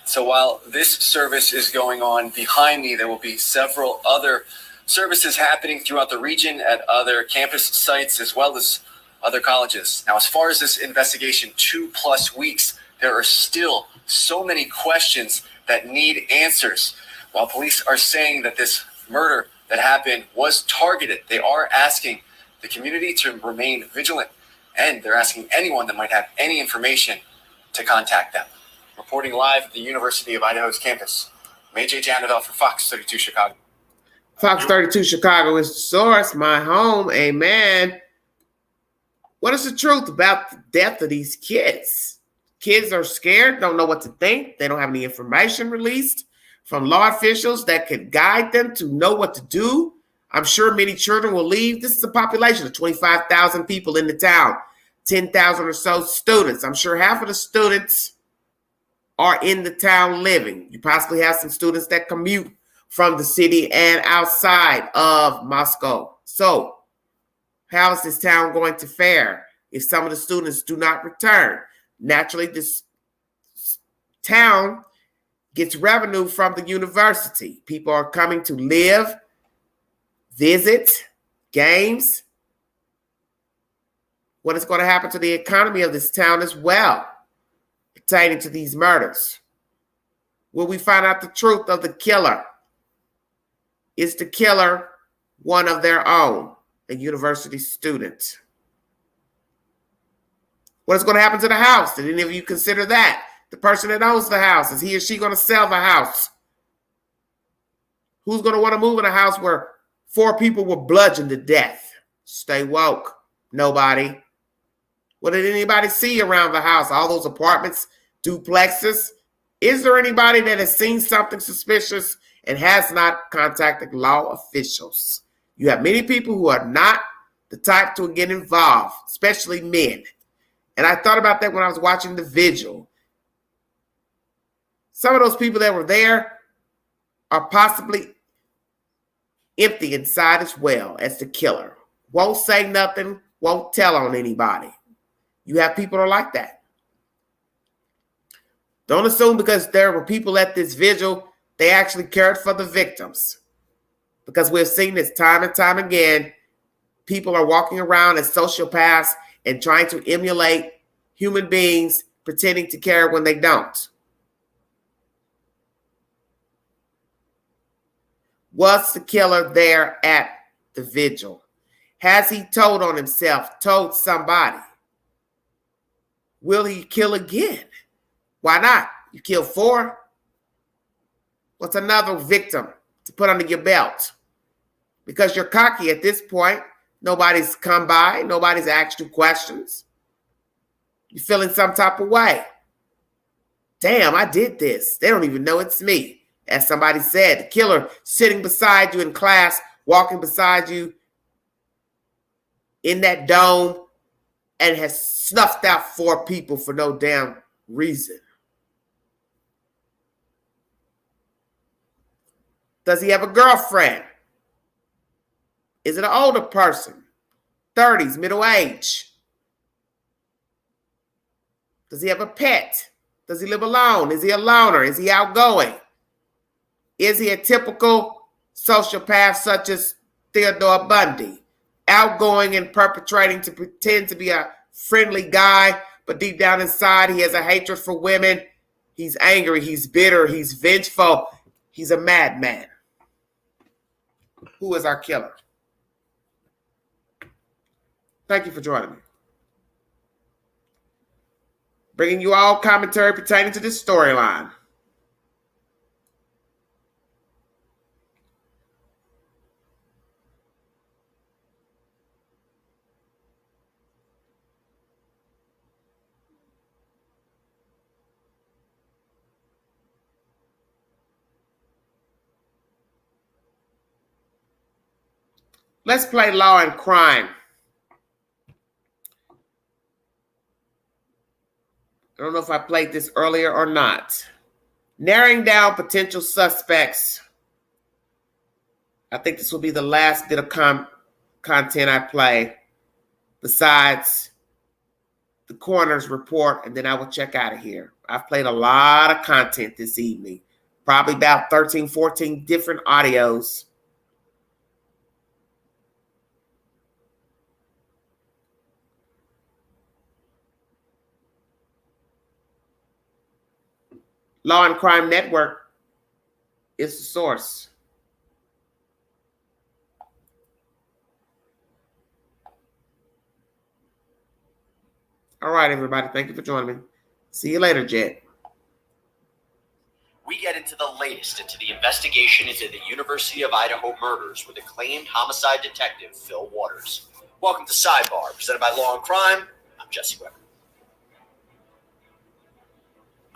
S10: So while this service is going on behind me, there will be several other services happening throughout the region at other campus sites as well as other colleges. Now, as far as this investigation, 2+ weeks, there are still so many questions that need answers. While police are saying that this murder that happened was targeted, they are asking the community to remain vigilant, and they're asking anyone that might have any information to contact them. Reporting live at the University of Idaho's campus, I'm AJ Janovel for Fox 32 Chicago.
S1: Fox 32 Chicago is the source, my home. Amen. What is the truth about the death of these kids? Kids are scared, don't know what to think. They don't have any information released from law officials that could guide them to know what to do. I'm sure many children will leave. This is a population of 25,000 people in the town, 10,000 or so students. I'm sure half of the students are in the town living. You possibly have some students that commute from the city and outside of Moscow. So how is this town going to fare if some of the students do not return? Naturally, this town gets revenue from the university. People are coming to live, visit, games. What is going to happen to the economy of this town as well pertaining to these murders? Will we find out the truth of the killer? Is the killer one of their own, a university student? What is going to happen to the house? Did any of you consider that? The person that owns the house, is he or she going to sell the house? Who's going to want to move in a house where 4 people were bludgeoned to death? Stay woke. Nobody. What did anybody see around the house? All those apartments, duplexes. Is there anybody that has seen something suspicious and has not contacted law officials? You have many people who are not the type to get involved, especially men. And I thought about that when I was watching the Vigil. Some of those people that were there are possibly empty inside as well as the killer. Won't say nothing, won't tell on anybody. You have people that are like that. Don't assume because there were people at this vigil, they actually cared for the victims. Because we've seen this time and time again. People are walking around as sociopaths and trying to emulate human beings, pretending to care when they don't. Was the killer there at the vigil? Has he told on himself, told somebody? Will he kill again? Why not? You killed 4. What's another victim to put under your belt? Because you're cocky at this point. Nobody's come by. Nobody's asked you questions. You're feeling some type of way. Damn, I did this. They don't even know it's me. As somebody said, the killer sitting beside you in class, walking beside you in that dome, and has snuffed out 4 people for no damn reason. Does he have a girlfriend? Is it an older person? 30s, middle age? Does he have a pet? Does he live alone? Is he a loner? Is he outgoing? Is he a typical sociopath such as Theodore Bundy? Outgoing and perpetrating to pretend to be a friendly guy, but deep down inside he has a hatred for women. He's angry, he's bitter, he's vengeful. He's a madman. Who is our killer? Thank you for joining me. Bringing you all commentary pertaining to this storyline. Let's play Law and Crime. I don't know if I played this earlier or not. Narrowing down potential suspects. I think this will be the last bit of content I play besides the coroner's report, and then I will check out of here. I've played a lot of content this evening. Probably about 13, 14 different audios. Law and Crime Network is the source. All right, everybody. Thank you for joining me. See you later, Jet.
S13: We get into the latest into the investigation into the University of Idaho murders with acclaimed homicide detective Phil Waters. Welcome to Sidebar, presented by Law and Crime. I'm Jesse Weber.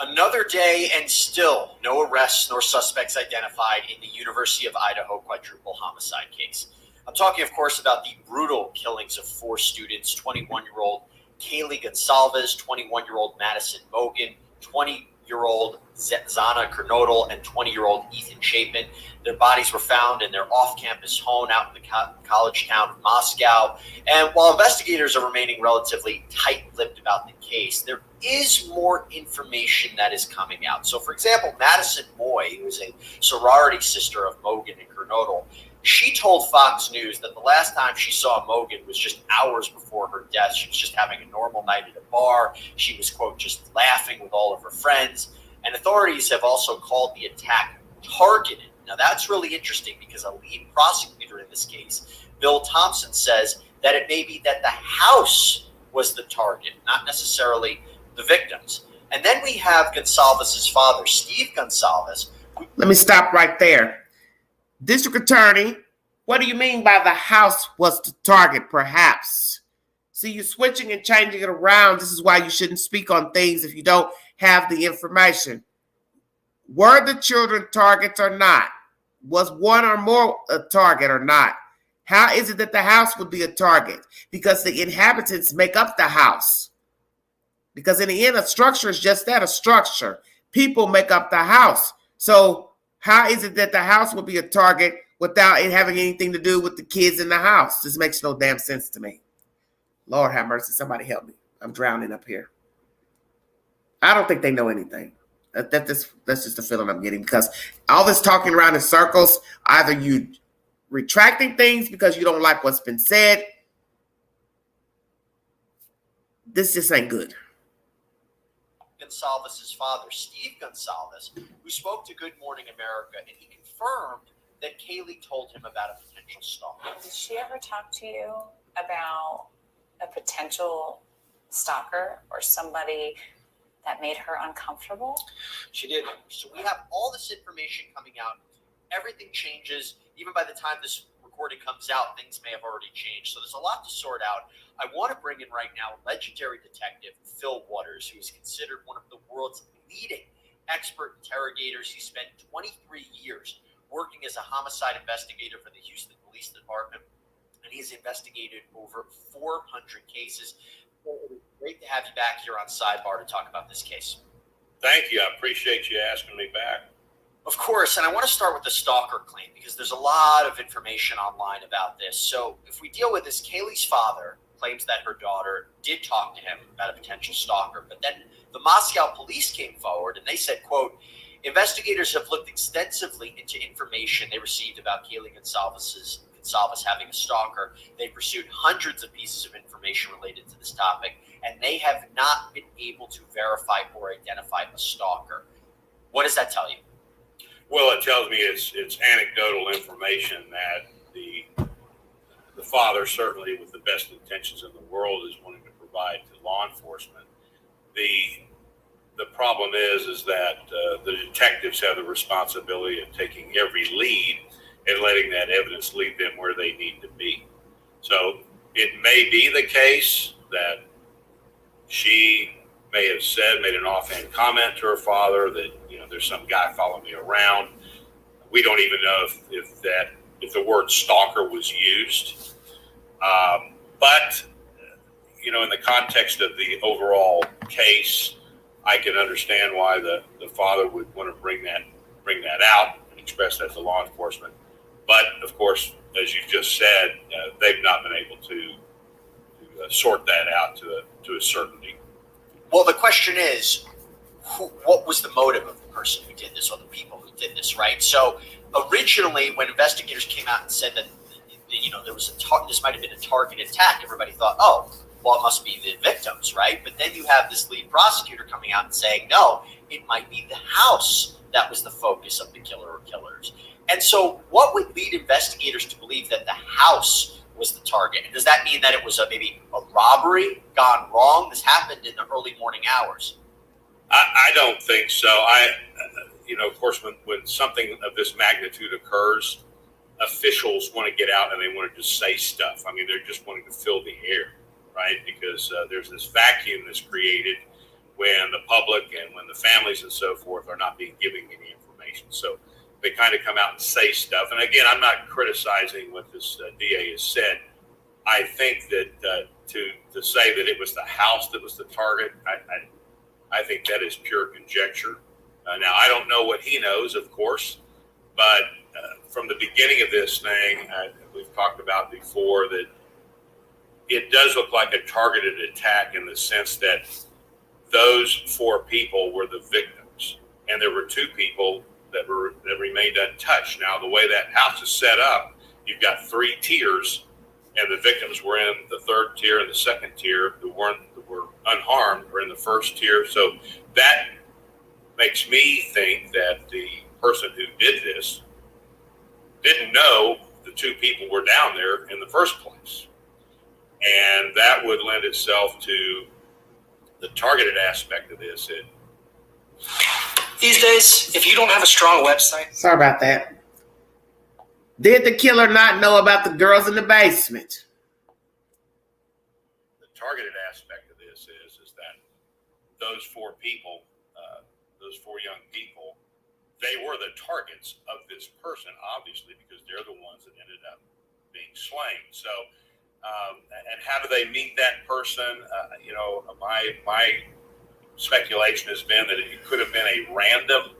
S13: Another day and still no arrests nor suspects identified in the University of Idaho quadruple homicide case. I'm talking, of course, about the brutal killings of 4 students, 21-year-old Kaylee Goncalves, 21-year-old Madison Mogen, 20-year-old Zana Kernodle, and 20-year-old Ethan Chapin. Their bodies were found in their off-campus home out in the college town of Moscow. And while investigators are remaining relatively tight-lipped about the case, there is more information that is coming out. So, for example, Madison Mogen, who is a sorority sister of Mogen and Kernodle, she told Fox News that the last time she saw Mogen was just hours before her death. She was just having a normal night at a bar. She was, quote, just laughing with all of her friends. And authorities have also called the attack targeted. Now, that's really interesting because a lead prosecutor in this case, Bill Thompson, says that it may be that the house was the target, not necessarily the victims. And then we have Goncalves' father, Steve Goncalves.
S1: Let me stop right there. District Attorney, what do you mean by the house was the target, perhaps? See, you're switching and changing it around. This is why you shouldn't speak on things if you don't have the information. Were the children targets or not? Was one or more a target or not? How is it that the house would be a target? Because the inhabitants make up the house. Because in the end, a structure is just that, a structure. People make up the house. So how is it that the house would be a target without it having anything to do with the kids in the house? This makes no damn sense to me. Lord have mercy. Somebody help me. I'm drowning up here. I don't think they know anything. That's just the feeling I'm getting, because all this talking around in circles, either you retracting things because you don't like what's been said. This just ain't good.
S13: Goncalves' father, Steve Goncalves, who spoke to Good Morning America, and he confirmed that Kaylee told him about a potential stalker.
S14: Did she ever talk to you about a potential stalker or somebody that made her uncomfortable?
S13: She did. So we have all this information coming out. Everything changes. Even by the time this recording comes out, things may have already changed. So there's a lot to sort out. I want to bring in right now legendary detective Phil Waters, who is considered one of the world's leading expert interrogators. He spent 23 years working as a homicide investigator for the Houston Police Department, and he's investigated over 400 cases. Well, it is great to have you back here on Sidebar to talk about this case.
S15: Thank you. I appreciate you asking me back.
S13: Of course, and I want to start with the stalker claim because there's a lot of information online about this. So if we deal with this, Kaylee's father claims that her daughter did talk to him about a potential stalker, but then the Moscow police came forward and they said, quote, investigators have looked extensively into information they received about Kaylee Goncalves having a stalker. They pursued hundreds of pieces of information related to this topic, and they have not been able to verify or identify a stalker. What does that tell you?
S15: Well, it tells me it's anecdotal information that the father, certainly with the best intentions in the world, is wanting to provide to law enforcement. The problem is that the detectives have the responsibility of taking every lead and letting that evidence lead them where they need to be. So it may be the case that she may have made an offhand comment to her father that, there's some guy following me around. We don't even know if the word stalker was used. But in the context of the overall case, I can understand why the father would want to bring that out and express that to law enforcement. But of course, as you just said, they've not been able to sort that out to a certainty.
S13: Well, the question is, what was the motive of the person who did this, or the people who did this, right? So originally, when investigators came out and said that there was this might have been a targeted attack, everybody thought, oh, well, it must be the victims, right? But then you have this lead prosecutor coming out and saying, no, it might be the house that was the focus of the killer or killers. And so what would lead investigators to believe that the house was the target? And does that mean that it was maybe a robbery gone wrong? This happened in the early morning hours.
S15: I don't think so. Of course, when something of this magnitude occurs, officials want to get out and they want to just say stuff. I mean, they're just wanting to fill the air, right? Because there's this vacuum that's created when the public and when the families and so forth are not being given any information. So they kind of come out and say stuff. And again, I'm not criticizing what this DA has said. I think that to say that it was the house that was the target, I think that is pure conjecture. Now, I don't know what he knows, of course, but from the beginning of this thing, we've talked about before that it does look like a targeted attack in the sense that those 4 people were the victims, and there were 2 people that remained untouched. Now, the way that house is set up, you've got 3 tiers, and the victims were in the 3rd tier and the 2nd tier. The ones that were unharmed were in the 1st tier. So that makes me think that the person who did this didn't know the 2 people were down there in the first place. And that would lend itself to the targeted aspect of this.
S17: These days, if you don't have a strong website...
S1: Sorry about that. Did the killer not know about the girls in the basement?
S15: The targeted aspect of this is that those 4 people, those 4 young people, they were the targets of this person, obviously, because they're the ones that ended up being slain. So, and how do they meet that person? My speculation has been that it could have been a random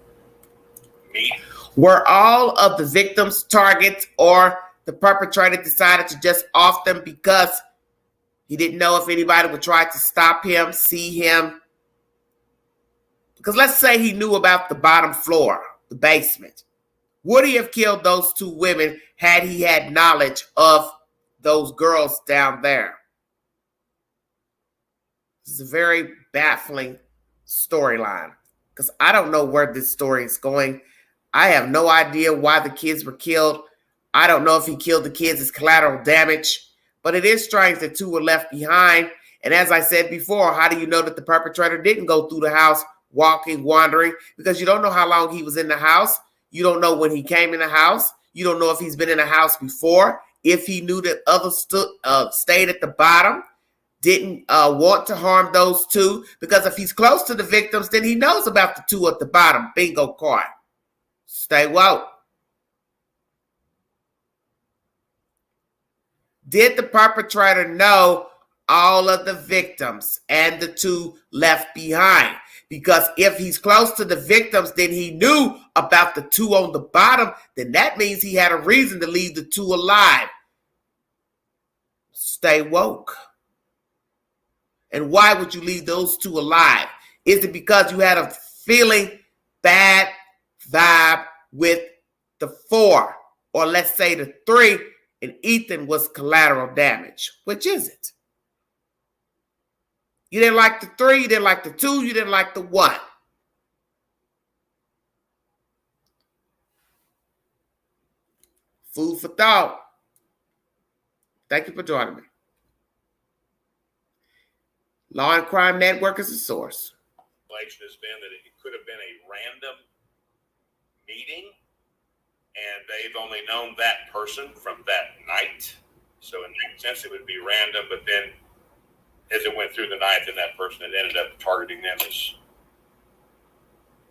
S15: meet.
S1: Were all of the victims targets, or the perpetrator decided to just off them because he didn't know if anybody would try to stop him, see him? Because let's say he knew about the bottom floor, the basement. Would he have killed those 2 women had he had knowledge of those girls down there? This is a very baffling storyline because I don't know where this story is going. I have no idea why the kids were killed. I don't know if he killed the kids as collateral damage, but it is strange that 2 were left behind. And as I said before, how do you know that the perpetrator didn't go through the house walking, wandering? Because you don't know how long he was in the house. You don't know when he came in the house. You don't know if he's been in the house before. if he knew that others stayed at the bottom, didn't want to harm those two, because if he's close to the victims, then he knows about the two at the bottom. Bingo card. Stay woke. Did the perpetrator know all of the victims and the two left behind? Because if he's close to the victims, then he knew about the two on the bottom, then that means he had a reason to leave the two alive. Stay woke. And why would you leave those two alive? Is it because you had a feeling bad vibe with the 4, or let's say the 3, and Ethan was collateral damage? Which is it? You didn't like the 3, you didn't like the 2, you didn't like the 1. Food for thought. Thank you for joining me. Law and Crime Network is the source.
S15: Has been that it could have been a random meeting, and they've only known that person from that night. So in that sense, it would be random. But then, as it went through the night, then that person had ended up targeting them as.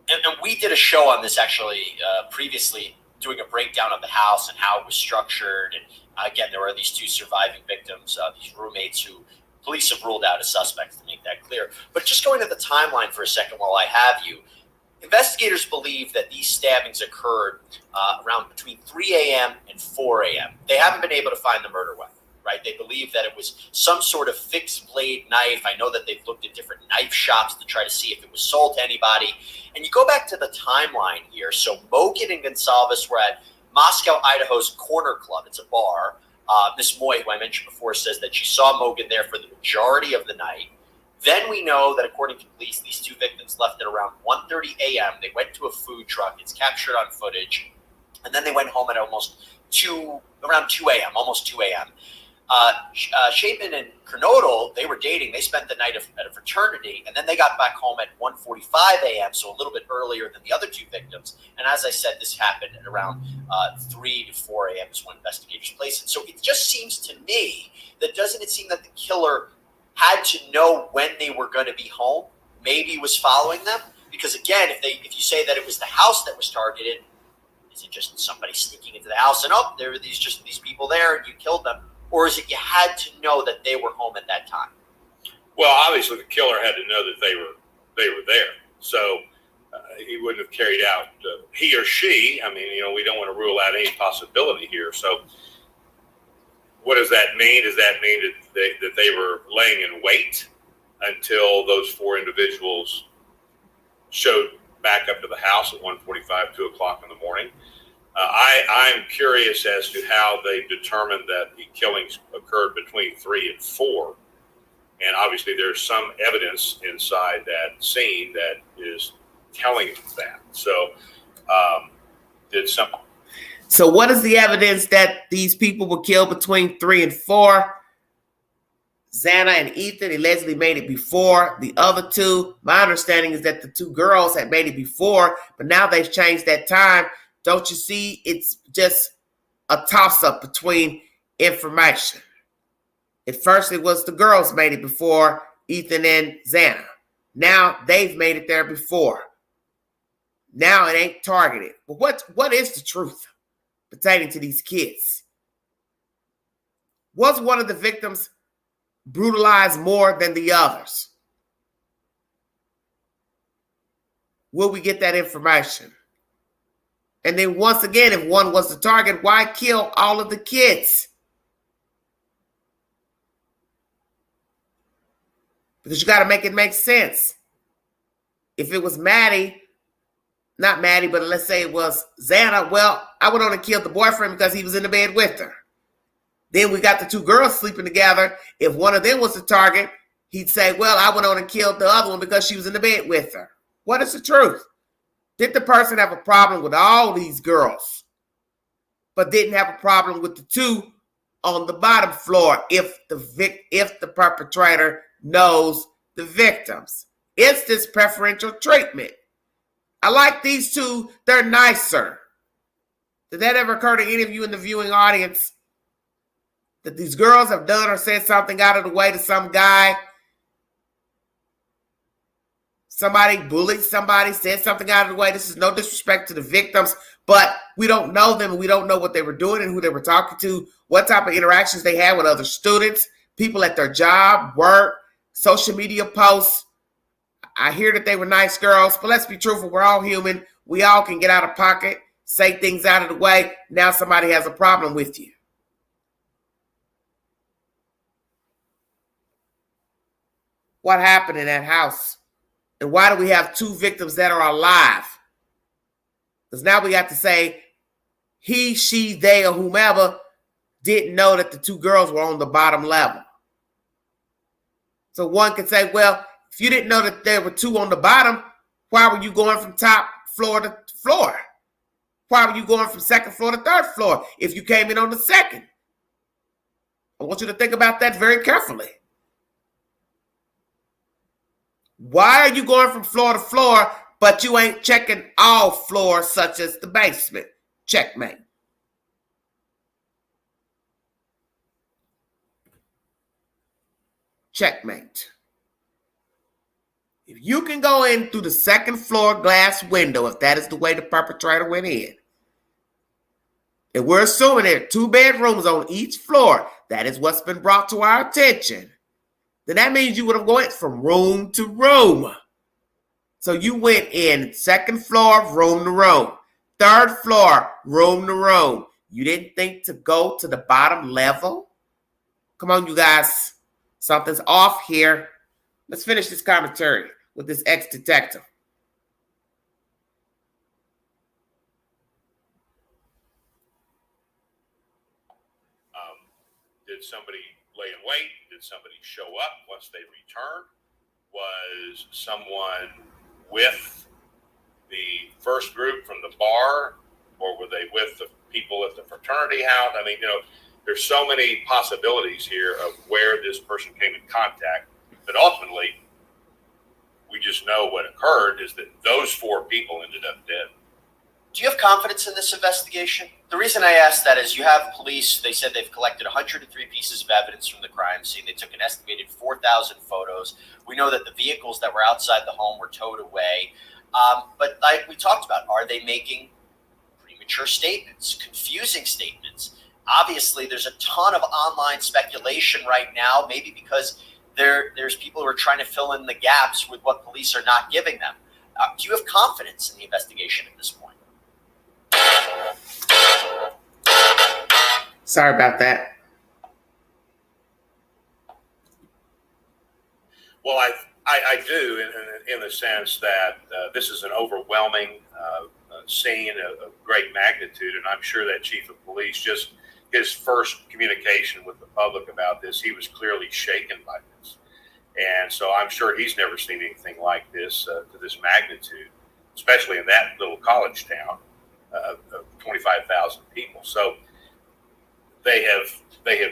S13: And we did a show on this actually previously, doing a breakdown of the house and how it was structured. And again, there were these 2 surviving victims, these roommates who police have ruled out as suspects, to make that clear. But just going to the timeline for a second while I have you, investigators believe that these stabbings occurred around between 3 a.m. and 4 a.m. They haven't been able to find the murder weapon, right? They believe that it was some sort of fixed blade knife. I know that they've looked at different knife shops to try to see if it was sold to anybody. And you go back to the timeline here. So Mogen and Goncalves were at Moscow, Idaho's Corner Club. It's a bar. Ms. Moy, who I mentioned before, says that she saw Mogen there for the majority of the night. Then we know that according to police, these 2 victims left at around 1:30 a.m. They went to a food truck. It's captured on footage. And then they went home at around 2 a.m., almost 2 a.m. Chapin and Kernodle, they were dating. They spent the night at a fraternity, and then they got back home at 1:45 a.m., so a little bit earlier than the other 2 victims. And as I said, this happened at around 3 to 4 a.m. is when investigators placed it. So it just seems to me that doesn't it seem that the killer had to know when they were going to be home? Maybe he was following them? Because again, if you say that it was the house that was targeted, is it just somebody sneaking into the house and there were these people there and you killed them? Or is it you had to know that they were home at that time?
S15: Well, obviously the killer had to know that they were there. So he wouldn't have carried out, he or she, I mean, we don't want to rule out any possibility here. So what does that mean? Does that mean that they were laying in wait until those 4 individuals showed back up to the house at 1:45, 2 o'clock in the morning? I'm curious as to how they determined that the killings occurred between 3 and 4. And obviously there's some evidence inside that scene that is telling us that. So
S1: So what is the evidence that these people were killed between 3 and 4? Xana and Ethan allegedly made it before the other 2. My understanding is that the 2 girls had made it before, but now they've changed that time. Don't you see? It's just a toss-up between information. At first, it was the girls made it before Ethan and Xana. Now they've made it there before. Now it ain't targeted. But what is the truth pertaining to these kids? Was one of the victims brutalized more than the others? Will we get that information? And then once again, if one was the target, why kill all of the kids? Because you got to make it make sense. If it was Maddie, not Maddie, but let's say it was Xana, well, I would only kill the boyfriend because he was in the bed with her. Then we got the 2 girls sleeping together. If one of them was the target, he'd say, well, I went on and killed the other one because she was in the bed with her. What is the truth? Did the person have a problem with all these girls, but didn't have a problem with the 2 on the bottom floor if the perpetrator knows the victims? It's this preferential treatment. I like these 2. They're nicer. Did that ever occur to any of you in the viewing audience? that these girls have done or said something out of the way to some guy. Somebody bullied somebody, said something out of the way. This is no disrespect to the victims, but we don't know them and we don't know what they were doing and who they were talking to, what type of interactions they had with other students, people at their job, work, social media posts. I hear that they were nice girls, but let's be truthful. We're all human. We all can get out of pocket, say things out of the way. Now somebody has a problem with you. What happened in that house? And why do we have 2 victims that are alive? Because now we got to say he, she, they, or whomever didn't know that the 2 girls were on the bottom level. So one could say, well, if you didn't know that there were 2 on the bottom, why were you going from top floor to floor? Why were you going from 2nd floor to 3rd floor if you came in on the 2nd? I want you to think about that very carefully. Why are you going from floor to floor, but you ain't checking all floors such as the basement? Checkmate. Checkmate. If you can go in through the 2nd floor glass window, if that is the way the perpetrator went in, and we're assuming there are 2 bedrooms on each floor, that is what's been brought to our attention, then that means you would have gone from room to room. So you went in 2nd floor, room to room. 3rd floor, room to room. You didn't think to go to the bottom level? Come on, you guys. Something's off here. Let's finish this commentary with this ex-detective.
S15: Did somebody lay in wait? Did somebody show up once they returned? Was someone with the first group from the bar, or were they with the people at the fraternity house? I mean, there's so many possibilities here of where this person came in contact, but ultimately, we just know what occurred is that those 4 people ended up dead.
S13: Do you have confidence in this investigation? The reason I ask that is you have police, they said they've collected 103 pieces of evidence from the crime scene. They took an estimated 4,000 photos. We know that the vehicles that were outside the home were towed away. But like we talked about, are they making premature statements, confusing statements? Obviously, there's a ton of online speculation right now, maybe because there's people who are trying to fill in the gaps with what police are not giving them. Do you have confidence in the investigation at this point?
S1: Sorry about that.
S15: Well, I do in the sense that this is an overwhelming scene of great magnitude, and I'm sure that chief of police, just his first communication with the public about this, he was clearly shaken by this. And so I'm sure he's never seen anything like this to this magnitude, especially in that little college town of 25,000 people. So they have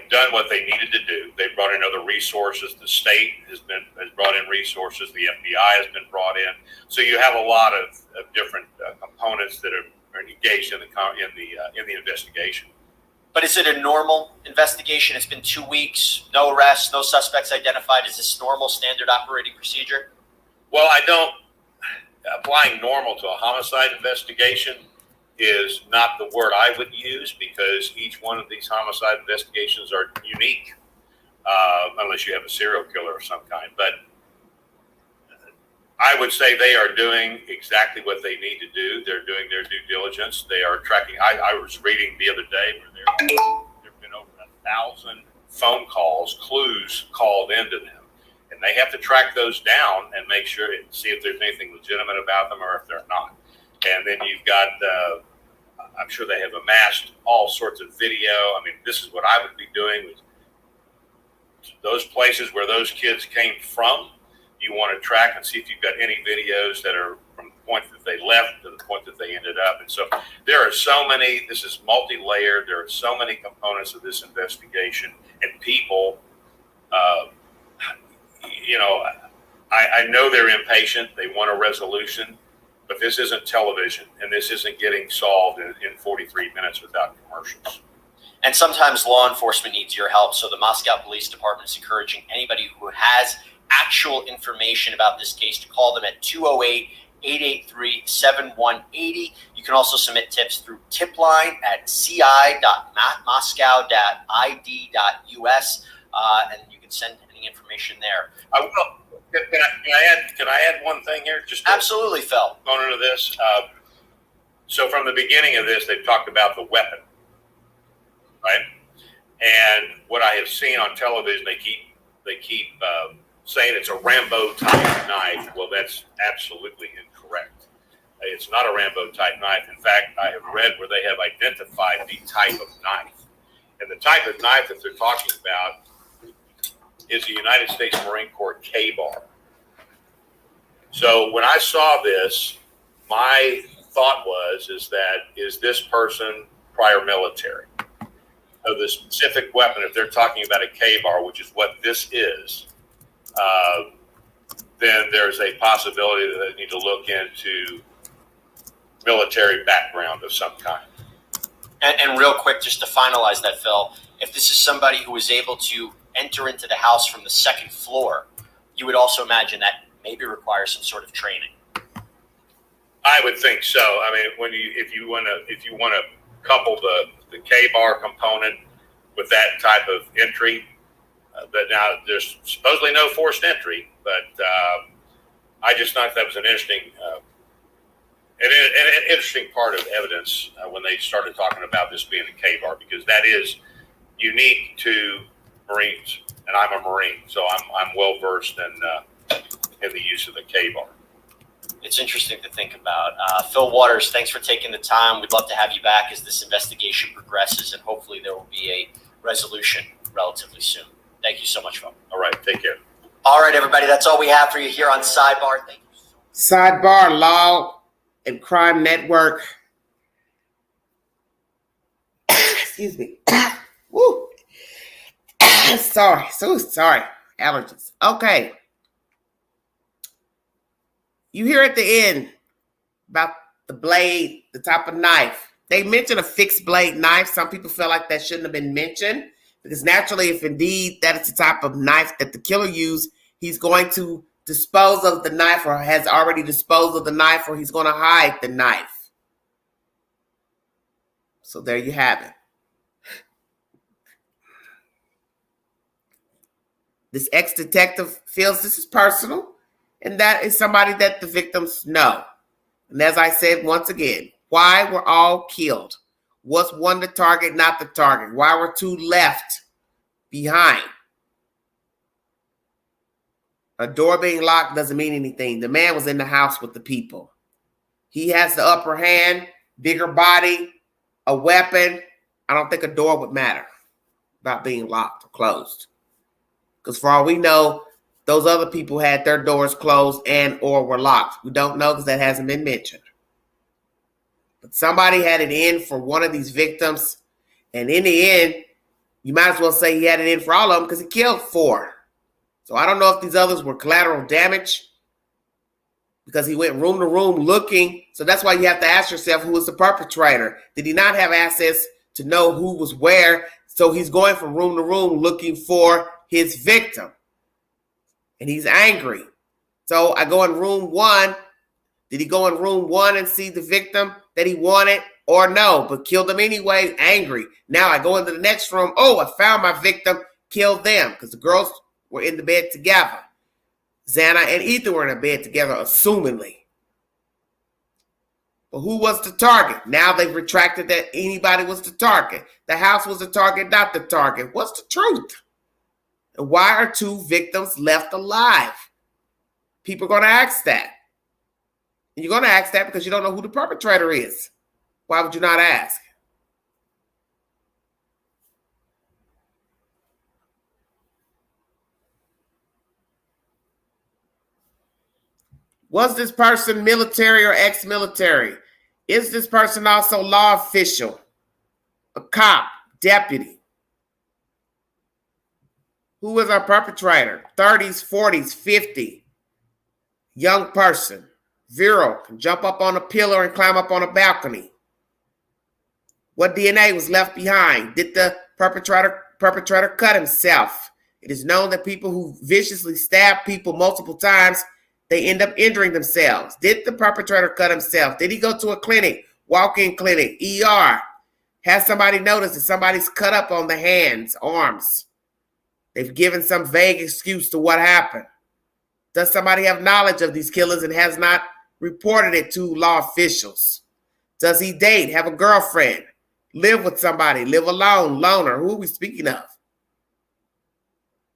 S15: done what they needed to do. They brought in other resources. The state has brought in resources. The FBI has been brought in. So you have a lot of different components that are engaged in the investigation.
S13: But is it a normal investigation? It's been 2 weeks, no arrests, no suspects identified. Is this normal standard operating procedure?
S15: Well, applying normal to a homicide investigation is not the word I would use, because each one of these homicide investigations are unique, unless you have a serial killer of some kind. But I would say they are doing exactly what they need to do. They're doing their due diligence. They are tracking. I was reading the other day where there have been over 1,000 phone calls, clues called into them. And they have to track those down and make sure and see if there's anything legitimate about them or if they're not. And then you've got, I'm sure they have amassed all sorts of video. I mean, this is what I would be doing with those places where those kids came from. You want to track and see if you've got any videos that are from the point that they left to the point that they ended up. And so there are so many, this is multi-layered. There are so many components of this investigation, and people, I know they're impatient. They want a resolution, but this isn't television, and this isn't getting solved in 43 minutes without commercials.
S13: And sometimes law enforcement needs your help. So the Moscow Police Department is encouraging anybody who has actual information about this case to call them at 208-883-7180. You can also submit tips through tipline at ci.moscow.id.us, and you can send any information there.
S15: I will. Can I add one thing here? Just
S13: absolutely, Phil.
S15: Going into this. So from the beginning of this, they've talked about the weapon, right? And what I have seen on television, they keep saying it's a Rambo type knife. Well, that's absolutely incorrect. It's not a Rambo type knife. In fact, I have read where they have identified the type of knife, and the type of knife that they're talking about is the United States Marine Corps K-bar. So when I saw this, my thought is this person prior military? Of the specific weapon, if they're talking about a K-bar, which is what this is, then there's a possibility that they need to look into military background of some kind.
S13: And real quick, just to finalize that, Phil, if this is somebody who was able to enter into the house from the second floor, you would also imagine that maybe requires some sort of training.
S15: I would think so. I mean, if you want to couple the K-bar component with that type of entry, but now there's supposedly no forced entry, but I just thought that was an interesting part of evidence when they started talking about this being a K-bar, because that is unique to Marines, and I'm a Marine, so I'm well versed in the use of the K-bar.
S13: It's interesting to think about. Phil Waters, thanks for taking the time. We'd love to have you back as this investigation progresses, and hopefully there will be a resolution relatively soon. Thank you so much, Phil.
S15: All right, take care.
S13: All right, everybody, that's all we have for you here on Sidebar. Thank you.
S1: Sidebar Law and Crime Network. Excuse me. Woo. Sorry, so sorry. Allergies. Okay. You hear at the end about the blade, the type of knife. They mentioned a fixed blade knife. Some people feel like that shouldn't have been mentioned, because naturally, if indeed that is the type of knife that the killer used, he's going to dispose of the knife, or has already disposed of the knife, or he's going to hide the knife. So there you have it. This ex-detective feels this is personal, and that is somebody that the victims know. And as I said once again, why were all killed? Was one the target, not the target? Why were two left behind? A door being locked doesn't mean anything. The man was in the house with the people. He has the upper hand, bigger body, a weapon. I don't think a door would matter about being locked or closed. Because for all we know, those other people had their doors closed and or were locked. We don't know because that hasn't been mentioned. But somebody had it in for one of these victims. And in the end, you might as well say he had it in for all of them, because he killed 4. So I don't know if these others were collateral damage, because he went room to room looking. So that's why you have to ask yourself, who was the perpetrator? Did he not have access to know who was where? So he's going from room to room looking for his victim. And he's angry. So I go in room 1. Did he go in room 1 and see the victim that he wanted, or no, but killed him anyway, angry? Now I go into the next room. Oh, I found my victim, killed them, because the girls were in the bed together. Xana and Ethan were in a bed together, assumingly. But who was the target? Now they've retracted that anybody was the target. The house was the target, not the target. What's the truth? And why are 2 victims left alive? People are going to ask that. And you're going to ask that because you don't know who the perpetrator is. Why would you not ask? Was this person military or ex-military? Is this person also law official? A cop, deputy? Who is our perpetrator? 30s, 40s, 50. Young person. Virile. Can jump up on a pillar and climb up on a balcony. What DNA was left behind? Did the perpetrator cut himself? It is known that people who viciously stab people multiple times, they end up injuring themselves. Did the perpetrator cut himself? Did he go to a clinic, walk-in clinic, ER? Has somebody noticed that somebody's cut up on the hands, arms? They've given some vague excuse to what happened. Does somebody have knowledge of these killers and has not reported it to law officials? Does he date, have a girlfriend, live with somebody, live alone, loner? Who are we speaking of?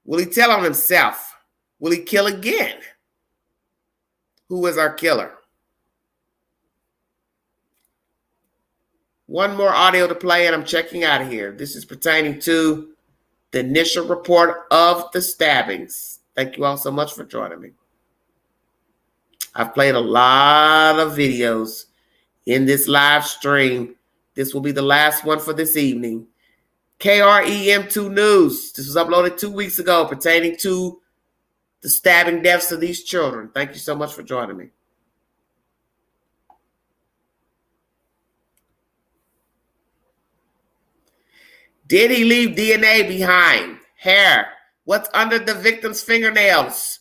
S1: Will he tell on himself? Will he kill again? Who is our killer? One more audio to play and I'm checking out of here. This is pertaining to the initial report of the stabbings. Thank you all so much for joining me. I've played a lot of videos in this live stream. This will be the last one for this evening. KREM2 News. This was uploaded 2 weeks ago pertaining to the stabbing deaths of these children. Thank you so much for joining me. Did he leave DNA behind? Hair. What's under the victim's fingernails?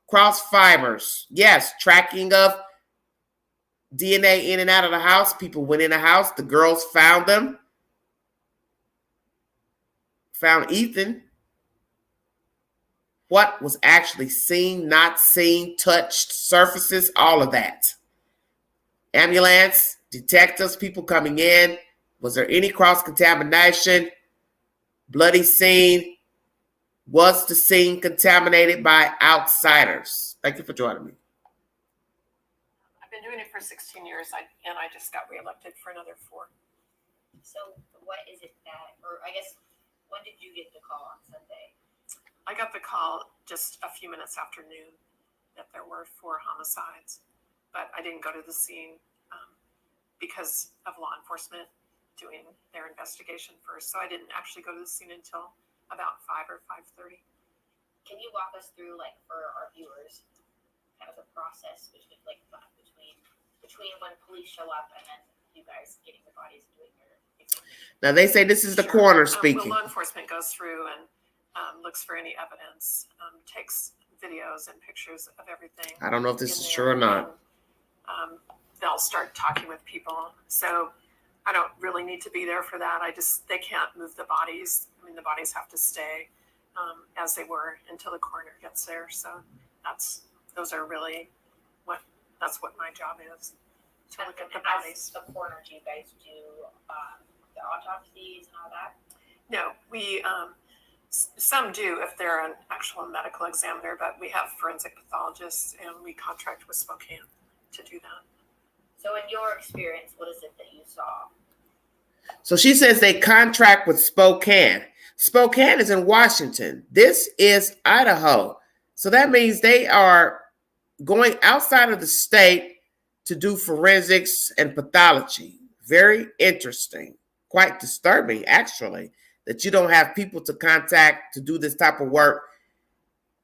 S1: Cross fibers. Yes, tracking of DNA in and out of the house. People went in the house. The girls found them. Found Ethan. What was actually seen, not seen, touched, surfaces, all of that. Ambulance, detectives, people coming in. Was there any cross-contamination? Bloody scene. Was the scene contaminated by outsiders? Thank you for joining me.
S23: I've been doing it for 16 years, and I just got reelected for another 4.
S2: So what is it that, or I guess, when did you get the call on Sunday?
S23: I got the call just a few minutes after noon that there were 4 homicides, but I didn't go to the scene because of law enforcement doing their investigation first. So I didn't actually go to the scene until about 5 or 5:30.
S2: Can you walk us through, like, for our viewers, kind of the process between when police show up and then you guys getting the bodies and doing your examination?
S1: Now they say this is the coroner speaking.
S23: Law enforcement goes through and looks for any evidence, takes videos and pictures of everything.
S1: I don't know if this is true or not.
S23: They'll start talking with people. So I don't really need to be there for that. They can't move the bodies. I mean, the bodies have to stay as they were until the coroner gets there. So that's what my job is, to look at the bodies.
S2: As the coroner, do you guys do the autopsies and all that?
S23: No, we some do if they're an actual medical examiner, but we have forensic pathologists and we contract with Spokane to do that.
S2: So in your experience, what is it that you saw?
S1: So she says they contract with Spokane. Spokane is in Washington. This is Idaho. So that means they are going outside of the state to do forensics and pathology. Very interesting. Quite disturbing, actually, that you don't have people to contact to do this type of work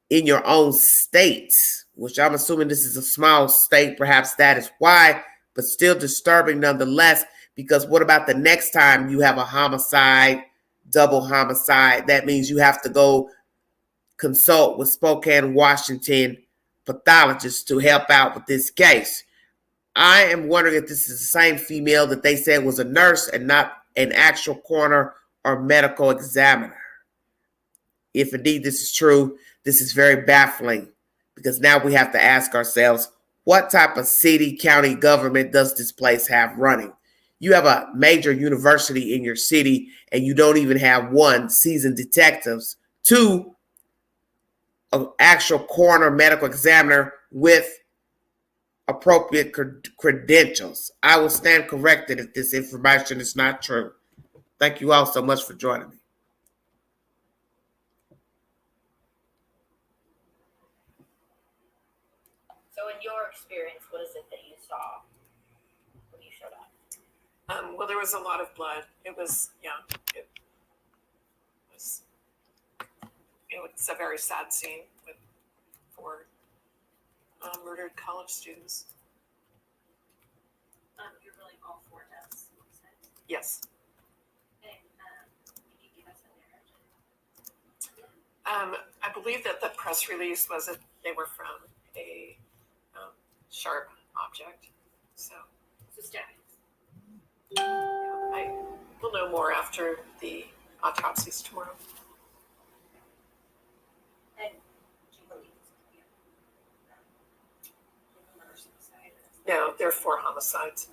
S1: in your own state, which I'm assuming this is a small state. Perhaps that is why, but still disturbing nonetheless, because what about the next time you have a homicide, double homicide? That means you have to go consult with Spokane, Washington pathologists to help out with this case. I am wondering if this is the same female that they said was a nurse and not an actual coroner or medical examiner. If indeed this is true, this is very baffling, because now we have to ask ourselves, what type of city, county government does this place have running? You have a major university in your city and you don't even have 1, seasoned detectives, 2, an actual coroner, medical examiner with appropriate credentials. I will stand corrected if this information is not true. Thank you all so much for joining me.
S2: So in your experience, what is it that you saw when you showed up?
S23: Well, there was a lot of blood. It was a very sad scene with 4 murdered college students.
S2: You're really all 4 deaths.
S23: Yes. I believe that the press release was that they were from a sharp object. So
S2: stabbings.
S23: I will know more after the autopsies tomorrow.
S2: And do you believe it's murder suicide?
S23: No, there are 4 homicides.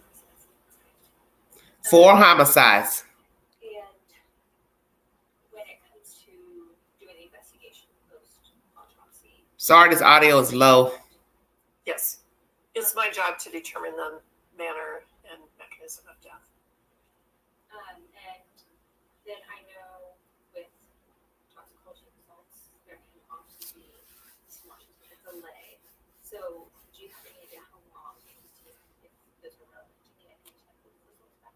S1: 4 homicides.
S2: And when it comes to doing the investigation post-autopsy.
S1: Sorry, this audio is low.
S23: Yes. It's my job to determine the manner and mechanism of death.
S2: And then I know with toxicology results, there can often be somewhat of a delay. So do you have any idea how long it would take if those are relevant to get any type of results back?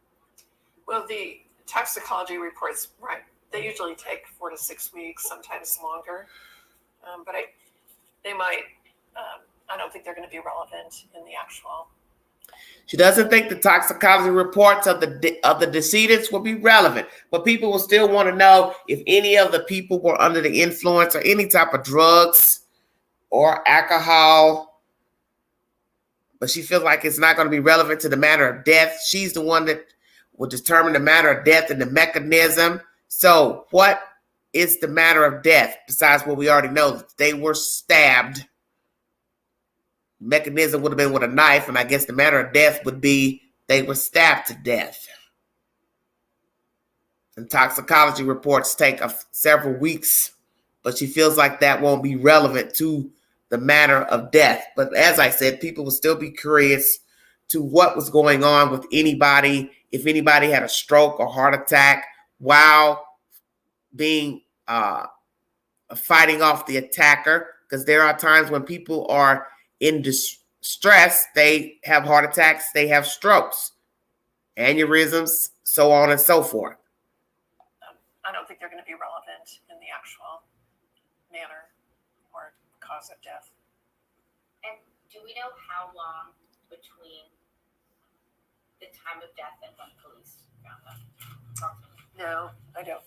S23: Well, the toxicology reports, right, they usually take 4 to 6 weeks, sometimes longer. But they might, I don't think they're going to be relevant in the actual.
S1: She doesn't think the toxicology reports of the decedents will be relevant, but people will still want to know if any of the people were under the influence or any type of drugs or alcohol. But she feels like it's not going to be relevant to the matter of death. She's the one that will determine the matter of death and the mechanism. So what is the matter of death besides what we already know? They were stabbed. Mechanism would have been with a knife, and I guess the matter of death would be they were stabbed to death. And toxicology reports take several weeks, but she feels like that won't be relevant to the matter of death. But as I said, people will still be curious to what was going on with anybody, if anybody had a stroke or heart attack while being fighting off the attacker, because there are times when people are in distress, they have heart attacks, they have strokes, aneurysms, so on and so forth.
S23: I don't think they're going to be relevant in the actual manner or cause of death.
S2: And do we know how long between the time of death and when police found them?
S23: No, I don't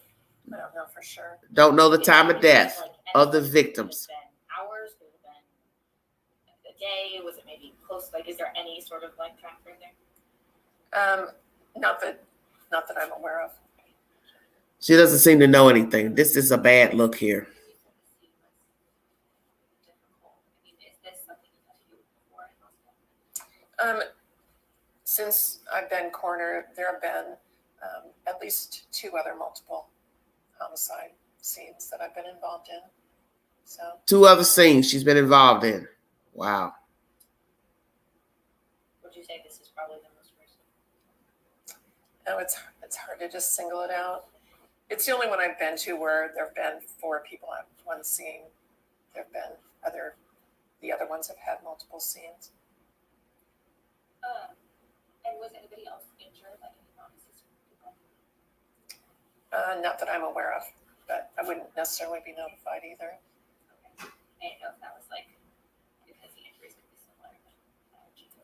S23: know for sure.
S1: Don't know the time of death of the victims.
S2: Hours? Could it have been a day? Was it maybe close? Like, is there any sort of like time frame there?
S23: Not that I'm aware of.
S1: She doesn't seem to know anything. This is a bad look here.
S23: Since I've been coroner, there have been at least 2 other multiple homicide scenes that I've been involved in. So
S1: 2 other scenes she's been involved in. Wow.
S2: Would you say this is probably the most recent?
S23: No, it's hard to just single it out. It's the only one I've been to where there have been 4 people at one scene. There have been the other ones have had multiple scenes.
S2: And was anybody else injured, like any non-assistant people?
S23: Not that I'm aware of, but I wouldn't necessarily be notified either.
S2: Okay. I didn't know if that was like because the injuries could be similar.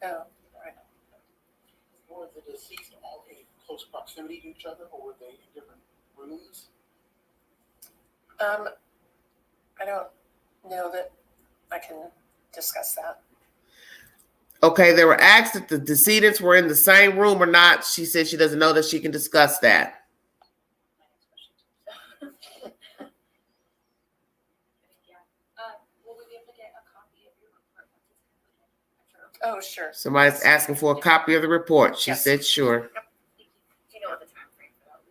S23: Oh, right.
S18: Were the deceased all in close proximity to each other, or were they in different rooms?
S23: I don't know that I can discuss that.
S1: Okay, they were asked if the decedents were in the same room or not. She said she doesn't know that she can discuss that.
S2: Will we be able to get a copy of your report once it's completed?
S23: Oh, sure.
S1: Somebody's asking for a copy of the report. She said sure.
S23: Yep.
S2: Do you know what the time frame for that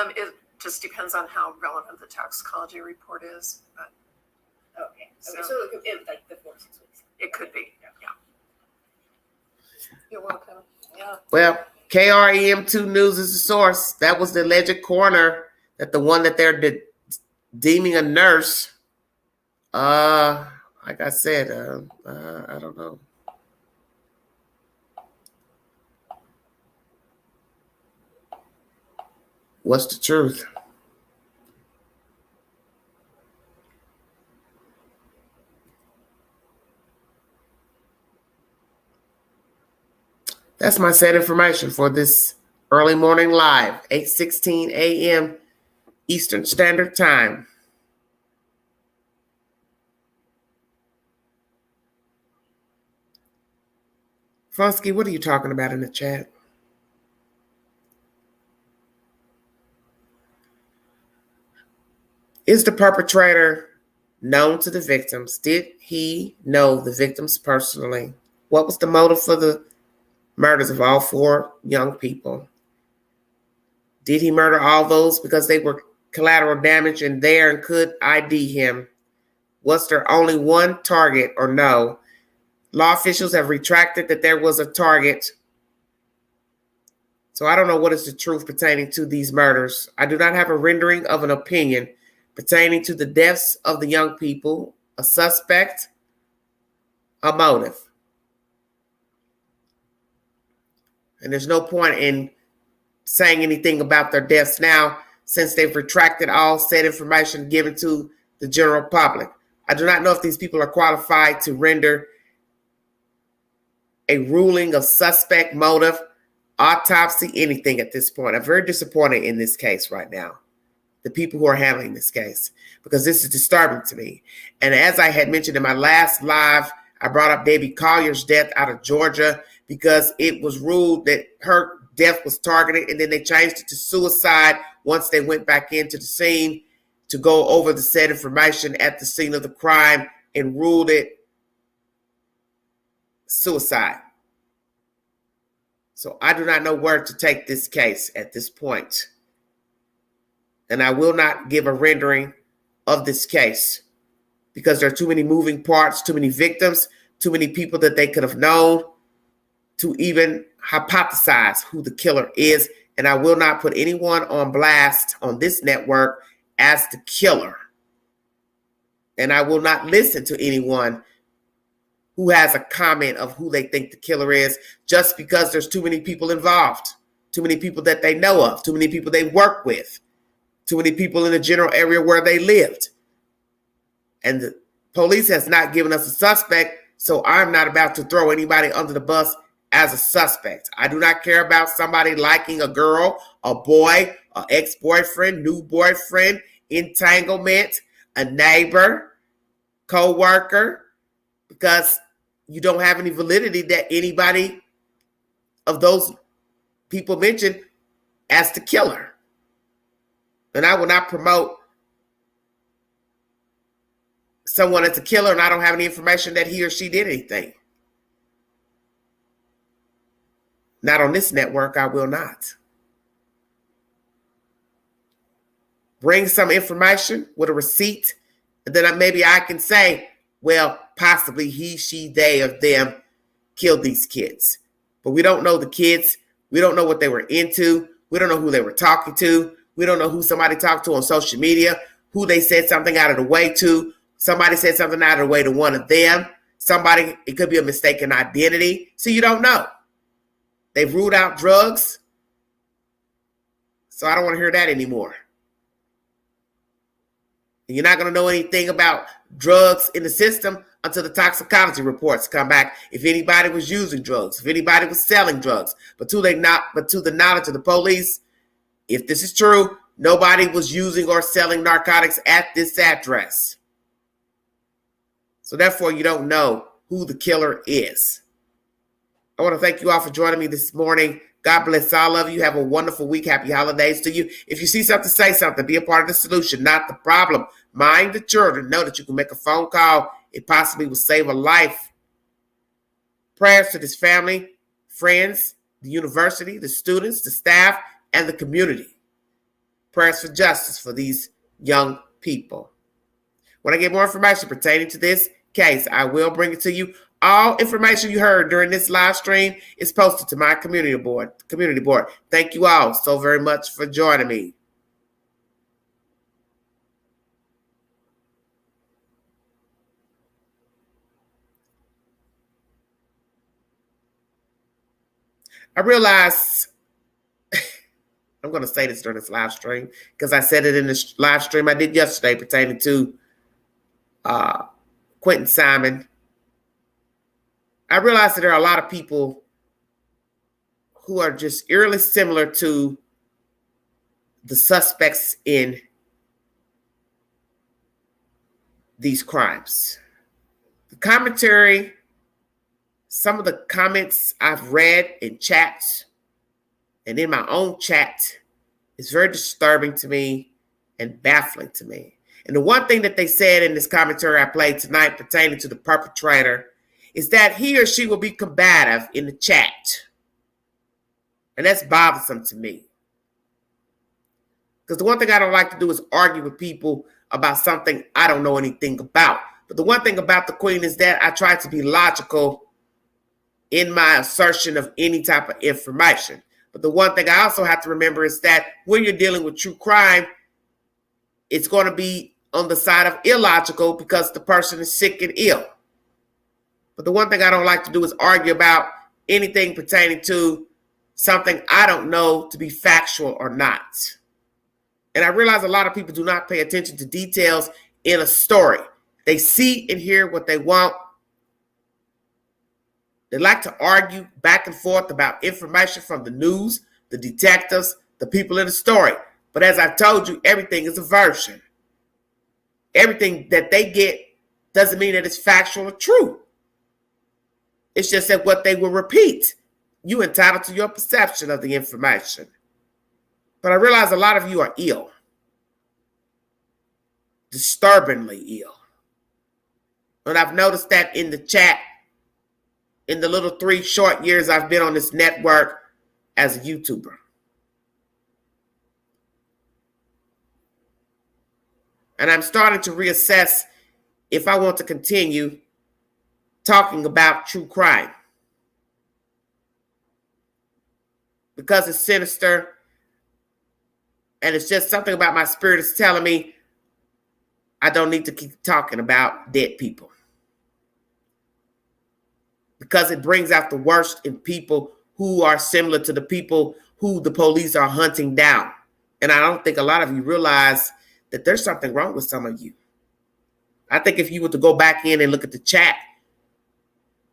S2: will be?
S23: It just depends on how relevant the toxicology report is. But
S2: Okay. So it could be like the 4 to 6 weeks.
S23: it could be. Yeah. You're welcome. Yeah.
S1: Well, KREM2 News is the source. That was the alleged coroner, that the one that they're deeming a nurse. Like I said, I don't know. What's the truth? That's my set information for this early morning live, 8:16 a.m. Eastern Standard Time. Fonsky, what are you talking about in the chat? Is the perpetrator known to the victims? Did he know the victims personally? What was the motive for the murders of all 4 young people? Did he murder all those because they were collateral damage and there and could ID him? Was there only one target or no? Law officials have retracted that there was a target. So I don't know what is the truth pertaining to these murders. I do not have a rendering of an opinion pertaining to the deaths of the young people, a suspect, a motive. And there's no point in saying anything about their deaths now since they've retracted all said information given to the general public. I do not know if these people are qualified to render a ruling of suspect, motive, autopsy, anything at this point. I'm very disappointed in this case right now, the people who are handling this case, because this is disturbing to me. And as I had mentioned in my last live, I brought up Debbie Collier's death out of Georgia because it was ruled that her death was targeted, and then they changed it to suicide once they went back into the scene to go over the said information at the scene of the crime and ruled it suicide. So I do not know where to take this case at this point. And I will not give a rendering of this case because there are too many moving parts, too many victims, too many people that they could have known to even hypothesize who the killer is. And I will not put anyone on blast on this network as the killer. And I will not listen to anyone who has a comment of who they think the killer is just because there's too many people involved, too many people that they know of, too many people they work with, too many people in the general area where they lived. And the police has not given us a suspect, so I'm not about to throw anybody under the bus as a suspect. I do not care about somebody liking a girl, a boy, an ex-boyfriend, new boyfriend, entanglement, a neighbor, co-worker, because you don't have any validity that anybody of those people mentioned as the killer. And I will not promote someone as a killer and I don't have any information that he or she did anything. Not on this network, I will not. Bring some information with a receipt, and then maybe I can say, well, possibly he, she, they, or them killed these kids. But we don't know the kids. We don't know what they were into. We don't know who they were talking to. We don't know who somebody talked to on social media, who they said something out of the way to. Somebody said something out of the way to one of them. Somebody, it could be a mistaken identity. So you don't know. They've ruled out drugs. So I don't want to hear that anymore. And you're not going to know anything about drugs in the system until the toxicology reports come back. If anybody was using drugs, if anybody was selling drugs, but to the knowledge of the police, if this is true, nobody was using or selling narcotics at this address. So therefore, you don't know who the killer is. I want to thank you all for joining me this morning. God bless all of you. Have a wonderful week. Happy holidays to you. If you see something, say something. Be a part of the solution, not the problem. Mind the children. Know that you can make a phone call. It possibly will save a life. Prayers to this family, friends, the university, the students, the staff, and the community. Prayers for justice for these young people. When I get more information pertaining to this case, I will bring it to you. All information you heard during this live stream is posted to my community board. Thank you all so very much for joining me. I realize I'm going to say this during this live stream because I said it in this live stream I did yesterday pertaining to Quentin Simon. I realize that there are a lot of people who are just eerily similar to the suspects in these crimes. The commentary some of the comments I've read in chats and in my own chat is very disturbing to me and baffling to me. And the one thing that they said in this commentary I played tonight pertaining to the perpetrator is that he or she will be combative in the chat. And that's bothersome to me. Because the one thing I don't like to do is argue with people about something I don't know anything about. But the one thing about the Queen is that I try to be logical in my assertion of any type of information. But the one thing I also have to remember is that when you're dealing with true crime, it's going to be on the side of illogical because the person is sick and ill. But the one thing I don't like to do is argue about anything pertaining to something I don't know to be factual or not. And I realize a lot of people do not pay attention to details in a story. They see and hear what they want. They like to argue back and forth about information from the news, the detectives, the people in the story. But as I told you, everything is a version. Everything that they get doesn't mean that it's factual or true. It's just that what they will repeat. You entitled to your perception of the information. But I realize a lot of you are ill. Disturbingly ill. And I've noticed that in the chat, in the little 3 short years I've been on this network as a YouTuber. And I'm starting to reassess if I want to continue talking about true crime. Because it's sinister. And it's just something about my spirit is telling me I don't need to keep talking about dead people. Because it brings out the worst in people who are similar to the people who the police are hunting down. And I don't think a lot of you realize that there's something wrong with some of you. I think if you were to go back in and look at the chat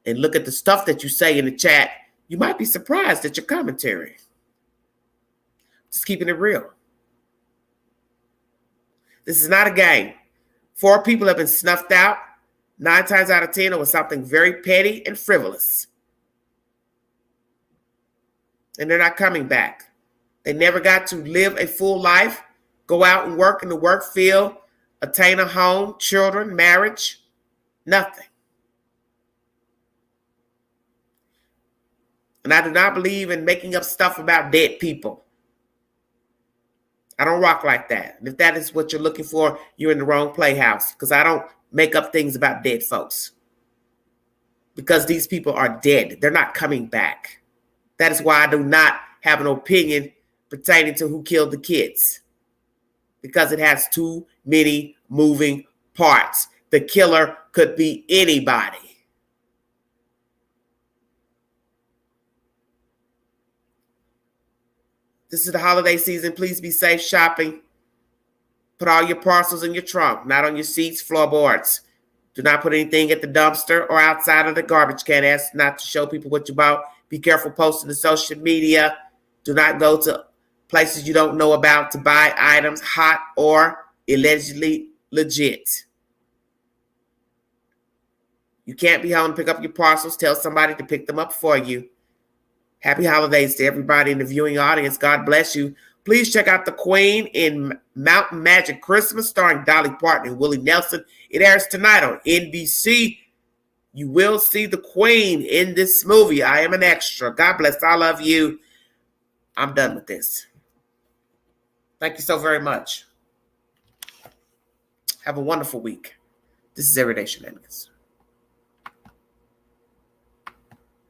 S1: and look at the stuff that you say in the chat, you might be surprised at your commentary. Just keeping it real. This is not a game. 4 people have been snuffed out. 9 times out of 10, it was something very petty and frivolous. And they're not coming back. They never got to live a full life, go out and work in the work field, attain a home, children, marriage, nothing. And I do not believe in making up stuff about dead people. I don't rock like that. And if that is what you're looking for, you're in the wrong playhouse. Because I don't make up things about dead folks. Because these people are dead. They're not coming back. That is why I do not have an opinion pertaining to who killed the kids. Because it has too many moving parts. The killer could be anybody. This is the holiday season. Please be safe shopping. Put all your parcels in your trunk, not on your seats, floorboards. Do not put anything at the dumpster or outside of the garbage can. Ask not to show people what you bought. Be careful posting to social media. Do not go to places you don't know about to buy items, hot or allegedly legit. You can't be home to pick up your parcels. Tell somebody to pick them up for you. Happy holidays to everybody in the viewing audience. God bless you. Please check out The Queen in Mountain Magic Christmas, starring Dolly Parton and Willie Nelson. It airs tonight on NBC. You will see the Queen in this movie. I am an extra. God bless all of you. I'm done with this. Thank you so very much. Have a wonderful week. This is Everyday Shenanigans.